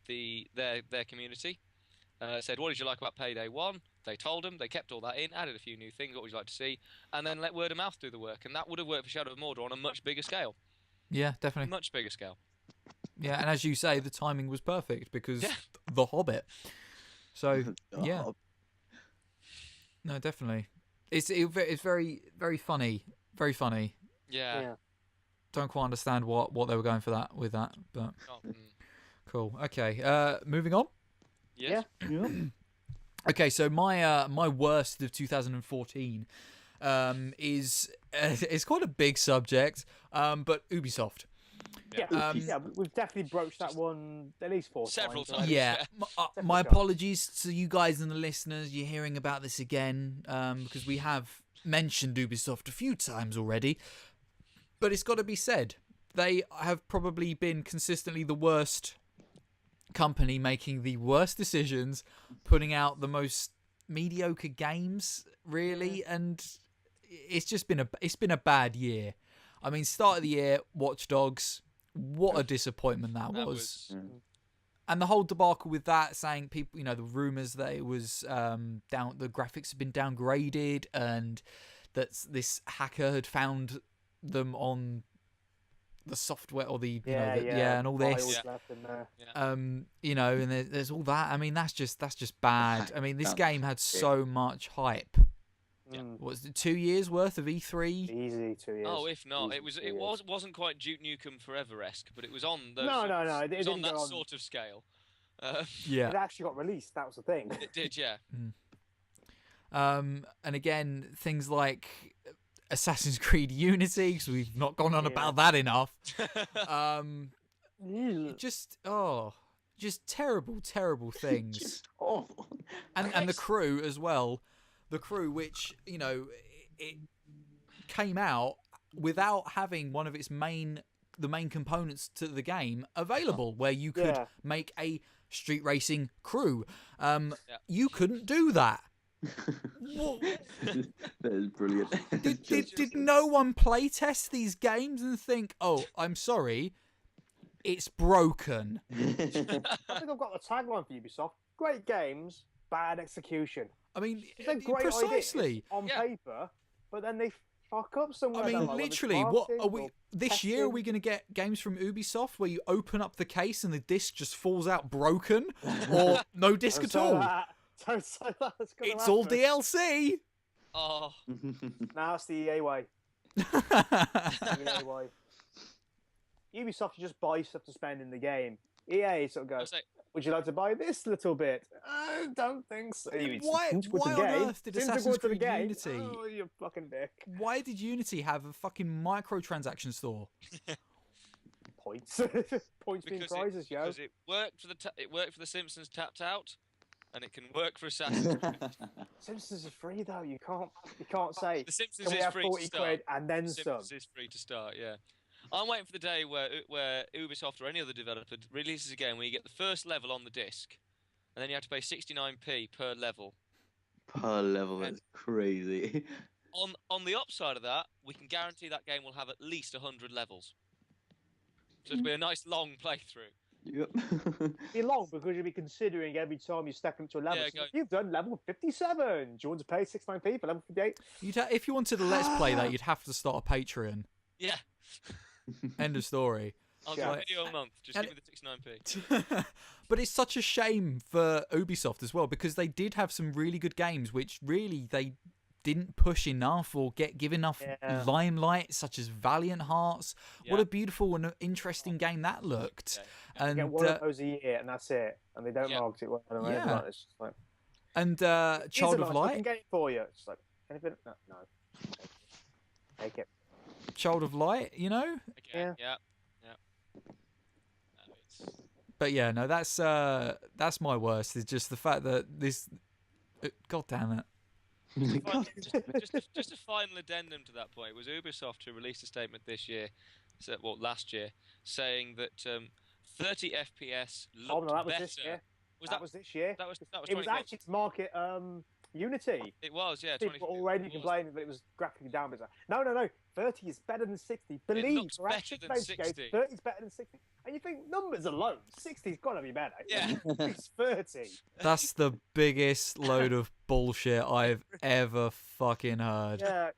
their community, said, what did you like about Payday 1? They told them. They kept all that in, added a few new things, what would you like to see, and then let word of mouth do the work. And that would have worked for Shadow of Mordor on a much bigger scale. Yeah, definitely. Much bigger scale. Yeah, and as you say, the timing was perfect because The Hobbit. So, yeah. No, definitely. It's very, very funny. Very funny. Yeah. Don't quite understand what they were going for that with that, but cool. Okay, moving on. Yes. Yeah. Okay, so my worst of 2014 is it's quite a big subject, but Ubisoft. Yeah, we've definitely broached that one at least several times. times. Yeah, my apologies to you guys and the listeners. You're hearing about this again because we have mentioned Ubisoft a few times already. But it's got to be said, they have probably been consistently the worst company, making the worst decisions, putting out the most mediocre games, really, and it's just been a bad year. I mean, start of the year, Watch Dogs. What a disappointment that was. And the whole debacle with that, saying people, the rumours that it was the graphics had been downgraded and that this hacker had found them on the software or and all this. And there's all that. I mean, that's just bad. I mean, this game had so much hype. Yeah. Was it 2 years worth of E3? Easy 2 years. Oh, if not, Easy it wasn't quite Duke Nukem Forever-esque, but it was on those. No. It was on that sort of scale. Yeah. It actually got released. That was the thing. It did, yeah. And again, things like Assassin's Creed Unity, because we've not gone on about that enough. Just terrible things. Just awful. And the crew as well. The crew, which, it came out without having one of its the main components to the game available, where you could make a street racing crew. You couldn't do that. That is brilliant. Did no one play test these games and think, oh, I'm sorry, it's broken? I think I've got the tagline for Ubisoft: great games, bad execution. I mean, They're great precisely ideas on paper, but then they fuck up somewhere. I mean, like literally, what are we this year? Are we going to get games from Ubisoft where you open up the case and the disc just falls out broken, or no disc at all? Don't say that. It's all DLC. Oh. Now it's the EA way. EA way. Ubisoft, you just buy stuff to spend in the game. EA sort of goes, would you like to buy this little bit? I don't think so. Why on earth did Assassin's Creed Unity? Oh, you fucking dick. Why did Unity have a fucking microtransaction store? Points. Points being prizes, yo. Because it worked for the Simpsons Tapped Out, and it can work for Assassin's Creed. Simpsons is free though. You can't say The Simpsons can we is have free 40 to start. quid and then The some. Simpsons is free to start, yeah. I'm waiting for the day where Ubisoft or any other developer releases a game where you get the first level on the disc, and then you have to pay 69p per level. Per level, that's crazy. On the upside of that, we can guarantee that game will have at least 100 levels. So it'll be a nice long playthrough. Yep. Be long because you'll be considering every time you step into a level. Yeah, so you've done level 57. Do you want to pay 69p for level 58? If you wanted to let's play that, you'd have to start a Patreon. Yeah. End of story. I'll do a video a month. Just give me the 69p. But it's such a shame for Ubisoft as well, because they did have some really good games which really they didn't push enough or give enough limelight, such as Valiant Hearts. What a beautiful and interesting game that looked. Yeah. And get one of those a year and that's it. And they don't market it well. It's just like... And Here's Child a of nice Light. looking game for you. It's like anything? No. Take it. Child of Light, you know. Again, yeah. No, it's... But yeah, no, that's my worst. Is just the fact that this. God damn it. Just a final addendum to that point was Ubisoft who released a statement this year, last year, saying that 30 FPS looked that was better. this year. Was that was this year. That was It was actually to market Unity. It was, yeah. People already complaining that it was graphically down. But no. 30 is better than 60. Believe looks better than 60. 30 is better than 60. And you think numbers alone, 60's got to be better. Yeah. It's 30. That's the biggest load of bullshit I've ever fucking heard. Yeah.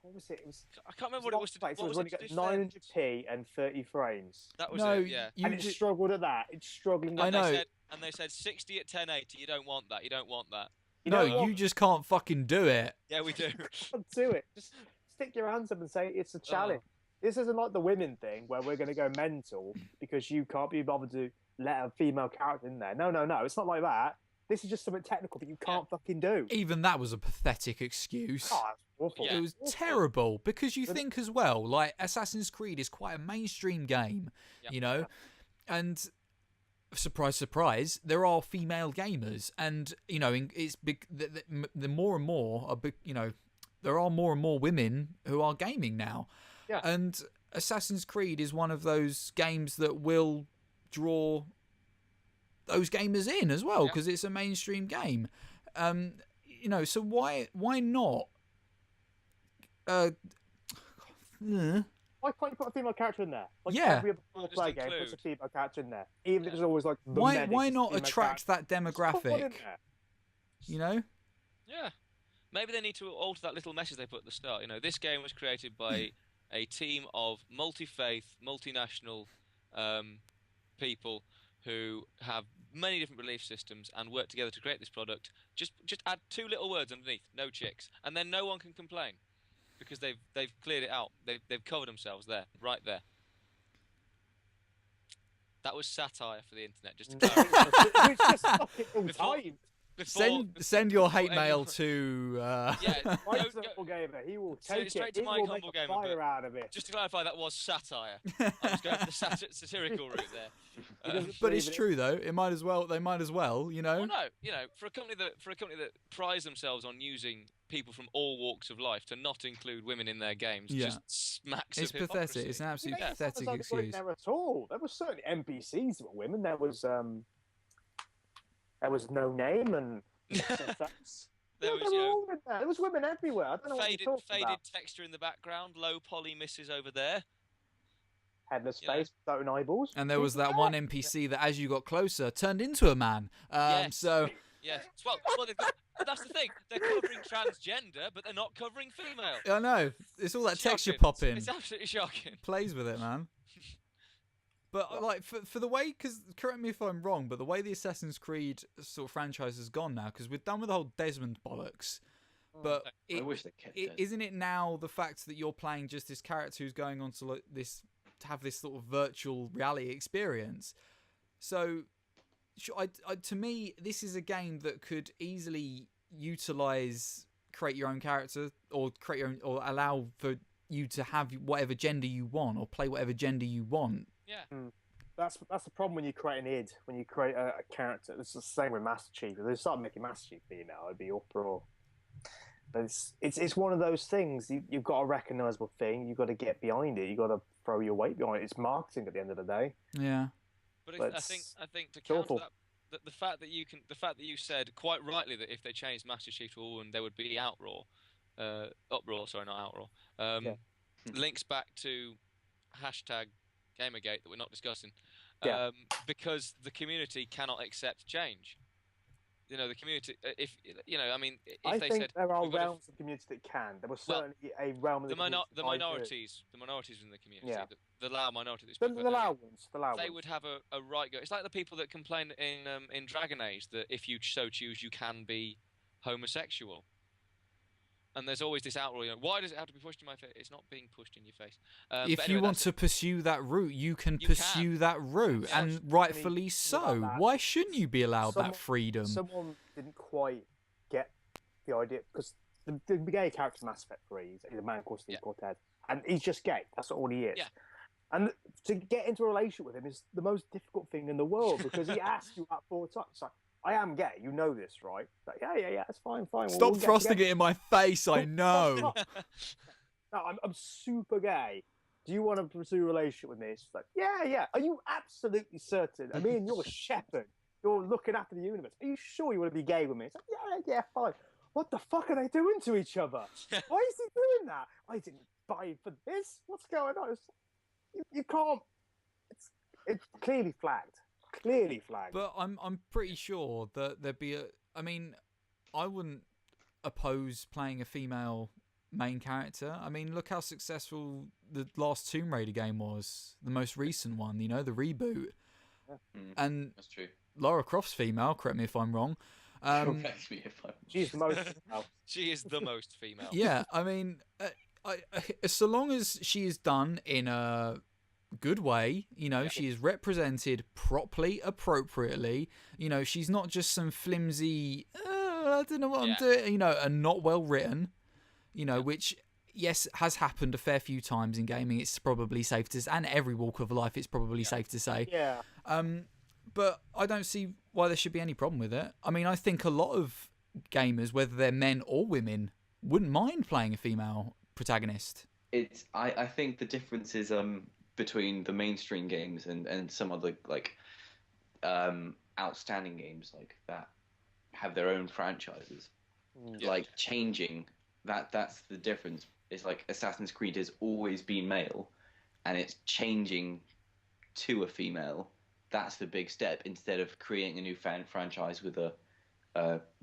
What was it? I can't remember what it was. It was running at 900p and 30 frames. That was No, it, yeah. And it struggled at that. It's struggling. I know. And they said 60 at 1080. You don't want that. You don't want that. You just can't fucking do it. Yeah, we do. Can't do it. Just stick your hands up and say it's a challenge. This isn't like the women thing where we're going to go mental because you can't be bothered to let a female character in there. No. It's not like that. This is just something technical that you can't fucking do. Even that was a pathetic excuse. Oh, that's awful. Yeah. It was terrible because you think as well, like Assassin's Creed is quite a mainstream game, you know, and surprise, surprise, there are female gamers, and you know, it's big. The more and more are big, you know, there are more and more women who are gaming now, and Assassin's Creed is one of those games that will draw those gamers in as well because it's a mainstream game. You know, so why not? Why can't you put a female character in there? Like Yeah. every other play game puts a female character in there, even if it's always like. The Why medic not female attract character. that Just put one in demographic? there. You know. Yeah. Maybe they need to alter that little message they put at the start. You know, this game was created by a team of multi-faith, multinational people who have many different belief systems and work together to create this product. Just add two little words underneath, no chicks, and then no one can complain because they've cleared it out. They've covered themselves there, right there. That was satire for the internet, just to clarify. It's just fucking all Before- time. Send your hate before mail anyone- to. Yeah, Right don't to the go- gamer, he will Send it take straight it. to He my will humble make a gamer, fire but out of it. just to clarify, that was satire. I was going for the satirical route there. But it's true though. They might as well. You know. Well, no, you know, for a company that prides themselves on using people from all walks of life to not include women in their games, just smacks It's of hypocrisy. pathetic. It's an absolute You make it sound pathetic like they weren't excuse. there at all. There was certainly NPCs that were women. There was No Name and. There Yeah, was, they were all in there. There was women everywhere. I don't know faded what you're talking about. texture in the background, low poly misses over there. Headless you know. face, without eyeballs. And there was that one NPC that, as you got closer, turned into a man. Yes. So Yes. Well, but that's the thing. They're covering transgender, but they're not covering female. I know it's all that texture Shocking. popping. It's absolutely shocking. Plays with it, man. But like for the way, because correct me if I'm wrong, but the way the Assassin's Creed sort of franchise has gone now, because we're done with the whole Desmond bollocks. But I wish they kept it. isn't it now the fact that you're playing just this character who's going on to to have this sort of virtual reality experience? So, to me, this is a game that could easily utilize create your own character or create your own, or allow for you to have whatever gender you want or play whatever gender you want. Yeah. That's the problem when you create an id, when you create a character. It's the same with Master Chief. If they start making Master Chief female, it'd be uproar. But it's one of those things. You've got a recognisable thing. You've got to get behind it. You've got to throw your weight behind it. It's marketing at the end of the day. Yeah. But I think to counter that, the fact that you said quite rightly that if they changed Master Chief to a woman, there would be uproar. Sorry, not outroar. Links back to hashtag Gamergate that we're not discussing, because the community cannot accept change. You know, the community. If you know, I mean, if I they think said there are realms of community that can. There was certainly a realm of the community minorities in the community, the Lao minority. The Lao ones. They would have a right go. It's like the people that complain in Dragon Age that if you so choose, you can be homosexual. And there's always this outroar, why does it have to be pushed in my face? It's not being pushed in your face. If but you anyway, want to pursue that route, you can You pursue that route, Yeah. and rightfully so. that. Why shouldn't you be allowed Someone- that freedom? Someone didn't quite get the idea, because the gay character in Mass Effect 3 is a man called Steve Cortez, and he's just gay. That's all he is. Yeah. And to get into a relationship with him is the most difficult thing in the world, because he asks you about 4 times. It's like, I am gay, you know this, right? Like, yeah, it's fine. Stop thrusting it in my face, I know. No, I'm super gay. Do you want to pursue a relationship with me? It's like, yeah. Are you absolutely certain? I mean, you're a shepherd. You're looking after the universe. Are you sure you want to be gay with me? It's like, yeah, fine. What the fuck are they doing to each other? Why is he doing that? I didn't buy for this. What's going on? You can't. It's clearly flagged. But I'm pretty sure that there'd be I mean, I wouldn't oppose playing a female main character. I mean, look how successful the last Tomb Raider game was, the most recent one. The reboot. And That's true. Lara Croft's female. Correct me if I'm wrong. Correct me if I'm She's the most female. She is the most female. Yeah, I mean, so long as she is done in a good way, she is represented properly, appropriately. She's not just some flimsy, I don't know what I'm doing, and not well written, which, yes, has happened a fair few times in gaming. It's probably safe to say, and every walk of life, it's probably safe to say. Yeah. But I don't see why there should be any problem with it. I mean, I think a lot of gamers, whether they're men or women, wouldn't mind playing a female protagonist. I think the difference is between the mainstream games and some other outstanding games like that have their own franchises. Like changing that's the difference. It's like Assassin's Creed has always been male, and it's changing to a female. That's the big step, instead of creating a new franchise with a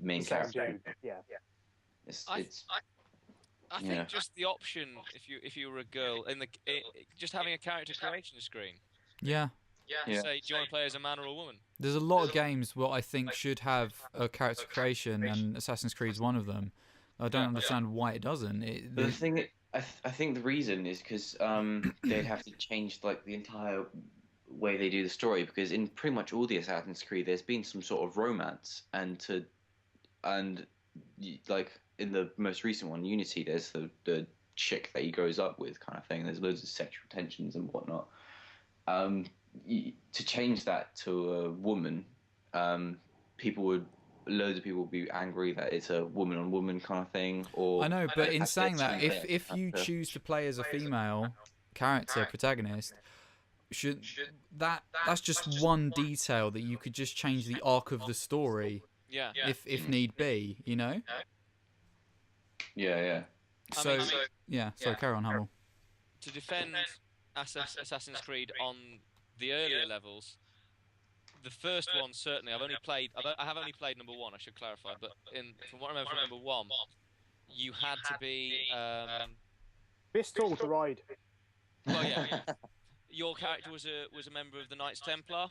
main character. Yeah. I think just the option, if you were a girl, just having a character creation screen. Yeah. Say, do you want to play as a man or a woman? There's a lot of games what I think should have a character creation, and Assassin's Creed is one of them. I don't understand why it doesn't. But the thing, I think the reason is because they'd have to change the entire way they do the story, because in pretty much all the Assassin's Creed there's been some sort of romance, and in the most recent one, Unity, there's the chick that he grows up with kind of thing. There's loads of sexual tensions and whatnot. To change that to a woman, loads of people would be angry that it's a woman on woman kind of thing. Or I know, but in saying that, if you choose to play as a female character protagonist, that's just one detail that you could just change the arc of the story. Yeah. If need be, Yeah. So sorry, carry on, Hamill. To defend Assassin's Creed on the earlier levels, the first one certainly. I have only played number 1. I should clarify, but from what I remember from number 1, you had to be. This tall to ride. Well, yeah. Your character was a member of the Knights Templar,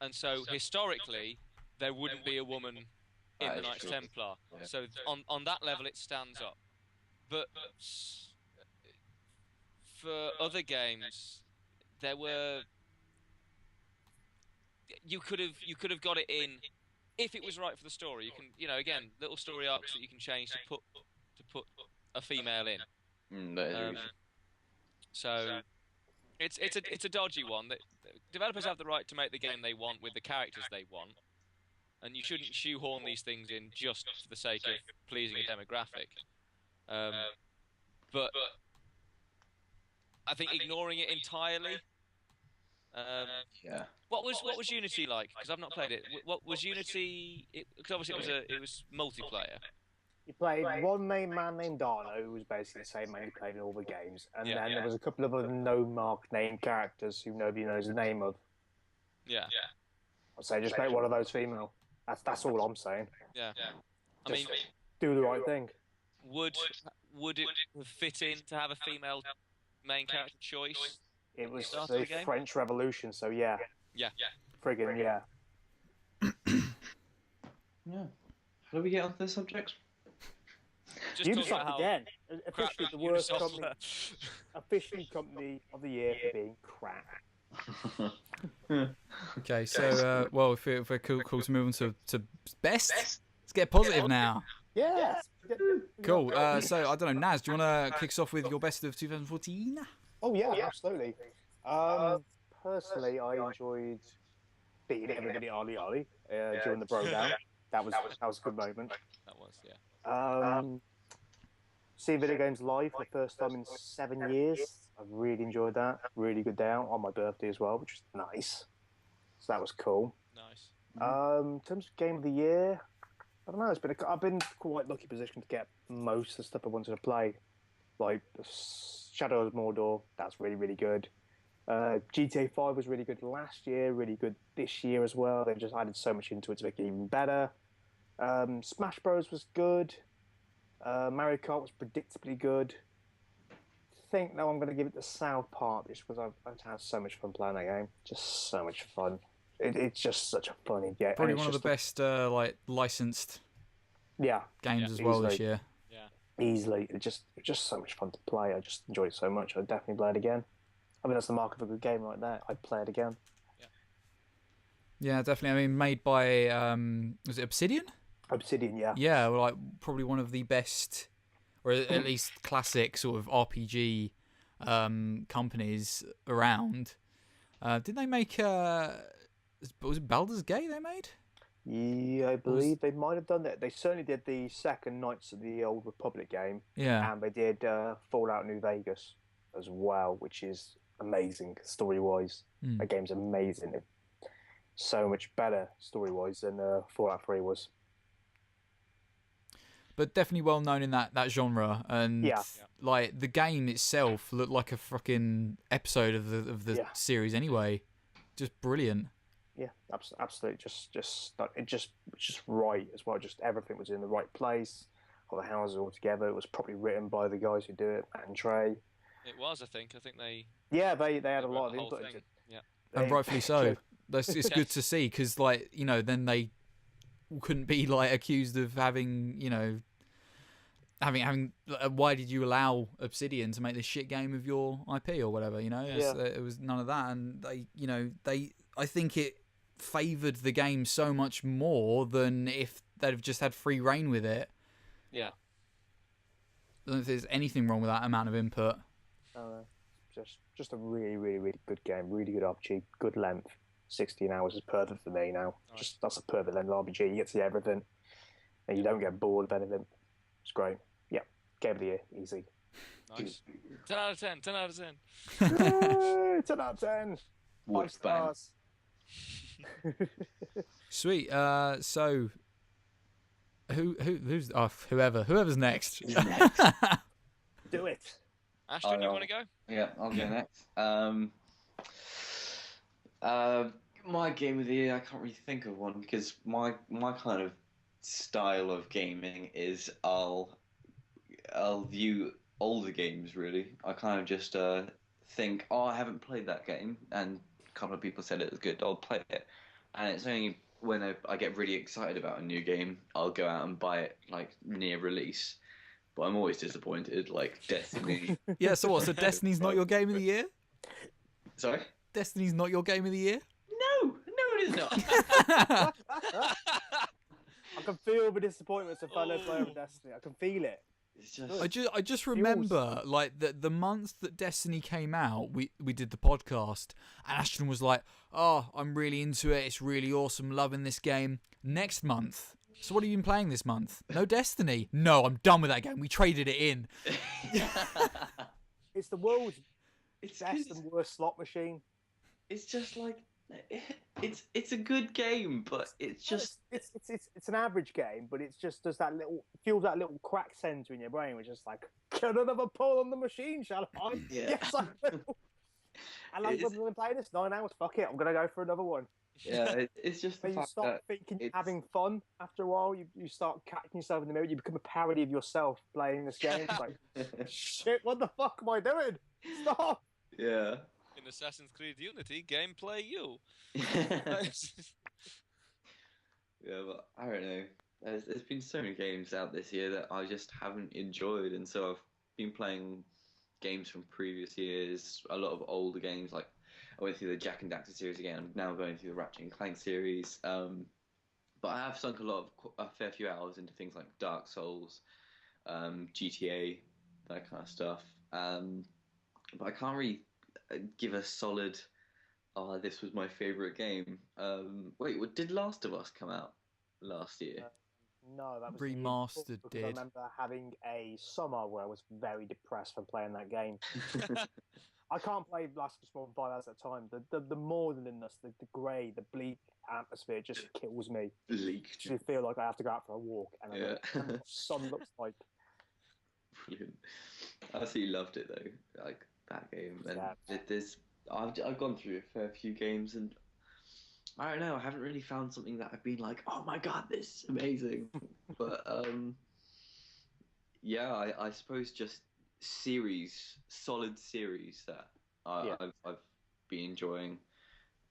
and so historically there wouldn't be a woman in the Knights Templar. Yeah. So on that level it stands up. But for other games, you could have got it in if it was right for the story. You can again, little story arcs that you can change to put a female in. So it's a dodgy one. That developers have the right to make the game they want with the characters they want, and you shouldn't shoehorn these things in just for the sake of pleasing a demographic. But I think ignoring it entirely. What was Unity like? Because I've not played it. What was Unity? Because obviously it was multiplayer. You played one main man named Darno, who was basically the same man you played in all the games, and then there was a couple of other no-mark named characters who nobody knows the name of. Yeah. I'd say just make one of those female. That's all I'm saying. Yeah. I Just mean, do the right thing. Would it have fit in to have a female main character choice? It was the French Revolution, so yeah. Yeah. Friggin' yeah. Yeah. How do we get onto this subject? Just talk about Ubisoft how again. crap Officially the worst Ubisoft company. were. Officially company of the year for being crap. Okay, so well, if we're cool to move on to best, let's get positive now. Yes. Cool. So I don't know, Naz, do you want to kick us off with your best of 2014? Oh yeah, absolutely. Personally, I enjoyed beating everybody Ollie Ollie during the bro down. That was a good moment. That was, yeah. Seeing video games live for the first time in 7 years, I really enjoyed that. Really good day out on my birthday as well, which was nice. So that was cool. Nice. In terms of game of the year, I don't know. I've been quite lucky position to get most of the stuff I wanted to play, like Shadow of Mordor. That's really really good. GTA 5 was really good last year, really good this year as well. They've just added so much into it to make it even better. Smash Bros was good. Mario Kart was predictably good. I think now I'm going to give it to South Park just because I've had so much fun playing that game. Just so much fun. It's just such a funny game. Probably one of the best like licensed games as well this year. Yeah. Easily. It's just so much fun to play. I just enjoyed it so much. I'd definitely play it again. I mean, that's the mark of a good game right there. I'd play it again. Yeah, definitely. I mean, made by was it Obsidian? Obsidian, yeah. Yeah, well, like probably one of the best, or at least classic sort of RPG companies around. Did they make? Was it Baldur's Gate they made? Yeah, I believe they might have done that. They certainly did the second Knights of the Old Republic game. Yeah. And they did Fallout New Vegas as well, which is amazing story-wise. That game's amazing. So much better story-wise than Fallout 3 was. But definitely well known in that genre, and like the game itself looked like a fucking episode of the series anyway. Just brilliant. Yeah, absolutely. Just right as well. Just everything was in the right place. All the houses all together. It was probably written by the guys who do it, Matt and Trey. It was, I think. I think they. Yeah, they had a lot of input into it. Yeah. And rightfully so. It's good to see because, like, you know, then they couldn't be like accused of having, you know, having. Why did you allow Obsidian to make this shit game of your IP or whatever? You know, it was none of that, and they, you know, I think it favoured the game so much more than if they'd have just had free reign with it. Yeah. I don't know if there's anything wrong with that amount of input. Just a really, really, really good game. Really good RPG. Good length. 16 hours is perfect for me now. Nice. That's a perfect length RPG. You get to see everything, and you don't get bored of anything. It's great. Yeah, game of the year, easy. Nice. 10 out of 10. 10 out of 10. 10 out of 10. 5 Whip stars. Sweet. So whoever's next. Who's next? Do it. Ashton, you want to go? Yeah, I'll go next. My game of the year, I can't really think of one because my kind of style of gaming is I'll view older games really. I kind of just think, oh, I haven't played that game, and a couple of people said it was good. I'll play it, and it's only when I get really excited about a new game, I'll go out and buy it like near release. But I'm always disappointed, like Destiny. Yeah, so what? So Destiny's not your game of the year? Sorry? Destiny's not your game of the year? No, it is not. I can feel the disappointment of fellow player of Destiny. I can feel it. It's just... I just remember like the month that Destiny came out, we did the podcast, and Ashton was like, "Oh, I'm really into it. It's really awesome. Loving this game." Next month. So what have you been playing this month? No Destiny. No, I'm done with that game. We traded it in. It's the world's best and worst slot machine. It's just like it's a good game, but it's just it's an average game, but it's just does that little feels that little crack center in your brain, which is like, get another pull on the machine, shall I? Yeah. Yes, I will. And I've been playing this 9 hours. Fuck it, I'm gonna go for another one. Yeah, it's just the When you fact start that thinking it's... having fun after a while, you start catching yourself in the mirror. You become a parody of yourself playing this game. It's like, shit, what the fuck am I doing? Stop! Yeah. In Assassin's Creed Unity, gameplay you. Yeah, but I don't know. There's been so many games out this year that I just haven't enjoyed, and so I've been playing games from previous years, a lot of older games. Like I went through the Jack and Daxter series again. I'm now going through the Ratchet and Clank series. But I have sunk a fair few hours into things like Dark Souls, GTA, that kind of stuff. But I can't really give a solid. Oh, this was my favorite game. Wait, did Last of Us come out last year? No, that was the year before, Remastered because I did. remember having a summer where I was very depressed from playing that game. I can't play Last of Us more than 5 hours at a time. The maudlinness, the grey, the bleak atmosphere just kills me. Bleak. I feel like I have to go out for a walk, and I Yeah. don't know what the sun looks like. Brilliant. I absolutely loved it though, like that game. And Yeah. I've gone through a fair few games, and I don't know. I haven't really found something that I've been like, oh my god, this is amazing. But yeah, I suppose just solid series that I've been enjoying,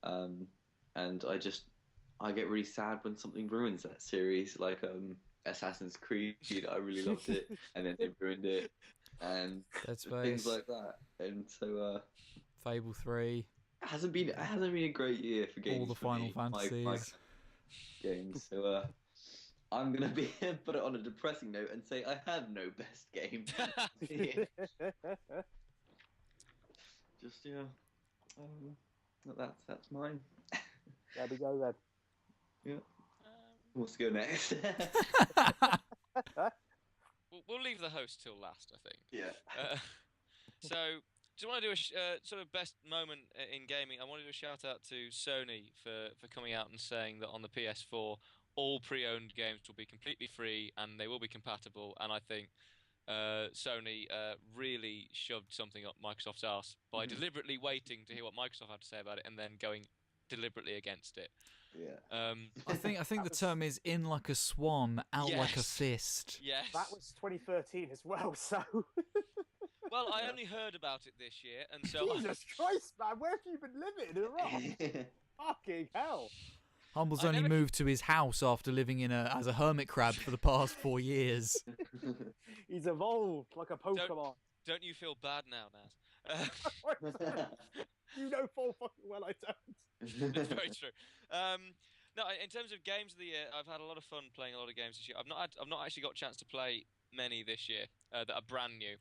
and I get really sad when something ruins that series, like Assassin's Creed. I really loved it, and then they ruined it, and Dead Space. things like that. And so Fable 3. it hasn't been a great year for games. All the for Final me, Fantasies. games. So I'm gonna put it on a depressing note and say I have no best game. Just that's mine. There we go then. Yeah. What's to go next? We'll leave the host till last, I think. Yeah. So, do you want to do a sort of best moment in gaming? I want to do a shout out to Sony for coming out and saying that on the PS4, all pre-owned games will be completely free and they will be compatible. And I think Sony really shoved something up Microsoft's arse by deliberately waiting to hear what Microsoft had to say about it and then going deliberately against it. Yeah. I think the term is in like a swan, out like a Yes. fist. Yes. That was 2013 as well, so... Well, I only heard about it this year, and so Jesus Christ, man, where have you been living in Iraq? Fucking hell. Humble's I only never- moved to his house after living as a hermit crab for the past 4 years. He's evolved like a Pokemon. don't you feel bad now, Naz? You know full fucking well I don't. It's very true. No, in terms of games of the year, I've had a lot of fun playing a lot of games this year. I've not actually got a chance to play many this year that are brand new.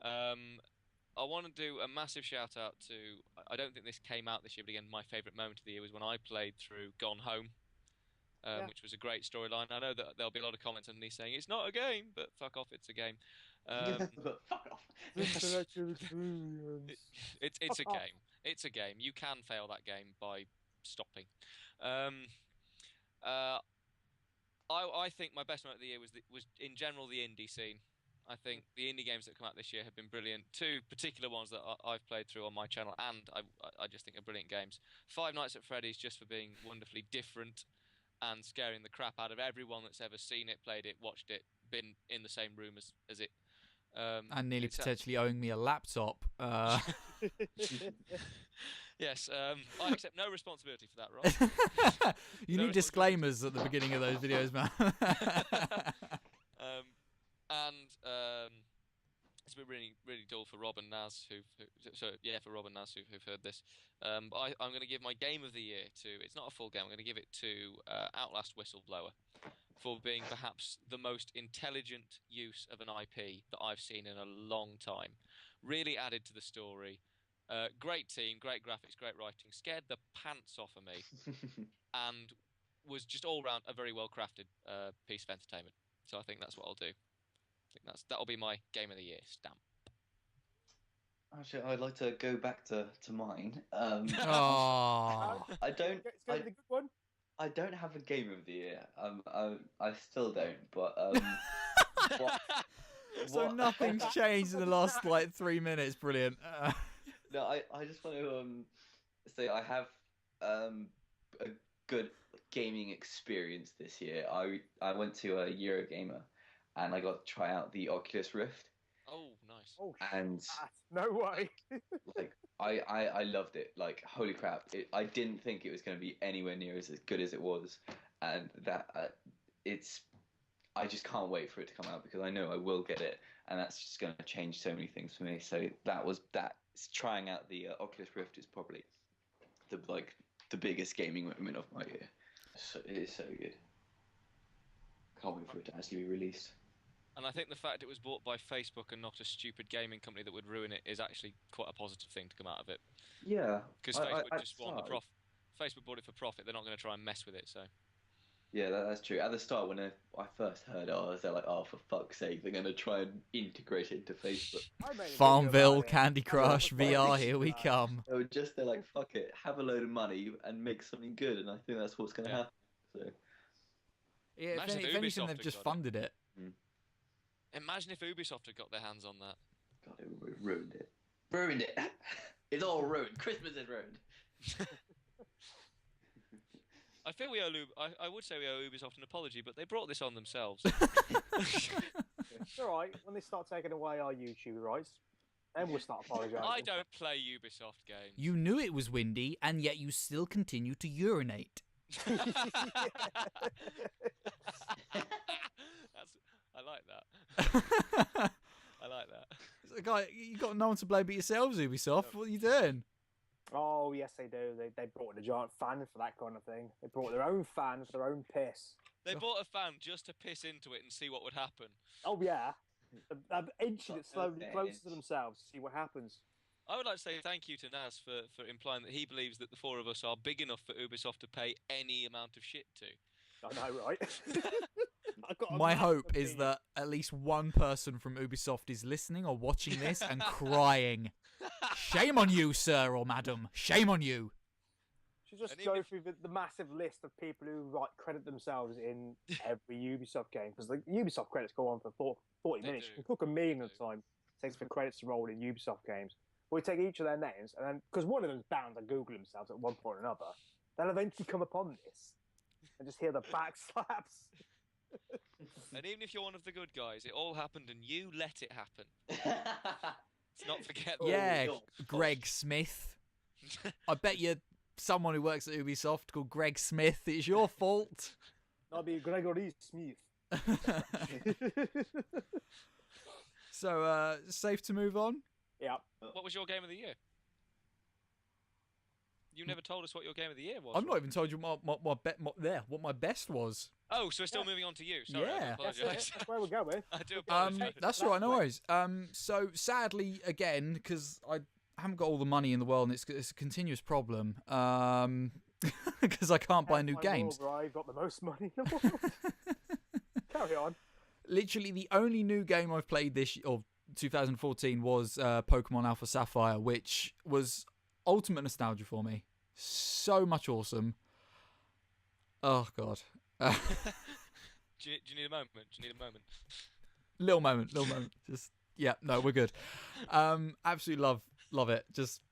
I want to do a massive shout out to. I don't think this came out this year, but again, my favourite moment of the year was when I played through Gone Home, which was a great storyline. I know that there'll be a lot of comments on these saying it's not a game, but fuck off, it's a game. But fuck off. It's a game. It's a game. You can fail that game by stopping. I think my best moment of the year was in general the indie scene. I think the indie games that come out this year have been brilliant. Two particular ones that I've played through on my channel, and I just think are brilliant games. Five Nights at Freddy's, just for being wonderfully different and scaring the crap out of everyone that's ever seen it, played it, watched it, been in the same room as it. And nearly potentially owing me a laptop. Yes, I accept no responsibility for that, Rob. You No need disclaimers at the beginning of those videos, man. It's been really, really dull for Rob and Naz, for Rob and Naz who've heard this. But I'm going to give my game of the year to. It's not a full game. I'm going to give it to Outlast Whistleblower for being perhaps the most intelligent use of an IP that I've seen in a long time. Really added to the story. Great team, great graphics, great writing. Scared the pants off of me, and was just all round a very well crafted piece of entertainment. So I think that's what I'll do. I think that'll be my game of the year stamp. Actually, I'd like to go back to mine. Oh. I don't. Let's go with the good one. I don't have a game of the year. I still don't. But So nothing's changed in the last 3 minutes. Brilliant. No, I just want to say I have a good gaming experience this year. I went to a Eurogamer and I got to try out the Oculus Rift. Oh, nice. Oh, And no way. I loved it. Like, holy crap! I didn't think it was going to be anywhere near as good as it was, and that it's I just can't wait for it to come out because I know I will get it, and that's just going to change so many things for me. So trying out the Oculus Rift is probably the biggest gaming moment of my year. So, it is so good. Can't wait for it to actually be released. And I think the fact it was bought by Facebook and not a stupid gaming company that would ruin it is actually quite a positive thing to come out of it. Yeah. Because Facebook just want the profit. Facebook bought it for profit. They're not going to try and mess with it. So. Yeah, that's true. At the start, when I first heard it, I was there like, oh, for fuck's sake, they're going to try and integrate it into Facebook. Farmville, Candy Crush, VR, here we come. So just they're like, fuck it, have a load of money and make something good, and I think that's what's going to happen. So. Yeah, if anything, they've just funded it. Imagine if Ubisoft had got their hands on that. God, it ruined it. Ruined it. It's all ruined. Christmas is ruined. I think we owe I would say we owe Ubisoft an apology, but they brought this on themselves. It's alright, when they start taking away our YouTube rights, then we'll start apologising. I don't play Ubisoft games. You knew it was windy, and yet you still continue to urinate. I like that. I like that. Guy, you got no one to blame but yourselves, Ubisoft. What are you doing? Oh, yes, they do. They brought in a giant fan for that kind of thing. They brought their own fan for their own piss. They bought a fan just to piss into it and see what would happen. Oh, yeah. They're inching it slowly closer to themselves to see what happens. I would like to say thank you to Naz for implying that he believes that the four of us are big enough for Ubisoft to pay any amount of shit to. I know, right? My hope is that at least one person from Ubisoft is listening or watching this and crying. Shame on you, sir or madam. Shame on you. Should just go through the massive list of people who credit themselves in every Ubisoft game, because the Ubisoft credits go on for 40 minutes. You can cook a million at a time. It takes for credits to roll in Ubisoft games. We take each of their names, and then because one of them's bound to Google themselves at one point or another, they'll eventually come upon this and just hear the backslaps. And even if you're one of the good guys, it all happened and you let it happen. Let's not forget that. Yeah, Greg Smith. I bet you someone who works at Ubisoft called Greg Smith. It's your fault. That'll be Gregory Smith. So, safe to move on? Yeah. What was your game of the year? You never told us what your game of the year was. I've not even told you what my best was. Oh, so we're still moving on to you. Sorry, I Yeah. apologise. That's where we're going. I do apologise. That's all right, no worries. So sadly, again, because I haven't got all the money in the world, and it's a continuous problem. Because I can't buy new games. I've got the most money in the world. Carry on. Literally, the only new game I've played this or 2014 was Pokemon Alpha Sapphire, which was ultimate nostalgia for me. So much awesome. Oh god. Do you need a moment? Little moment. Just no, we're good. Absolutely love it. Just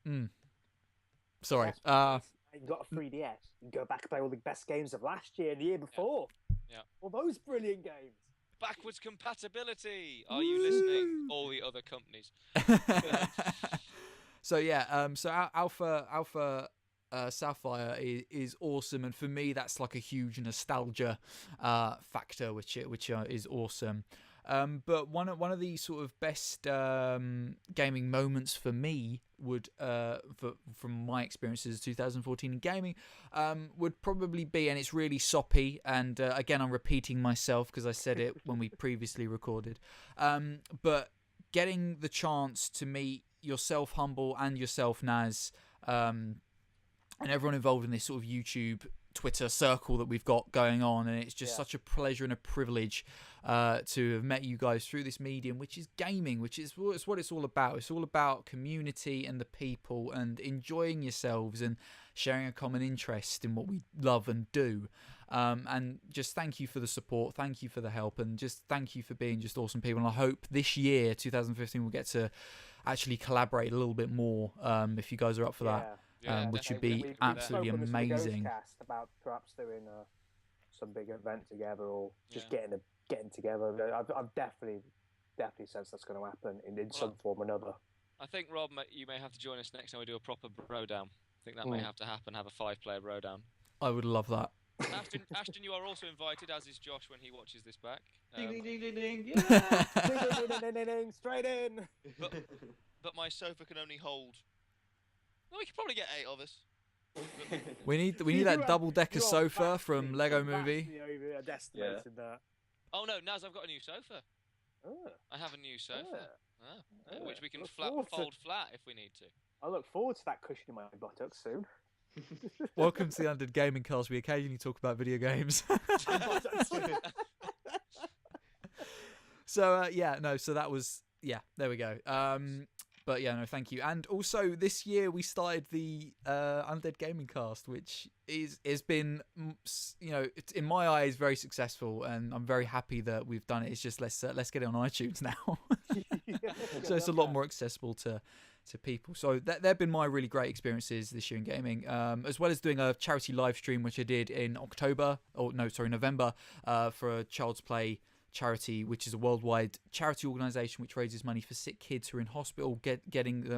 sorry. You got a 3DS. You go back and play all the best games of last year and the year before. Yeah. All those brilliant games. Backwards compatibility. Are you listening? All the other companies. So yeah, so Alpha Sapphire is awesome, and for me that's like a huge nostalgia factor, which is awesome. But one of the sort of best gaming moments for me would, from my experiences 2014 in gaming, would probably be, and it's really soppy, and again I'm repeating myself because I said it when we previously recorded, but getting the chance to meet yourself, Humble, and yourself, Naz, and everyone involved in this sort of YouTube, Twitter circle that we've got going on, and it's just such a pleasure and a privilege to have met you guys through this medium, which is gaming, which is what it's all about. It's all about community and the people and enjoying yourselves and sharing a common interest in what we love and do. And just thank you for the support, thank you for the help, and just thank you for being just awesome people. And I hope this year, 2015, we'll get to actually collaborate a little bit more, if you guys are up for that. Which would be absolutely amazing. About perhaps doing some big event together, or just getting together. I've definitely sensed that's going to happen in some form or another. I think Rob, you may have to join us next time we do a proper bro down. I think that may have to happen. Have a 5-player bro down. I would love that. Ashton, you are also invited, as is Josh when he watches this back. Ding ding ding ding ding. Yeah. Ding, ding, ding, ding, ding, ding, straight in. But my sofa can only hold. Well, we could probably get 8 of us. We need that double-decker sofa from Lego Movie. Estimated that. Oh no, Naz, I've got a new sofa. Oh. I have a new sofa, which we can Look fold flat if we need to. I look forward to that cushion in my buttocks soon. Welcome to the Undead Gaming Cast. We occasionally talk about video games. So so that was there we go. But yeah, no, thank you. And also this year we started the Undead Gaming Cast, which has been, it's, in my eyes, very successful, and I'm very happy that we've done it. It's just let's get it on iTunes now, so it's a lot more accessible to people. So they've been my really great experiences this year in gaming, as well as doing a charity live stream, which I did in November, for a Child's Play charity, which is a worldwide charity organisation which raises money for sick kids who are in hospital,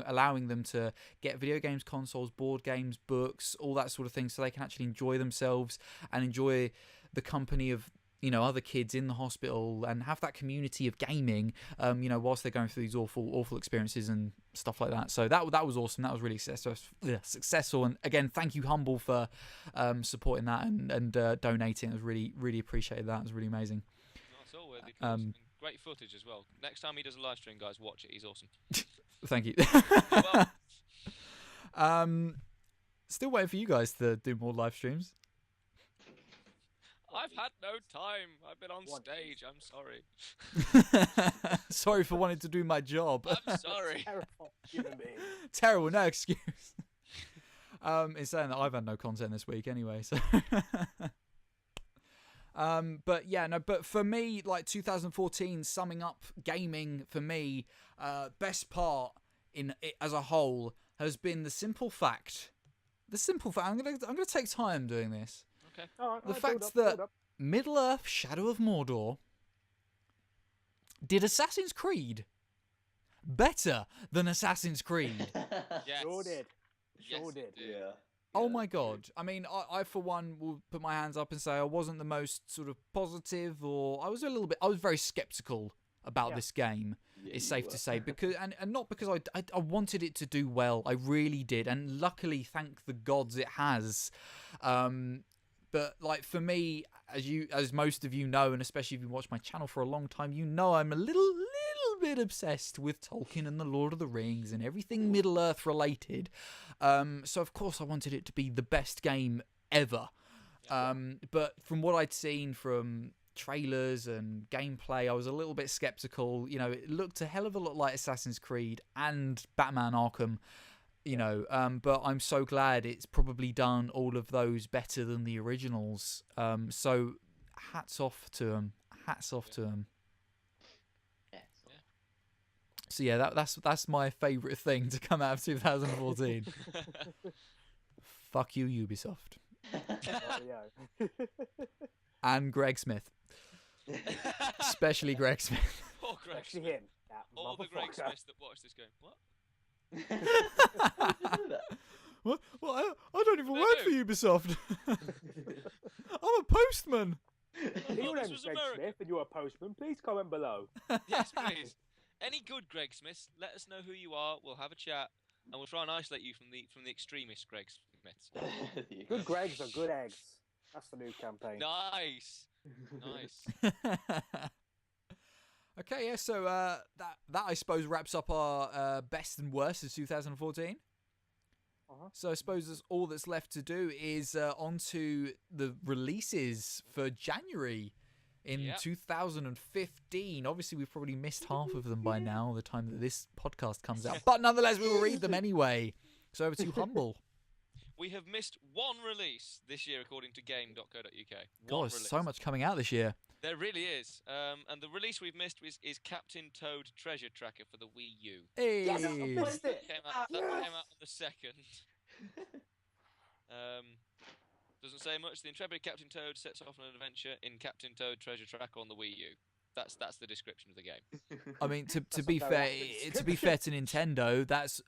allowing them to get video games, consoles, board games, books, all that sort of thing, so they can actually enjoy themselves and enjoy the company of other kids in the hospital and have that community of gaming, whilst they're going through these awful experiences and stuff like that. So that was awesome. That was really successful. And again, thank you, Humble, for supporting that and donating. I was really appreciated that. It was really amazing. It's all worthy cause. Great footage as well. Next time he does a live stream, guys, watch it. He's awesome. Thank you. Well, still waiting for you guys to do more live streams. I've had no time. I've been on stage. I'm sorry. Sorry for wanting to do my job. I'm sorry. Terrible human being. Terrible, no excuse. In saying that, I've had no content this week anyway, so... But for me, like 2014, summing up gaming for me, best part in it as a whole has been the simple fact. I'm gonna take time doing this. Okay. All right, The fact that Middle-earth: Shadow of Mordor did Assassin's Creed better than Assassin's Creed. Yes. Sure did. Yes, Sure it did. Yeah. Oh my god. I mean, I for one will put my hands up and say I wasn't the most sort of positive, or I was very skeptical about this game. Yeah, It's you safe were. to say, because and not because I wanted it to do well. I really did, and luckily, thank the gods, it has. But like for me, as most of you know, and especially if you watch my channel for a long time, I'm a little bit obsessed with Tolkien and the Lord of the Rings and everything Middle-earth related. So of course I wanted it to be the best game ever. But from what I'd seen from trailers and gameplay, I was a little bit skeptical. It looked a hell of a lot like Assassin's Creed and Batman Arkham. But I'm so glad it's probably done all of those better than the originals. So hats off to them. So yeah, that's my favourite thing to come out of 2014. Fuck you, Ubisoft. And Greg Smith. Especially Greg Smith. Poor Greg Especially Smith. him. That All the Greg motherfucker. Smiths that watch this game. What? What? Well, I don't even They work do. for Ubisoft. I'm a postman. If your this name's was Greg America. Smith and you're a postman, please comment below. Yes, please. Any good Greg Smiths, let us know who you are. We'll have a chat, and we'll try and isolate you from the extremist Greg Smiths. Good Gregs are good eggs. That's the new campaign. Nice. Okay, yeah. So that I suppose wraps up our best and worst of 2014. So I suppose all that's left to do is onto the releases for January in 2015. Obviously, we've probably missed half of them by now, the time that this podcast comes out. But nonetheless, we will read them anyway. So over to Humble. We have missed one release this year, according to game.co.uk. God, there's so much coming out this year. There really is. And the release we've missed is Captain Toad Treasure Tracker for the Wii U. Hey. Yes, I missed it. That came out on the 2nd. Doesn't say much. The intrepid Captain Toad sets off on an adventure in Captain Toad Treasure Tracker on the Wii U. That's the description of the game. I mean, to be fair to Nintendo, that's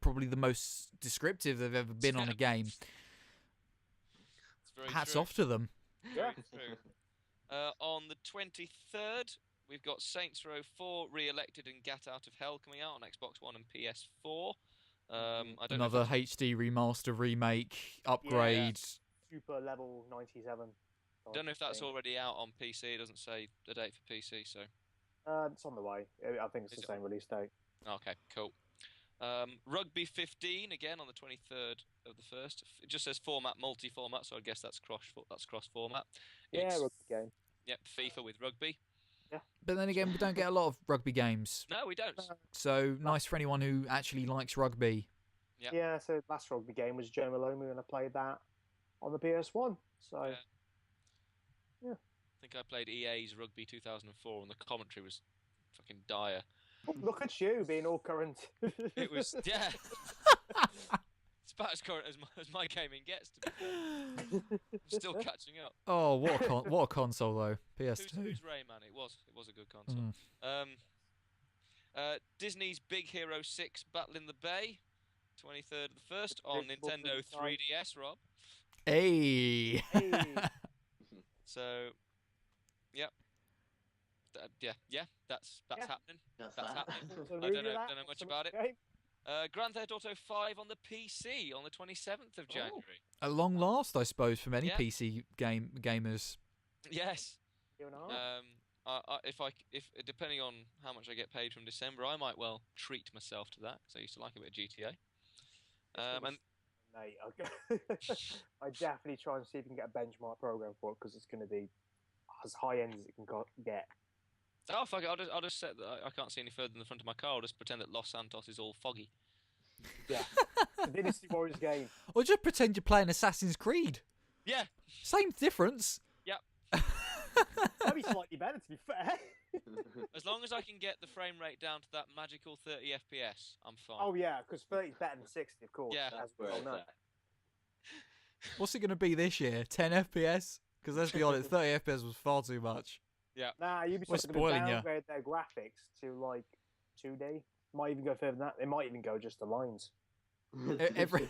probably the most descriptive they've ever been on a game. It's Very Hats true. off to them. Very true. On the 23rd, we've got Saints Row 4 Re-Elected and Get Out of Hell coming out on Xbox One and PS4. I don't Another know if HD remaster, remake, upgrade. Super level 97. don't know if that's already out on PC. It doesn't say the date for PC, so... It's on the way. I think it's the same release date. Okay, cool. Rugby 15 again on the 23rd of the 1st. It just says format multi-format, so I guess that's cross format. Yeah, It's, rugby game. Yep, FIFA with rugby. Yeah. But then again, we don't get a lot of rugby games. No, we don't. So nice for anyone who actually likes rugby. Yep. Yeah, so last rugby game was Joe Malone, and I played that on the PS1. So yeah. I think I played EA's Rugby 2004, and the commentary was fucking dire. Oh, look at you being all current. It was, yeah. It's about as current as my gaming gets, to be fair. I'm still catching up. Oh, what a console though. PS2. Who's Rayman? It was a good console. Disney's Big Hero 6 Battle in the Bay, 23rd of the 1st on Nintendo 3DS, Rob. Hey. So, yep. That's happening. That's happening. I don't know much about it. Grand Theft Auto 5 on the PC on the 27th of January. At long last, I suppose, for many PC gamers. Yes. If depending on how much I get paid from December, I might well treat myself to that because I used to like a bit of GTA. Mate, I definitely try and see if you can get a benchmark program for it because it's going to be as high end as it can get. Oh fuck it! I'll just set that I can't see any further than the front of my car. I'll just pretend that Los Santos is all foggy. Yeah, the Dynasty Warriors game. Or just pretend you're playing Assassin's Creed. Yeah. Same difference. Yep. That'd be slightly better, to be fair. As long as I can get the frame rate down to that magical 30 FPS, I'm fine. Oh yeah, because 30 is better than 60, of course. Yeah. As well, no. What's it going to be this year? 10 FPS? Because let's be honest, 30 FPS was far too much. Yeah. Nah, Ubisoft's going to downgrade their graphics to like 2D. Might even go further than that. They might even go just the lines. Every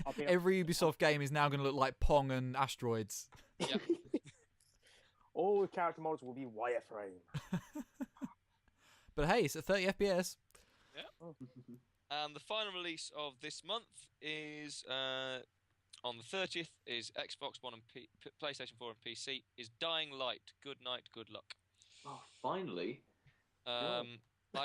Ubisoft game is now going to look like Pong and asteroids. Yep. All the character models will be wireframe. But hey, it's at 30 FPS. Yeah. And the final release of this month is on the 30th is Xbox One and PlayStation 4 and PC is Dying Light. Good night, good luck. Oh, finally. I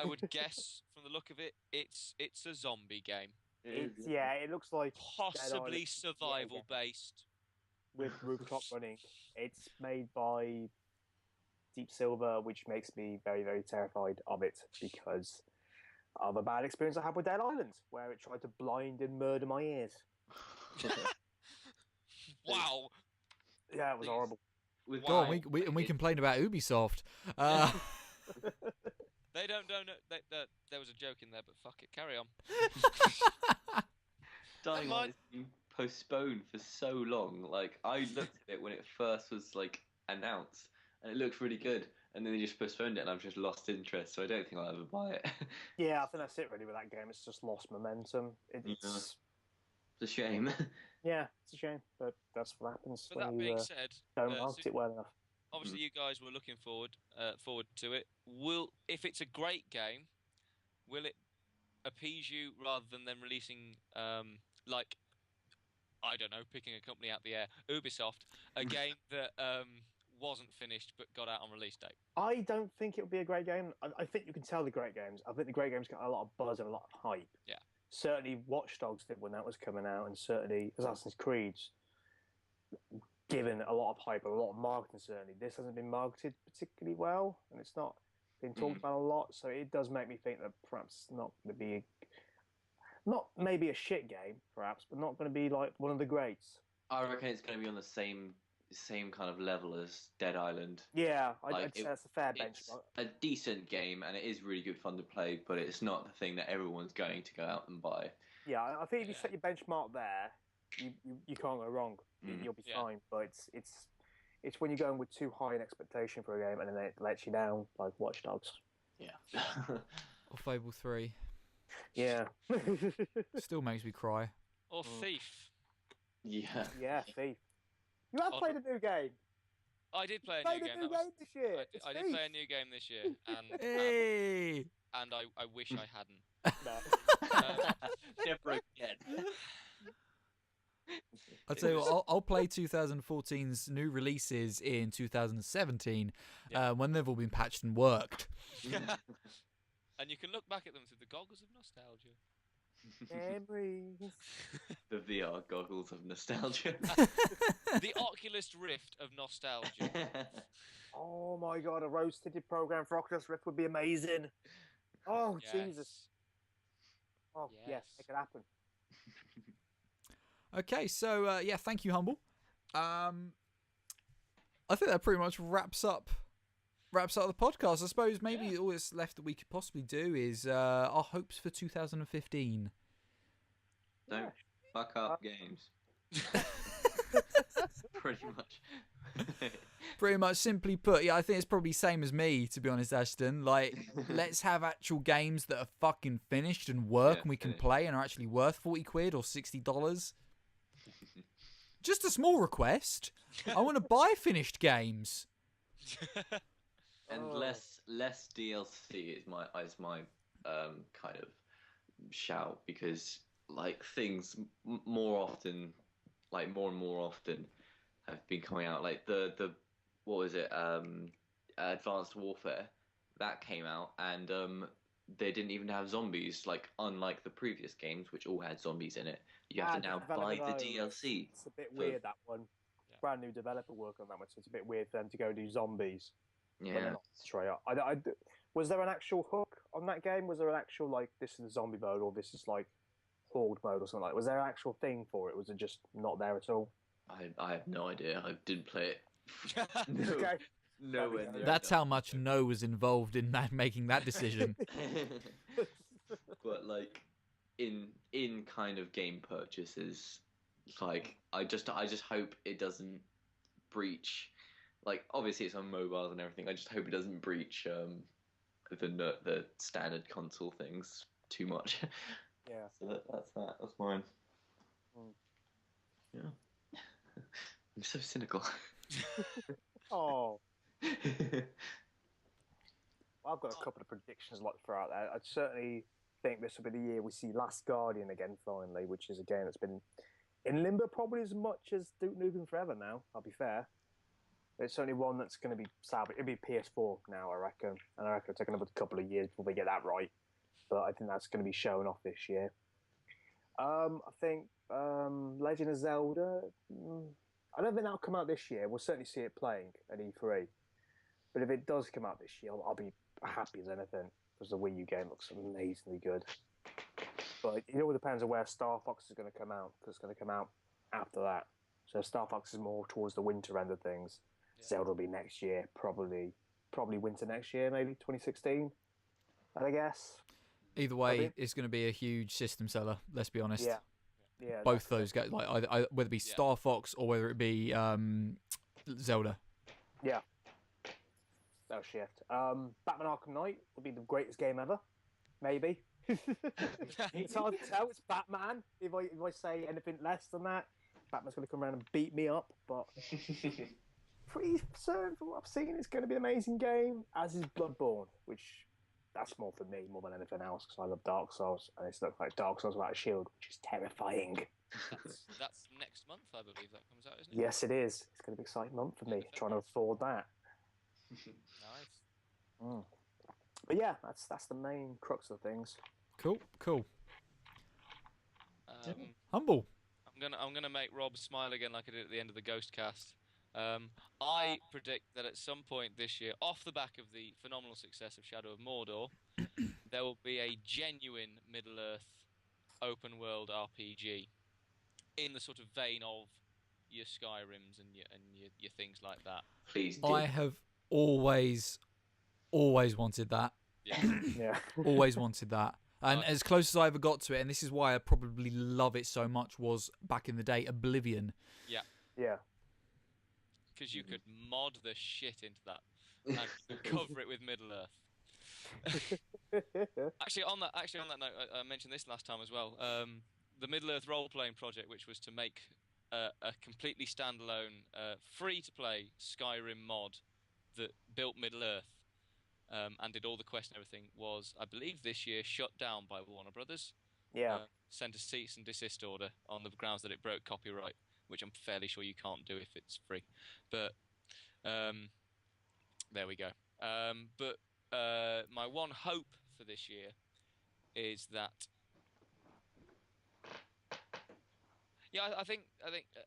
would guess from the look of it, it's a zombie game. It looks like possibly survival based. With rooftop running. It's made by Deep Silver, which makes me very, very terrified of it because of a bad experience I had with Dead Island, where it tried to blind and murder my ears. Wow. Yeah, it was horrible. Go on, we complained about Ubisoft. They don't know. There was a joke in there, but fuck it, carry on. Dying Light has been postponed for so long. Like, I looked at it when it first was like announced, and it looked really good, and then they just postponed it, and I've just lost interest. So I don't think I'll ever buy it. Yeah, I think that's it really with that game. It's just lost momentum. It's a shame. Yeah, it's a shame, but that's what happens. But that being said, don't market it well enough. Obviously, you guys were looking forward to it. If it's a great game, will it appease you rather than them releasing like, I don't know, picking a company out the air, Ubisoft, a game that wasn't finished but got out on release date? I don't think it would be a great game. I think you can tell the great games. I think the great games got a lot of buzz and a lot of hype. Yeah. Certainly Watch Dogs did when that was coming out, and certainly Assassin's Creed's given a lot of hype, a lot of marketing certainly. This hasn't been marketed particularly well, and it's not been talked about a lot, so it does make me think that perhaps not going to be... Not maybe a shit game, perhaps, but not going to be like one of the greats. I reckon it's going to be on the same kind of level as Dead Island. Yeah, I'd say that's a fair benchmark. It's a decent game, and it is really good fun to play, but it's not the thing that everyone's going to go out and buy. Yeah, I think if you set your benchmark there, you can't go wrong. You'll be fine. But it's when you're going with too high an expectation for a game, and then it lets you down, like Watch Dogs. Yeah. Or Fable 3. Yeah. Still makes me cry. Or Thief. Yeah. Yeah, Thief. You have On- played a new game. I did play a Played new a game. new game this year. It's I did play a Thief. new game this year, Hey. and I wish I hadn't. No. Never again. I'll tell you what, I'll play 2014's new releases in 2017 when they've all been patched and worked. And you can look back at them through the goggles of nostalgia. Memories. The VR goggles of nostalgia. The Oculus Rift of nostalgia. Oh my god, a rose-tinted program for Oculus Rift would be amazing. Oh, Yes. Jesus. Oh, yes, Yes. it could happen. Okay, so thank you, Humble. I think that pretty much wraps up the podcast. I suppose maybe all that's left that we could possibly do is our hopes for 2015. Don't fuck up games. Pretty much. Pretty much, simply put, I think it's probably same as me, to be honest, Ashton. Like, let's have actual games that are fucking finished and work and we can play and are actually worth 40 quid or $60. Just a small request. I want to buy finished games. And less DLC is my kind of shout, because like things more often, like more and more often, have been coming out. Like the what was it? Advanced Warfare, that came out, and they didn't even have zombies. Like unlike the previous games, which all had zombies in it, you have to now buy the DLC. It's a bit weird, that one. Yeah. Brand new developer working on that one, so it's a bit weird for them to go do zombies. Yeah. Straight up. Was there an actual hook on that game? Was there an actual, like, this is the zombie mode, or this is like horde mode or something like that? Was there an actual thing for it? Was it just not there at all? I have no idea. I didn't play it. Okay. Nowhere near That's enough. how much No was involved in making that decision. But like in kind of game purchases, like I just hope it doesn't breach. Like obviously it's on mobiles and everything. I just hope it doesn't breach the standard console things too much. Yeah. So that's that. That's mine. Mm. Yeah. I'm so cynical. Oh. I've got a couple of predictions like throughout there. I certainly think this will be the year we see Last Guardian again finally, which is a game that's been in limbo probably as much as Duke Nukem Forever now, I'll be fair. It's only one that's going to be salvaged. It'll be PS4 now, I reckon. And I reckon it'll take another couple of years before they get that right. But I think that's going to be showing off this year. I think Legend of Zelda, I don't think that'll come out this year. We'll certainly see it playing at E3. But if it does come out this year, I'll be happy as anything, because the Wii U game looks amazingly good. But it all depends on where Star Fox is going to come out, because it's going to come out after that. So Star Fox is more towards the winter end of things. Yeah. Zelda will be next year, probably winter next year, maybe 2016, I guess. Either way, it's going to be a huge system seller, let's be honest. Yeah, both those guys, like either, whether it be Star Fox or whether it be Zelda. Yeah. Oh shit. Batman Arkham Knight will be the greatest game ever. Maybe. It's hard to tell. It's Batman. If I say anything less than that, Batman's going to come around and beat me up. But pretty certain from what I've seen, it's going to be an amazing game. As is Bloodborne, which that's more for me more than anything else, because I love Dark Souls, and it's looks like Dark Souls without a shield, which is terrifying. That's next month, I believe that comes out, isn't it? Yes, it is. It's going to be an exciting month for me, trying to afford that. Nice. But yeah, that's the main crux of things. Cool. Humble. I'm gonna make Rob smile again, like I did at the end of the Ghost Cast. I predict that at some point this year, off the back of the phenomenal success of Shadow of Mordor, there will be a genuine Middle-earth open-world RPG in the sort of vein of your Skyrims and your things like that. Please do. I have always wanted that. Yeah. Always wanted that. And as close as I ever got to it, and this is why I probably love it so much, was back in the day Oblivion. Yeah. Because you could mod the shit into that and cover it with Middle-earth. Actually, on that note, I mentioned this last time as well. The Middle-earth role-playing project, which was to make a completely standalone, free-to-play Skyrim mod that built Middle-earth and did all the quests and everything was, I believe, this year shut down by Warner Brothers. Yeah. Sent a cease and desist order on the grounds that it broke copyright, which I'm fairly sure you can't do if it's free. But there we go. But my one hope for this year is that. Yeah, I think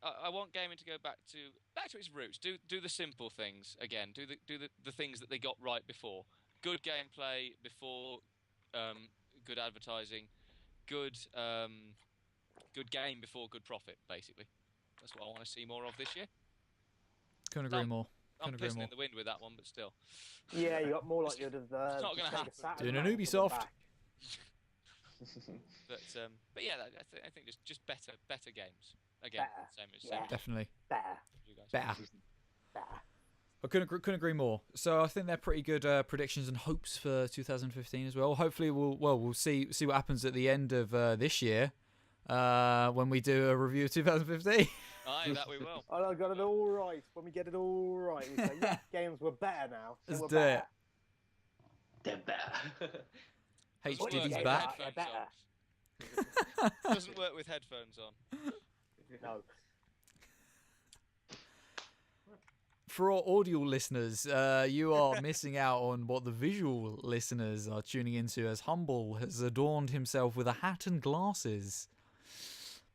I want gaming to go back to its roots. Do the simple things again. Do the things that they got right before. Good gameplay before good advertising. Good game before good profit. Basically, that's what I want to see more of this year. Couldn't agree more. I'm pissing in the wind with that one, but still. Yeah, you got more like you'd have. It's not going to happen. Doing an Ubisoft. But yeah, I think just better games. Again, same as Definitely. Better. you guys. Better. I couldn't agree more. So I think they're pretty good predictions and hopes for 2015 as well. Hopefully we'll see what happens at the end of this year when we do a review of 2015. Aye, that we will. I got it all right. When we get it all right, we say, yeah, games were better now. Let's We're do better. it. They're better. HDD's Yeah, back. they're better. Doesn't work with headphones on. No. For our audio listeners, you are missing out on what the visual listeners are tuning into, as Humble has adorned himself with a hat and glasses.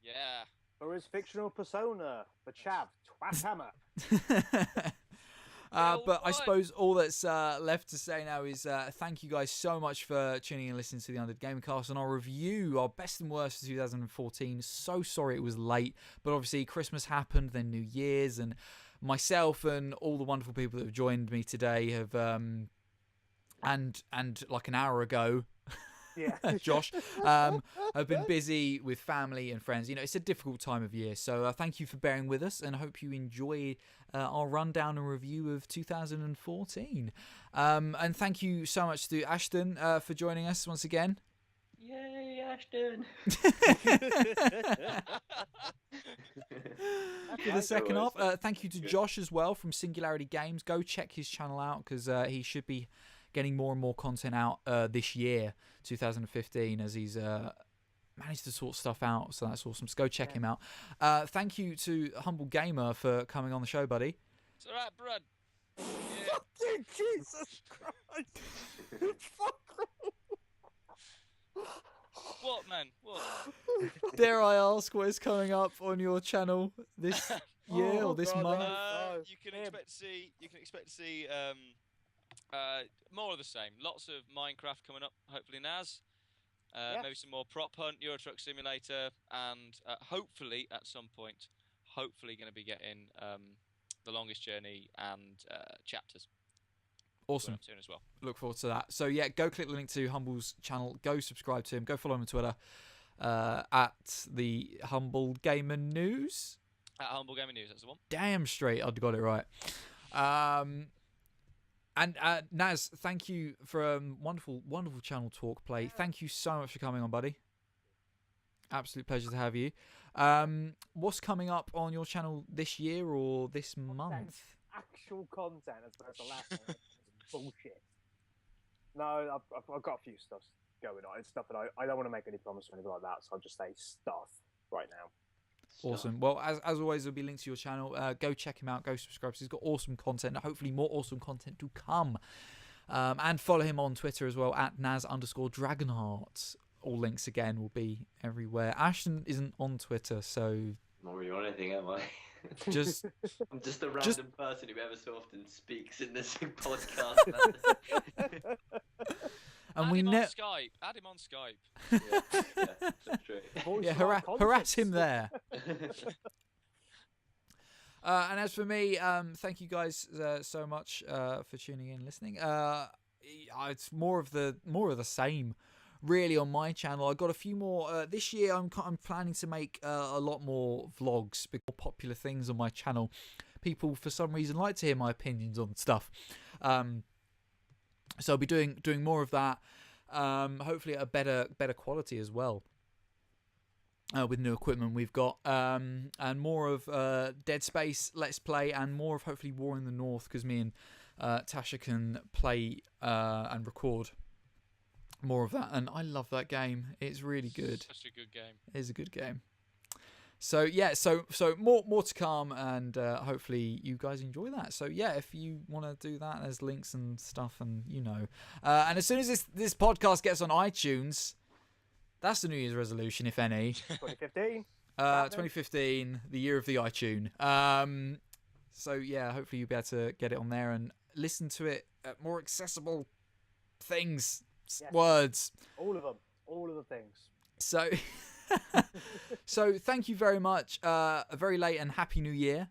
Yeah. For his fictional persona, the Chav, Twathammer. But I suppose all that's left to say now is thank you guys so much for tuning in and listening to the UndeadGamingCast and our review, our best and worst for 2014. So sorry it was late, but obviously Christmas happened, then New Year's, and myself and all the wonderful people that have joined me today have, and like an hour ago, Yeah. Josh, have been busy with family and friends. You know, it's a difficult time of year, so thank you for bearing with us, and I hope you enjoy our rundown and review of 2014. And thank you so much to Ashton for joining us once again. Yay, Ashton! For the second half, thank you to Josh as well from Singularity Games. Go check his channel out because he should be getting more and more content out this year, 2015, as he's managed to sort stuff out. So that's awesome. So go check him out. Thank you to Humble Gamer for coming on the show, buddy. It's alright, Brad. Yeah. Fucking Jesus Christ! Fuck. What, man? What? Dare I ask what is coming up on your channel this year or this God, month? no. You can expect to see more of the same. Lots of Minecraft coming up. Hopefully, Naz. Maybe some more Prop Hunt, Euro Truck Simulator, and hopefully at some point, going to be getting The Longest Journey and chapters. Awesome. Soon as well. Look forward to that. So yeah, go click the link to Humble's channel. Go subscribe to him. Go follow him on Twitter at the Humble Gamer News. At Humble Gaming News, that's the one. Damn straight, I'd got it right. And Naz, thank you for wonderful channel talk play. Thank you so much for coming on, buddy. Absolute pleasure to have you. What's coming up on your channel this year or this month? Actual content as opposed to last one. Bullshit. No, I've got a few stuff going on. It's stuff that I don't want to make any promise or anything like that, so I'll just say stuff right now. Awesome. Well, as always, there'll be links to your channel. Go check him out. Go subscribe. He's got awesome content. Hopefully, more awesome content to come. And follow him on Twitter as well at Naz_Dragonheart. All links again will be everywhere. Ashton isn't on Twitter, so Not really on anything, am I? just I'm just a random person who ever so often speaks in this podcast. and Add we him on never. Skype. Add him on Skype. Yeah, that's true. Voice Yeah, of our harass him conscience. there. And as for me, thank you guys so much for tuning in and listening. It's more of the same, really, on my channel. I got a few more this year. I'm planning to make a lot more vlogs, more popular things on my channel. People, for some reason, like to hear my opinions on stuff. So I'll be doing more of that. Hopefully at a better quality as well. with new equipment we've got, and more of Dead Space Let's Play, and more of hopefully War in the North, because me and Tasha can play and record more of that, and I love that game. It's really good. Such a good game. It is a good game. So yeah, so more to come, and hopefully you guys enjoy that. So yeah, if you want to do that, there's links and stuff, and and as soon as this podcast gets on iTunes, that's the New Year's resolution, if any. 2015. 2015, the year of the iTunes. So yeah, hopefully you'll be able to get it on there and listen to it at more accessible things, words. All of them. All of the things. So, so thank you very much. A very late and happy New Year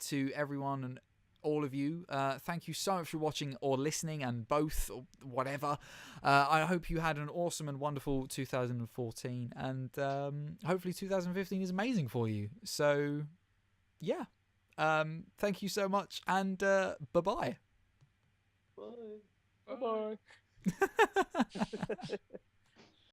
to everyone and all of you. Thank you so much for watching or listening, and both, or whatever. I hope you had an awesome and wonderful 2014, and hopefully 2015 is amazing for you. So, yeah. Thank you so much, and bye-bye. Bye. Bye-bye.